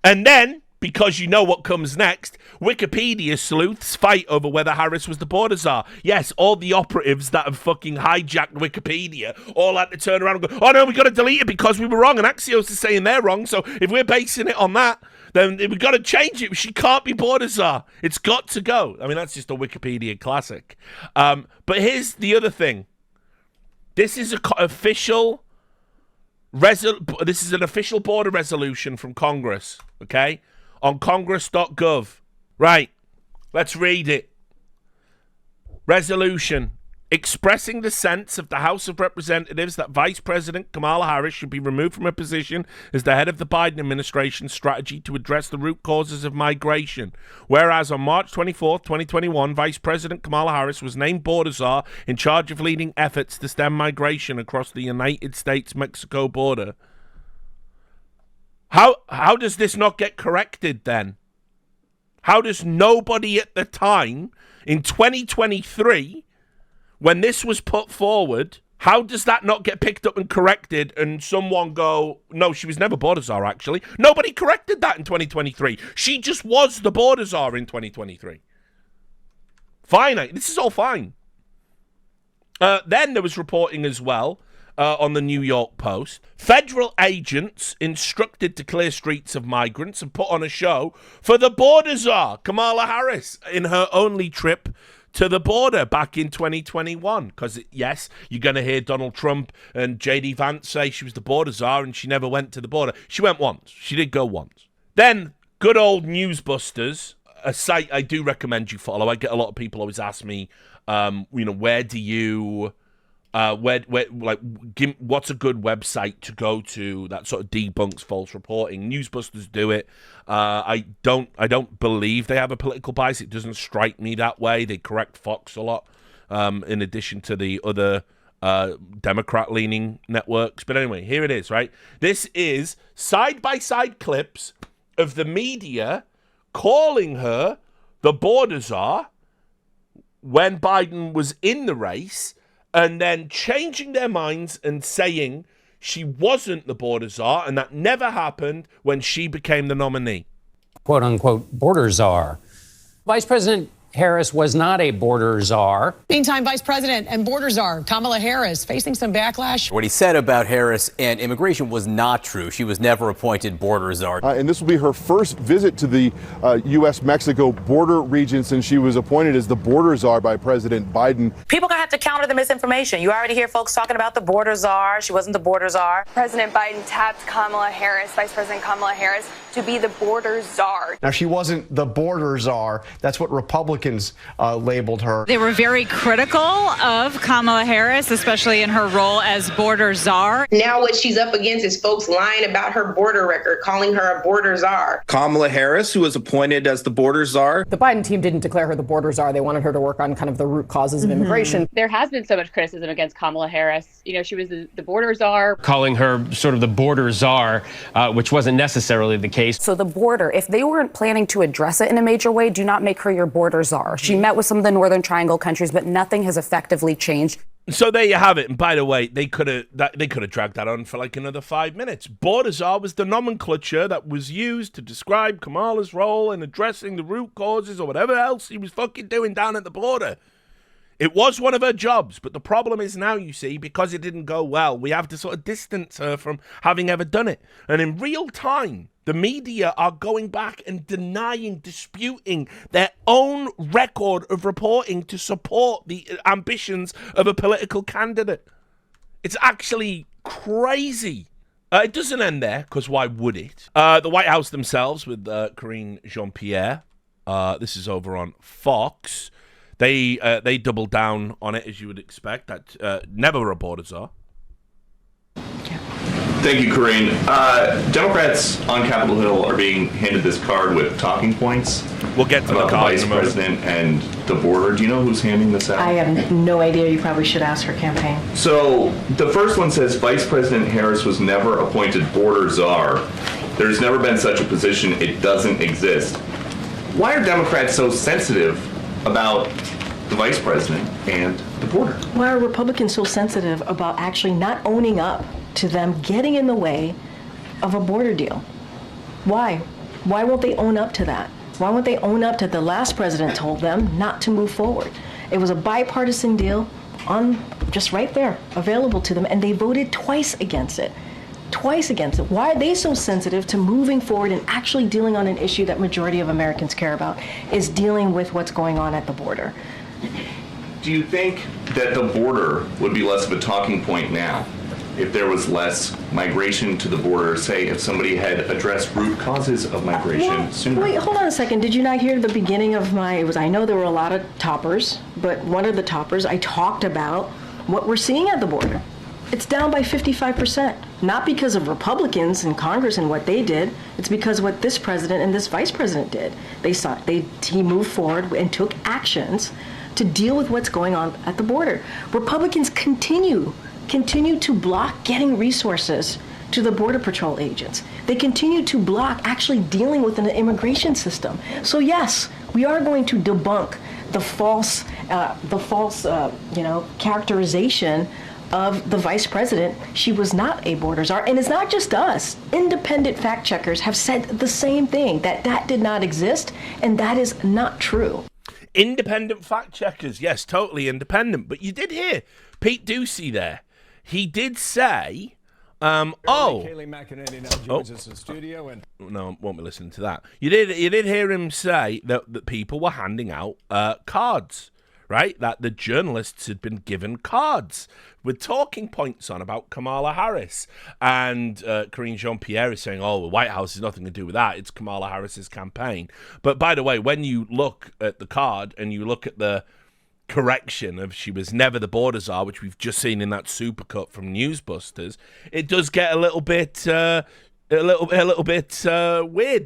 And then, because you know what comes next, Wikipedia sleuths fight over whether Harris was the border czar. Yes, all the operatives that have fucking hijacked Wikipedia all had to turn around and go, oh no, we got to delete it because we were wrong, and Axios is saying they're wrong, so if we're basing it on that, then we got to change it. She can't be border czar. It's got to go. I mean, that's just a Wikipedia classic. But here's the other thing. This is an official border resolution from Congress, okay? On congress.gov. Right, let's read it. Resolution. Expressing the sense of the House of Representatives that Vice President Kamala Harris should be removed from her position as the head of the Biden administration's strategy to address the root causes of migration. Whereas on March 24th, 2021, Vice President Kamala Harris was named border czar in charge of leading efforts to stem migration across the United States-Mexico border. How does this not get corrected then? How does nobody at the time, in 2023, when this was put forward, How does that not get picked up and corrected and someone go, no, she was never border czar, actually? Nobody corrected that in 2023. She just was the border czar in 2023. Fine. This is all fine. Then there was reporting as well on the New York Post. Federal agents instructed to clear streets of migrants and put on a show for the border czar, Kamala Harris, in her only trip to the border back in 2021. Because, yes, you're going to hear Donald Trump and J.D. Vance say she was the border czar and she never went to the border. She went once. She did go once. Then, good old Newsbusters, a site I do recommend you follow. I get a lot of people always ask me, where do you... what's a good website to go to that sort of debunks false reporting? Newsbusters do it. I don't believe they have a political bias. It doesn't strike me that way. They correct Fox a lot, in addition to the other Democrat-leaning networks. But anyway, here it is, right? This is side-by-side clips of the media calling her the border czar when Biden was in the race, and then changing their minds and saying she wasn't the border czar, and that never happened when she became the nominee. Quote unquote border czar. Vice President Harris was not a border czar. Meantime, Vice President and border czar Kamala Harris facing some backlash. What he said about Harris and immigration was not true. She was never appointed border czar. And this will be her first visit to the U.S.-Mexico border region since she was appointed as the border czar by President Biden. People gonna have to counter the misinformation. You already hear folks talking about the border czar. She wasn't the border czar. President Biden tapped Kamala Harris, Vice President Kamala Harris, to be the border czar. Now, she wasn't the border czar. That's what Republicans labeled her. They were very critical of Kamala Harris, especially in her role as border czar. Now what she's up against is folks lying about her border record, calling her a border czar. Kamala Harris, who was appointed as the border czar. The Biden team didn't declare her the border czar. They wanted her to work on kind of the root causes of immigration. There has been so much criticism against Kamala Harris. You know, she was the border czar. Calling her sort of the border czar, which wasn't necessarily the case. So the border, if they weren't planning to address it in a major way, do not make her your border czar. She met with some of the Northern Triangle countries, but nothing has effectively changed. So there you have it. And by the way, they could have dragged that on for like another 5 minutes. Border czar was the nomenclature that was used to describe Kamala's role in addressing the root causes or whatever else he was fucking doing down at the border. It was one of her jobs, but the problem is now, you see, because it didn't go well, we have to sort of distance her from having ever done it. And in real time, the media are going back and denying, disputing their own record of reporting to support the ambitions of a political candidate. It's actually crazy. It doesn't end there, because why would it? The White House themselves, with Karine Jean-Pierre, this is over on Fox. They doubled down on it, as you would expect. That never a border czar. Thank you, Karine. Democrats on Capitol Hill are being handed this card with talking points. We'll get to about the card Vice President and the border. Do you know who's handing this out? I have no idea. You probably should ask her campaign. So the first one says Vice President Harris was never appointed border czar. There's never been such a position. It doesn't exist. Why are Democrats so sensitive about the vice president and the border? Why are Republicans so sensitive about actually not owning up to them getting in the way of a border deal? Why? Why won't they own up to that? Why won't they own up to the last president told them not to move forward? It was a bipartisan deal on just right there, available to them, and they voted twice against it. Twice against it. Why are they so sensitive to moving forward and actually dealing on an issue that majority of Americans care about, is dealing with what's going on at the border? Do you think that the border would be less of a talking point now if there was less migration to the border, say if somebody had addressed root causes of migration sooner? Wait, hold on a second. Did you not hear the beginning of I know there were a lot of toppers, but one of the toppers, I talked about what we're seeing at the border. It's down by 55%, not because of Republicans in Congress and what they did. It's because of what this president and this vice president did. He moved forward and took actions to deal with what's going on at the border. Republicans continue to block getting resources to the Border Patrol agents. They continue to block actually dealing with an immigration system. So yes, we are going to debunk the false characterization of the vice president, she was not a border czar. And it's not just us. Independent fact checkers have said the same thing, that did not exist, and that is not true. Independent fact checkers, yes, totally independent. But you did hear Pete Ducey there. He did say, Kayleigh McEnany now joins us in studio, and no, won't be listening to that. You did hear him say that people were handing out cards, right? That the journalists had been given cards with talking points on about Kamala Harris. And Karine Jean-Pierre is saying, the White House has nothing to do with that. It's Kamala Harris's campaign. But by the way, when you look at the card and you look at the correction of she was never the border czar, which we've just seen in that supercut from Newsbusters, it does get a little bit weird,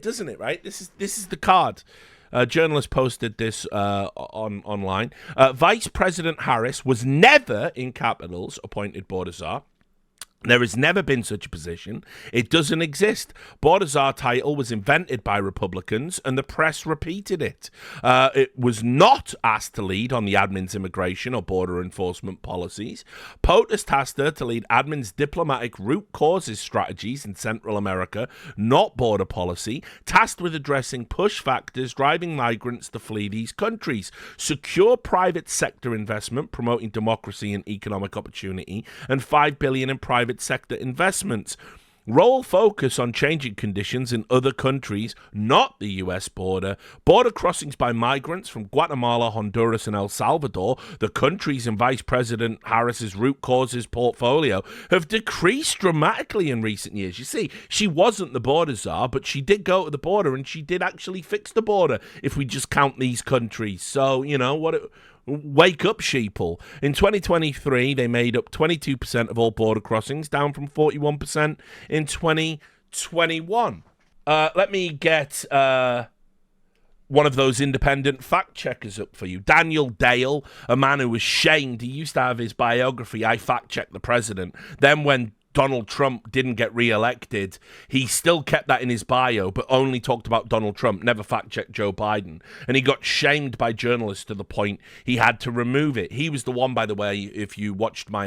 doesn't it? Right? This is the card. A journalist posted this online. Vice President Harris was never, in capitals, appointed border czar. There has never been such a position. It doesn't exist. Border czar title was invented by Republicans, and the press repeated it. It was not asked to lead on the admin's immigration or border enforcement policies. POTUS tasked her to lead admin's diplomatic root causes strategies in Central America, not border policy. Tasked with addressing push factors driving migrants to flee these countries. Secure private sector investment, promoting democracy and economic opportunity, and $5 billion in private sector investments. Role focus on changing conditions in other countries, not the U.S. border. Border crossings by migrants from Guatemala, Honduras, and El Salvador, the countries in Vice President Harris's root causes portfolio, have decreased dramatically in recent years. You see, she wasn't the border czar, but she did go to the border, and she did actually fix the border, if we just count these countries. So, wake up, sheeple. In 2023, they made up 22% of all border crossings, down from 41% in 2021. Let me get one of those independent fact checkers up for you. Daniel Dale, a man who was shamed. He used to have his biography, I Fact Checked the President. Then when Donald Trump didn't get re-elected, he still kept that in his bio, but only talked about Donald Trump, never fact-checked Joe Biden. And he got shamed by journalists to the point he had to remove it. He was the one, by the way, if you watched my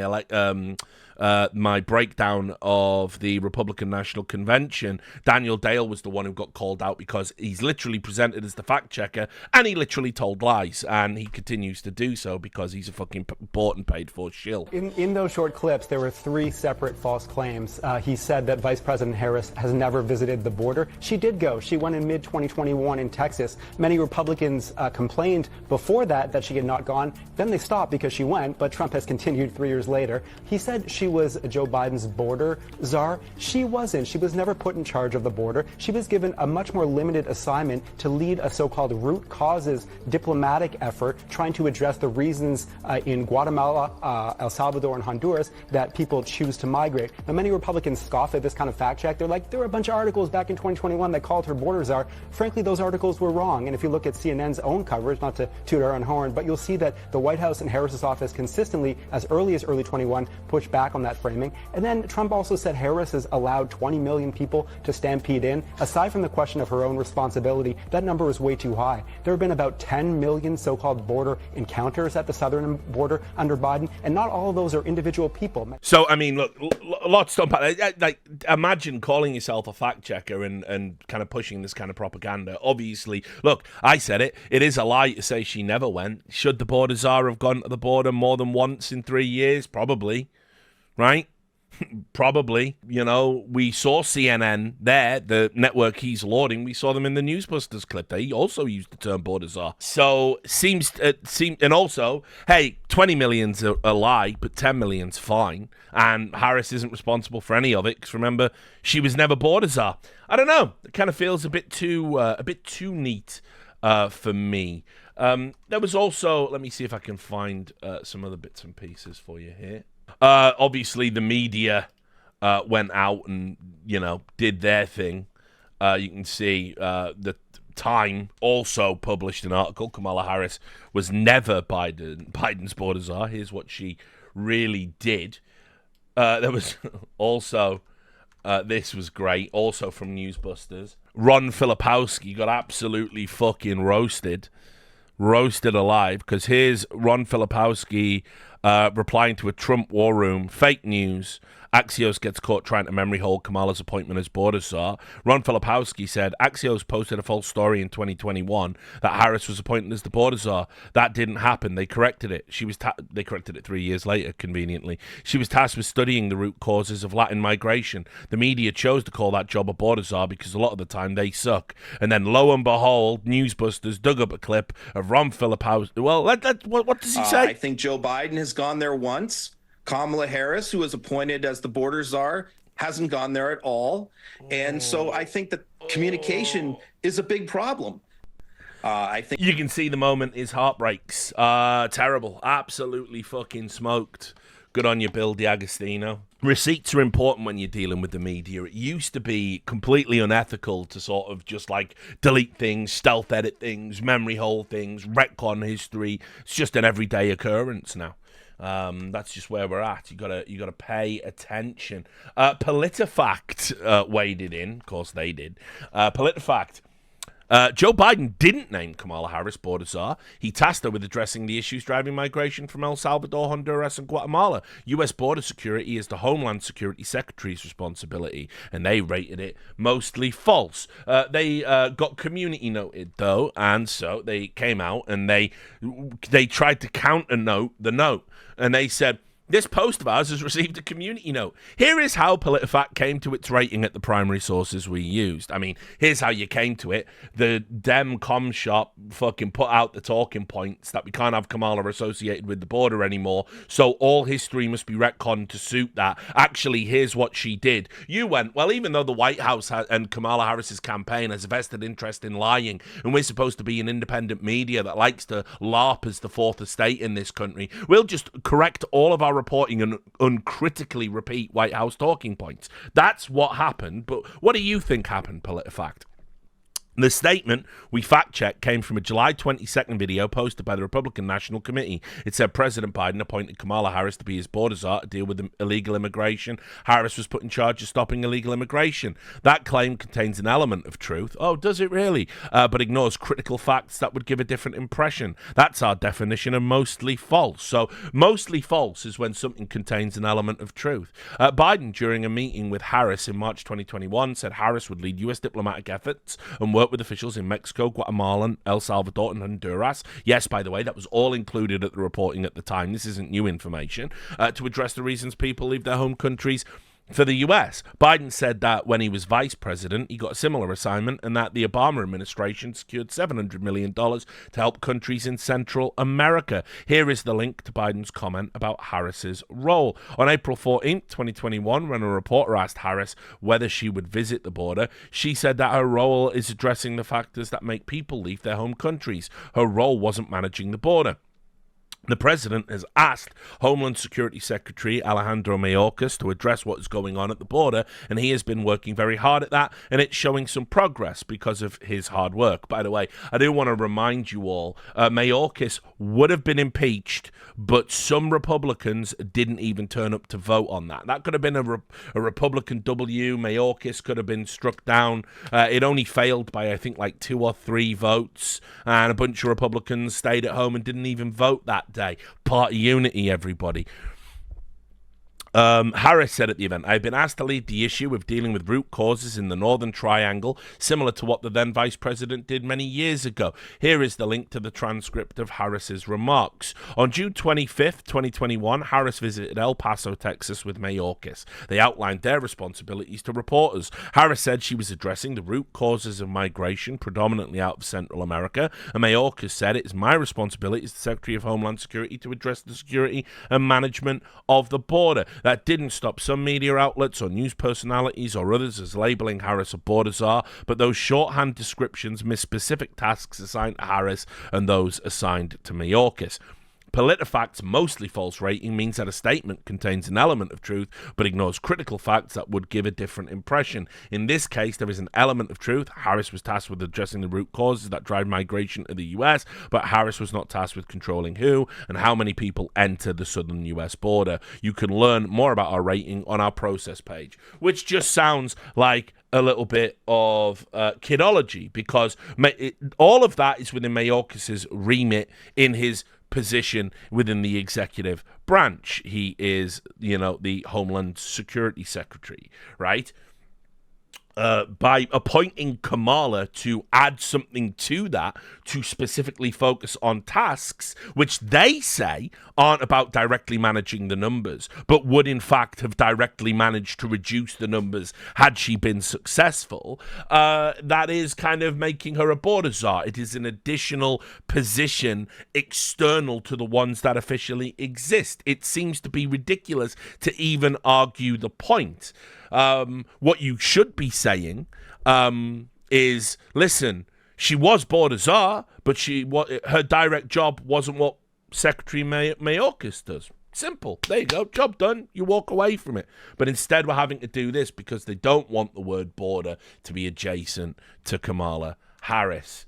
my breakdown of the Republican National Convention, Daniel Dale was the one who got called out because he's literally presented as the fact-checker, and he literally told lies, and he continues to do so because he's a fucking bought and paid for shill. In those short clips, there were three separate false claims. He said that Vice President Harris has never visited the border. She did go. She went in mid-2021 in Texas. Many Republicans complained before that she had not gone. Then they stopped because she went, but Trump has continued 3 years later. He said she was Joe Biden's border czar. She wasn't. She was never put in charge of the border. She was given a much more limited assignment to lead a so-called root causes diplomatic effort trying to address the reasons in Guatemala, El Salvador, and Honduras that people choose to migrate. Now, many Republicans scoff at this kind of fact check. They're like, there were a bunch of articles back in 2021 that called her border czar. Frankly, those articles were wrong. And if you look at CNN's own coverage, not to toot our own horn, but you'll see that the White House and Harris's office consistently, as early as early 21, pushed back on that framing. And then Trump also said Harris has allowed 20 million people to stampede in. Aside from the question of her own responsibility, that number was way too high. There have been about 10 million so-called border encounters at the southern border under Biden, and not all of those are individual people. So, I mean, look, lots to unpack. Like, imagine calling yourself a fact checker and kind of pushing this kind of propaganda. Obviously, look, I said it. It is a lie to say she never went. Should the border czar have gone to the border more than once in 3 years? Probably. Right? Probably. We saw CNN there, the network he's lauding. We saw them in the Newsbusters clip. They also used the term border czar. So, and also, hey, 20 million's a lie, but 10 million's fine. And Harris isn't responsible for any of it, because remember, she was never border czar. I don't know. It kind of feels a bit too neat for me. There was also, let me see if I can find some other bits and pieces for you here. Obviously, the media went out and, did their thing. You can see the Time also published an article. Kamala Harris was never Biden's border czar. Here's what she really did. There was also, this was great, also from Newsbusters. Ron Filipowski got absolutely fucking roasted. roasted alive, because here's Ron Filipowski replying to a Trump war room, fake news. Axios gets caught trying to memory hold Kamala's appointment as border czar. Ron Filipowski said Axios posted a false story in 2021 that Harris was appointed as the border czar. That didn't happen. They corrected it. They corrected it 3 years later, conveniently. She was tasked with studying the root causes of Latin migration. The media chose to call that job a border czar because a lot of the time they suck. And then lo and behold, Newsbusters dug up a clip of Ron Filipowski. Well, what does he say? I think Joe Biden has gone there once. Kamala Harris, who was appointed as the border czar, hasn't gone there at all. And so I think that communication is a big problem. I think you can see the moment his heart breaks. Terrible. Absolutely fucking smoked. Good on you, Bill D'Agostino. Receipts are important when you're dealing with the media. It used to be completely unethical to sort of just like delete things, stealth edit things, memory hold things, retcon history. It's just an everyday occurrence now. That's just where we're at. You gotta pay attention. PolitiFact waded in. Of course they did. PolitiFact. Joe Biden didn't name Kamala Harris border czar. He tasked her with addressing the issues driving migration from El Salvador, Honduras, and Guatemala. U.S. border security is the Homeland Security Secretary's responsibility, and they rated it mostly false. They got community noted, though, and so they came out and they tried to counter note the note, and they said, this post of ours has received a community note. Here is how PolitiFact came to its rating at the primary sources we used. I mean, here's how you came to it. The Dem Com Shop fucking put out the talking points that we can't have Kamala associated with the border anymore, so all history must be retconned to suit that. Actually, here's what she did. You went, well, even though the White House and Kamala Harris's campaign has a vested interest in lying, and we're supposed to be an independent media that likes to LARP as the fourth estate in this country, we'll just correct all of our reporting and uncritically repeat White House talking points. That's what happened, but what do you think happened, PolitiFact? The statement we fact-checked came from a July 22nd video posted by the Republican National Committee. It said President Biden appointed Kamala Harris to be his border czar to deal with illegal immigration. Harris was put in charge of stopping illegal immigration. That claim contains an element of truth. Oh, does it really? But ignores critical facts that would give a different impression. That's our definition of mostly false. So mostly false is when something contains an element of truth. Biden, during a meeting with Harris in March 2021, said Harris would lead U.S. diplomatic efforts and work with officials in Mexico, Guatemala, El Salvador, and Honduras. Yes, by the way, that was all included at the reporting at the time. This isn't new information. To address the reasons people leave their home countries for the U.S. Biden said that when he was vice president, he got a similar assignment, and that the Obama administration secured $700 million to help countries in Central America. Here is the link to Biden's comment about Harris's role. On April 14th, 2021, when a reporter asked Harris whether she would visit the border, she said that her role is addressing the factors that make people leave their home countries. Her role wasn't managing the border. The president has asked Homeland Security Secretary Alejandro Mayorkas to address what is going on at the border, and he has been working very hard at that, and it's showing some progress because of his hard work. By the way, I do want to remind you all, Mayorkas would have been impeached, but some Republicans didn't even turn up to vote on that. That could have been a Republican W. Mayorkas could have been struck down. It only failed by, I think, like 2 or 3 votes, and a bunch of Republicans stayed at home and didn't even vote that day. Party unity, everybody. Harris said at the event, I've been asked to lead the issue of dealing with root causes in the Northern Triangle, similar to what the then Vice President did many years ago. Here is the link to the transcript of Harris's remarks. On June 25th, 2021, Harris visited El Paso, Texas with Mayorkas. They outlined their responsibilities to reporters. Harris said she was addressing the root causes of migration, predominantly out of Central America, and Mayorkas said it is my responsibility as the Secretary of Homeland Security to address the security and management of the border. That didn't stop some media outlets or news personalities or others as labeling Harris a border czar, but those shorthand descriptions miss specific tasks assigned to Harris and those assigned to Mayorkas. PolitiFact's mostly false rating means that a statement contains an element of truth but ignores critical facts that would give a different impression. In this case, there is an element of truth. Harris was tasked with addressing the root causes that drive migration to the US, but Harris was not tasked with controlling who and how many people enter the southern US border. You can learn more about our rating on our process page, which just sounds like a little bit of kidology, because all of that is within Mayorkas's remit in his position within the executive branch. He is, the Homeland Security Secretary, right? By appointing Kamala to add something to that, to specifically focus on tasks which they say aren't about directly managing the numbers, but would in fact have directly managed to reduce the numbers had she been successful, that is kind of making her a border czar. It is an additional position external to the ones that officially exist. It seems to be ridiculous to even argue the point. What you should be saying is, listen, she was border czar, but her direct job wasn't what Secretary Mayorkas does. Simple. There you go. Job done. You walk away from it. But instead, we're having to do this because they don't want the word border to be adjacent to Kamala Harris.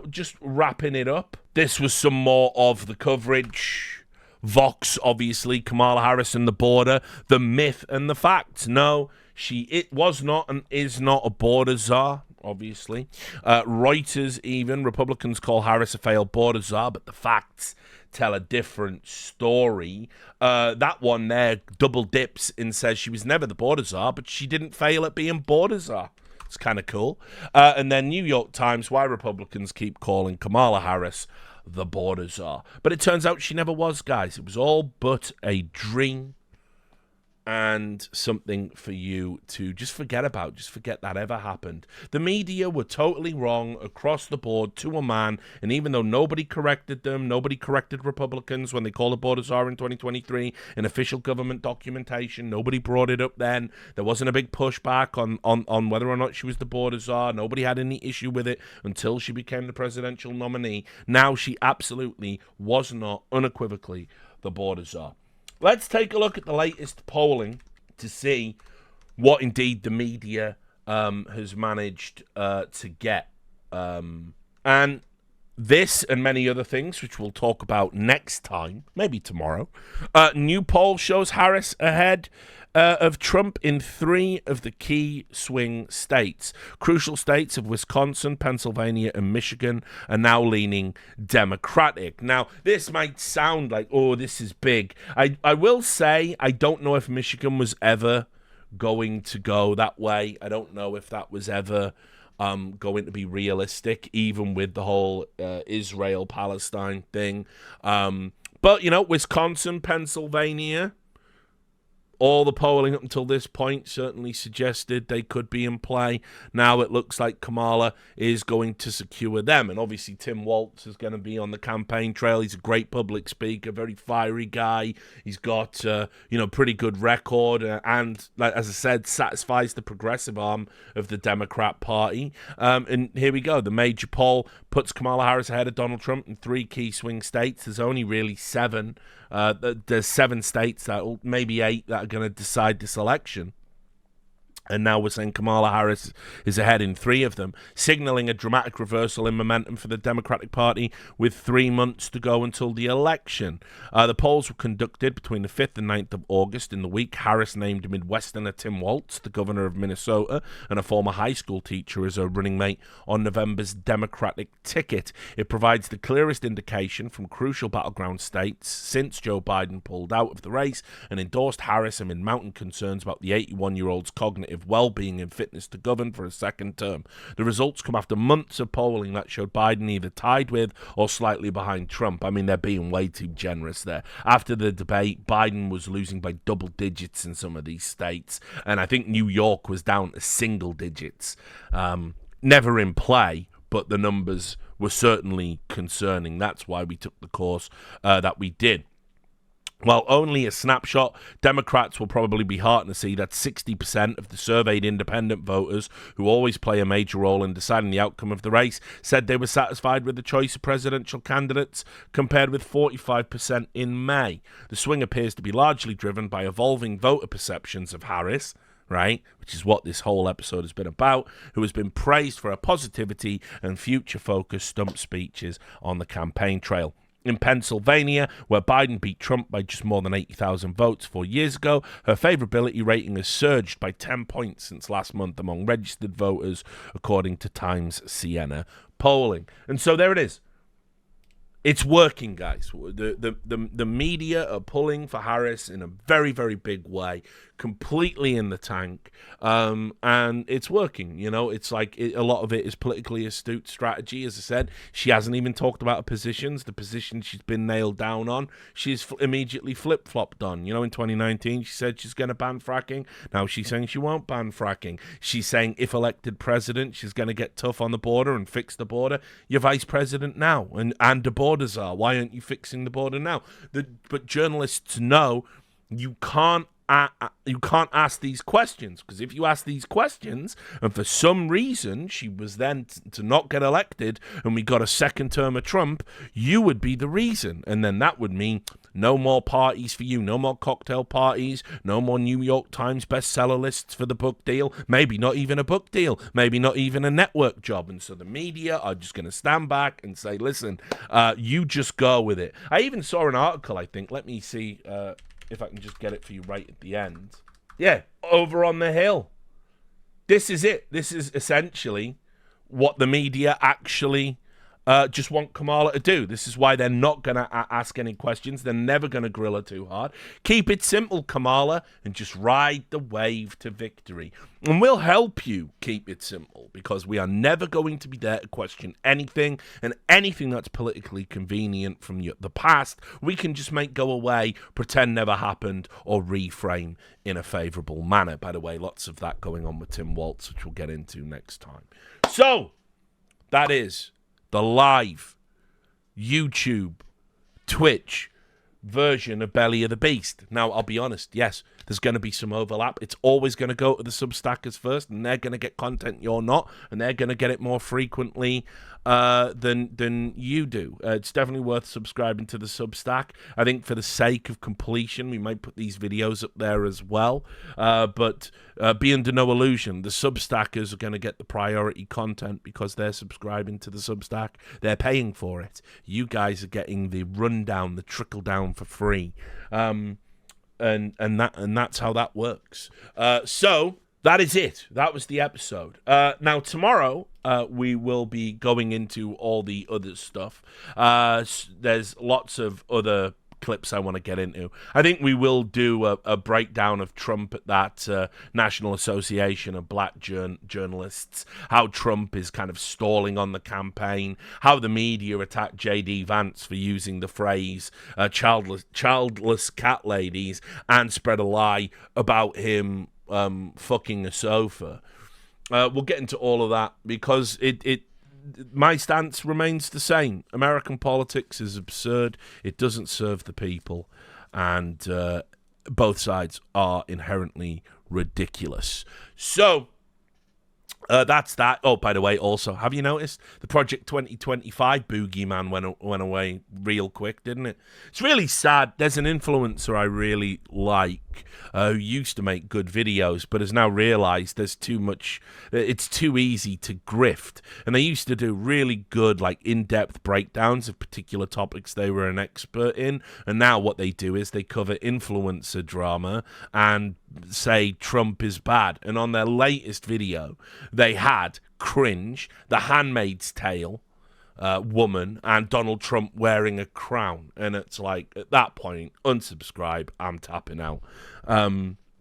Just wrapping it up. This was some more of the coverage. Vox, obviously, Kamala Harris and the border, the myth and the facts. No, it was not and is not a border czar, obviously. Reuters even, Republicans call Harris a failed border czar, but the facts tell a different story. That one there double dips and says she was never the border czar, but she didn't fail at being border czar. It's kind of cool. And then New York Times, why Republicans keep calling Kamala Harris the border czar. But it turns out she never was, guys. It was all but a dream and something for you to just forget about. Just forget that ever happened. The media were totally wrong across the board to a man, and even though nobody corrected them, nobody corrected Republicans when they called the border czar in 2023 in official government documentation, nobody brought it up then. There wasn't a big pushback on whether or not she was the border czar. Nobody had any issue with it until she became the presidential nominee. Now she absolutely was not, unequivocally, the border czar. Let's take a look at the latest polling to see what indeed the media has managed to get. And this and many other things, which we'll talk about next time, maybe tomorrow. New poll shows Harris ahead of Trump in 3 of the key swing states. Crucial states of Wisconsin, Pennsylvania, and Michigan are now leaning Democratic. Now, this might sound like, oh, this is big. I will say I don't know if Michigan was ever going to go that way. I don't know if that was ever going to be realistic, even with the whole Israel-Palestine thing. But, Wisconsin, Pennsylvania, all the polling up until this point certainly suggested they could be in play. Now it looks like Kamala is going to secure them. And obviously Tim Walz is going to be on the campaign trail. He's a great public speaker, very fiery guy. He's got, pretty good record. And, as I said, satisfies the progressive arm of the Democrat Party. And here we go. The major poll puts Kamala Harris ahead of Donald Trump in 3 key swing states. There's only really 7. There's 7 states, maybe 8, that are going to decide this election. And now we're saying Kamala Harris is ahead in 3 of them, signaling a dramatic reversal in momentum for the Democratic Party with 3 months to go until the election. The polls were conducted between the 5th and 9th of August. In the week, Harris named Midwesterner Tim Walz, the governor of Minnesota, and a former high school teacher as her running mate on November's Democratic ticket. It provides the clearest indication from crucial battleground states since Joe Biden pulled out of the race and endorsed Harris amid mounting concerns about the 81-year-old's cognitive well-being and fitness to govern for a second term. The results come after months of polling that showed Biden either tied with or slightly behind Trump. I mean, they're being way too generous there. After the debate, Biden was losing by double digits in some of these states, and I think New York was down to single digits. Never in play, but the numbers were certainly concerning. That's why we took the course that we did. While only a snapshot, Democrats will probably be heartened to see that 60% of the surveyed independent voters, who always play a major role in deciding the outcome of the race, said they were satisfied with the choice of presidential candidates, compared with 45% in May. The swing appears to be largely driven by evolving voter perceptions of Harris, right, which is what this whole episode has been about, who has been praised for her positivity and future-focused stump speeches on the campaign trail. In Pennsylvania, where Biden beat Trump by just more than 80,000 votes 4 years ago, her favorability rating has surged by 10 points since last month among registered voters, according to Times Siena polling. And so there it is. It's working, guys. The media are pulling for Harris in a very, very big way, completely in the tank, and it's working. You know, it's like a lot of it is politically astute strategy. As I said, she hasn't even talked about her positions. The positions she's been nailed down on, she's immediately flip-flopped on. You know, in 2019, she said she's going to ban fracking. Now she's saying she won't ban fracking. She's saying if elected president, she's going to get tough on the border and fix the border. You're vice president now, and the borders are. Why aren't you fixing the border now? But journalists know you can't ask these questions, because if you ask these questions and for some reason she was then to not get elected and we got a second term of Trump, you would be the reason, and then that would mean no more parties for you, no more cocktail parties, no more New York Times bestseller lists for the book deal, maybe not even a book deal, maybe not even a network job. And so the media are just going to stand back and say, listen, you just go with it. I even saw an article, I think, let me see if I can just get it for you right at the end. Yeah, over on the Hill. This is it. This is essentially what the media actually just want Kamala to do. This is why they're not going to ask any questions. They're never going to grill her too hard. Keep it simple, Kamala, and just ride the wave to victory. And we'll help you keep it simple, because we are never going to be there to question anything, and anything that's politically convenient from the past, we can just make go away, pretend never happened, or reframe in a favourable manner. By the way, lots of that going on with Tim Waltz, which we'll get into next time. So, that is the live YouTube, Twitch version of Belly of the Beast. Now, I'll be honest, yes, there's going to be some overlap. It's always going to go to the Substackers first, and they're going to get content you're not, and they're going to get it more frequently than you do. It's definitely worth subscribing to the Substack. I think for the sake of completion, we might put these videos up there as well. But be under no illusion, the Substackers are going to get the priority content because they're subscribing to the Substack. They're paying for it. You guys are getting the rundown, the trickle down for free. And that's how that works. So that is it. That was the episode. Now tomorrow we will be going into all the other stuff. There's lots of other clips I want to get into. I think we will do a breakdown of Trump at that National Association of Black Journalists, how Trump is kind of stalling on the campaign, how the media attacked J.D. Vance for using the phrase childless cat ladies and spread a lie about him fucking a sofa. We'll get into all of that because my stance remains the same. American politics is absurd. It doesn't serve the people, and both sides are inherently ridiculous. So that's that. Oh, by the way, also, have you noticed the Project 2025 boogeyman went away real quick, didn't it? It's really sad. There's an influencer I really like who used to make good videos, but has now realized there's too much. It's too easy to grift. And they used to do really good, like, in-depth breakdowns of particular topics they were an expert in. And now what they do is they cover influencer drama and say Trump is bad. And on their latest video, they had Cringe, The Handmaid's Tale woman, and Donald Trump wearing a crown. And it's like, at that point, unsubscribe, I'm tapping out.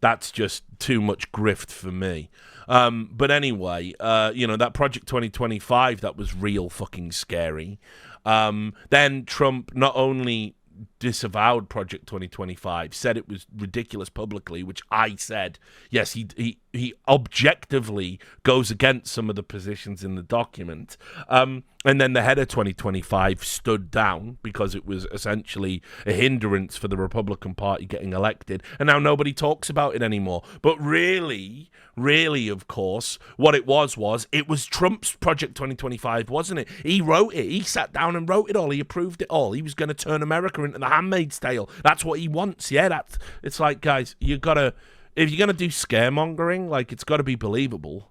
That's just too much grift for me. But anyway, that Project 2025, that was real fucking scary. Then Trump not only disavowed Project 2025, said it was ridiculous publicly, which I said, yes, he objectively goes against some of the positions in the document. And then the head of 2025 stood down because it was essentially a hindrance for the Republican Party getting elected. And now nobody talks about it anymore. But really, of course, what it was Trump's Project 2025, wasn't it? He wrote it. He sat down and wrote it all. He approved it all. He was going to turn America into the Handmaid's Tale. That's what he wants. Yeah, it's like, guys, if you're going to do scaremongering, like, it's got to be believable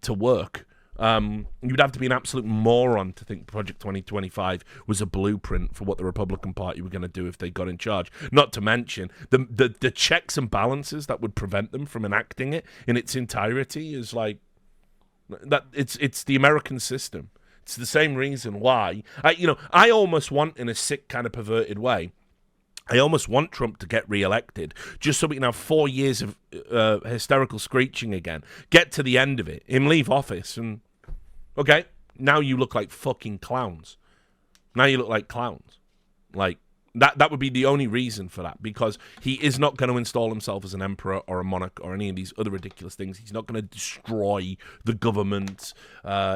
to work. You'd have to be an absolute moron to think Project 2025 was a blueprint for what the Republican Party were going to do if they got in charge. Not to mention the checks and balances that would prevent them from enacting it in its entirety is like that. It's the American system. It's the same reason why I almost want, in a sick kind of perverted way, I almost want Trump to get re-elected just so we can have 4 years of hysterical screeching again. Get to the end of it, him leave office, and okay, now you look like fucking clowns. Now you look like clowns. Like, that would be the only reason for that, because he is not going to install himself as an emperor or a monarch or any of these other ridiculous things. He's not going to destroy the government.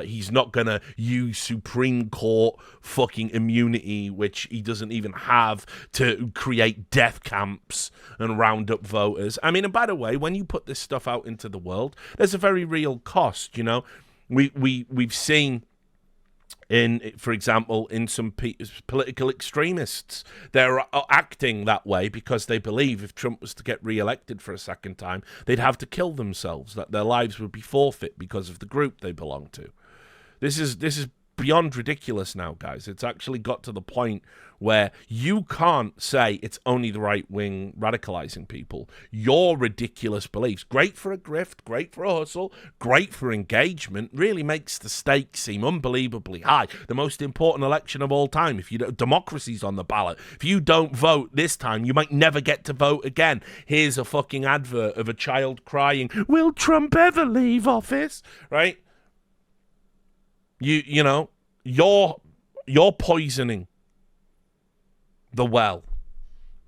He's not going to use Supreme Court fucking immunity, which he doesn't even have, to create death camps and round up voters. I mean, and by the way, when you put this stuff out into the world, there's a very real cost, you know? We've seen, for example, in some political extremists, they're acting that way because they believe if Trump was to get re-elected for a second time, they'd have to kill themselves, that their lives would be forfeit because of the group they belong to. This is beyond ridiculous now, guys. It's actually got to the point where you can't say it's only the right wing radicalizing people. Your ridiculous beliefs, great for a grift, great for a hustle, great for engagement, really makes the stakes seem unbelievably high. The most important election of all time. If democracy's on the ballot. If you don't vote this time, you might never get to vote again. Here's a fucking advert of a child crying, "Will Trump ever leave office?" Right? You're poisoning the well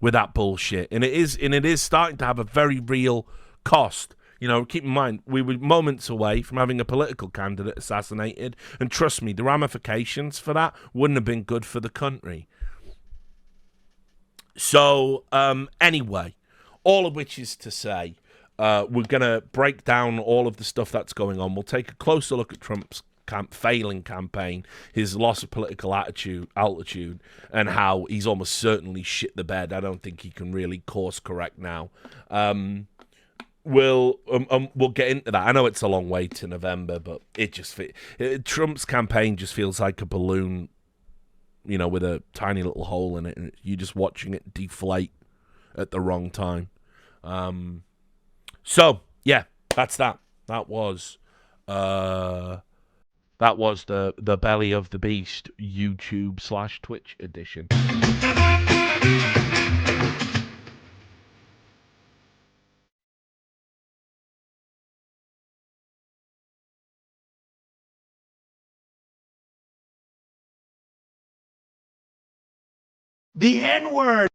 with that bullshit, and it is starting to have a very real cost. You know, keep in mind, we were moments away from having a political candidate assassinated, and trust me, the ramifications for that wouldn't have been good for the country. So, anyway, all of which is to say, we're going to break down all of the stuff that's going on. We'll take a closer look at Trump's failing campaign, his loss of political altitude, and how he's almost certainly shit the bed. I don't think he can really course correct now. We'll get into that. I know it's a long way to November, but Trump's campaign just feels like a balloon, you know, with a tiny little hole in it, and you're just watching it deflate at the wrong time. So yeah, that's that. That was the Belly of the Beast YouTube/Twitch edition. The N-word!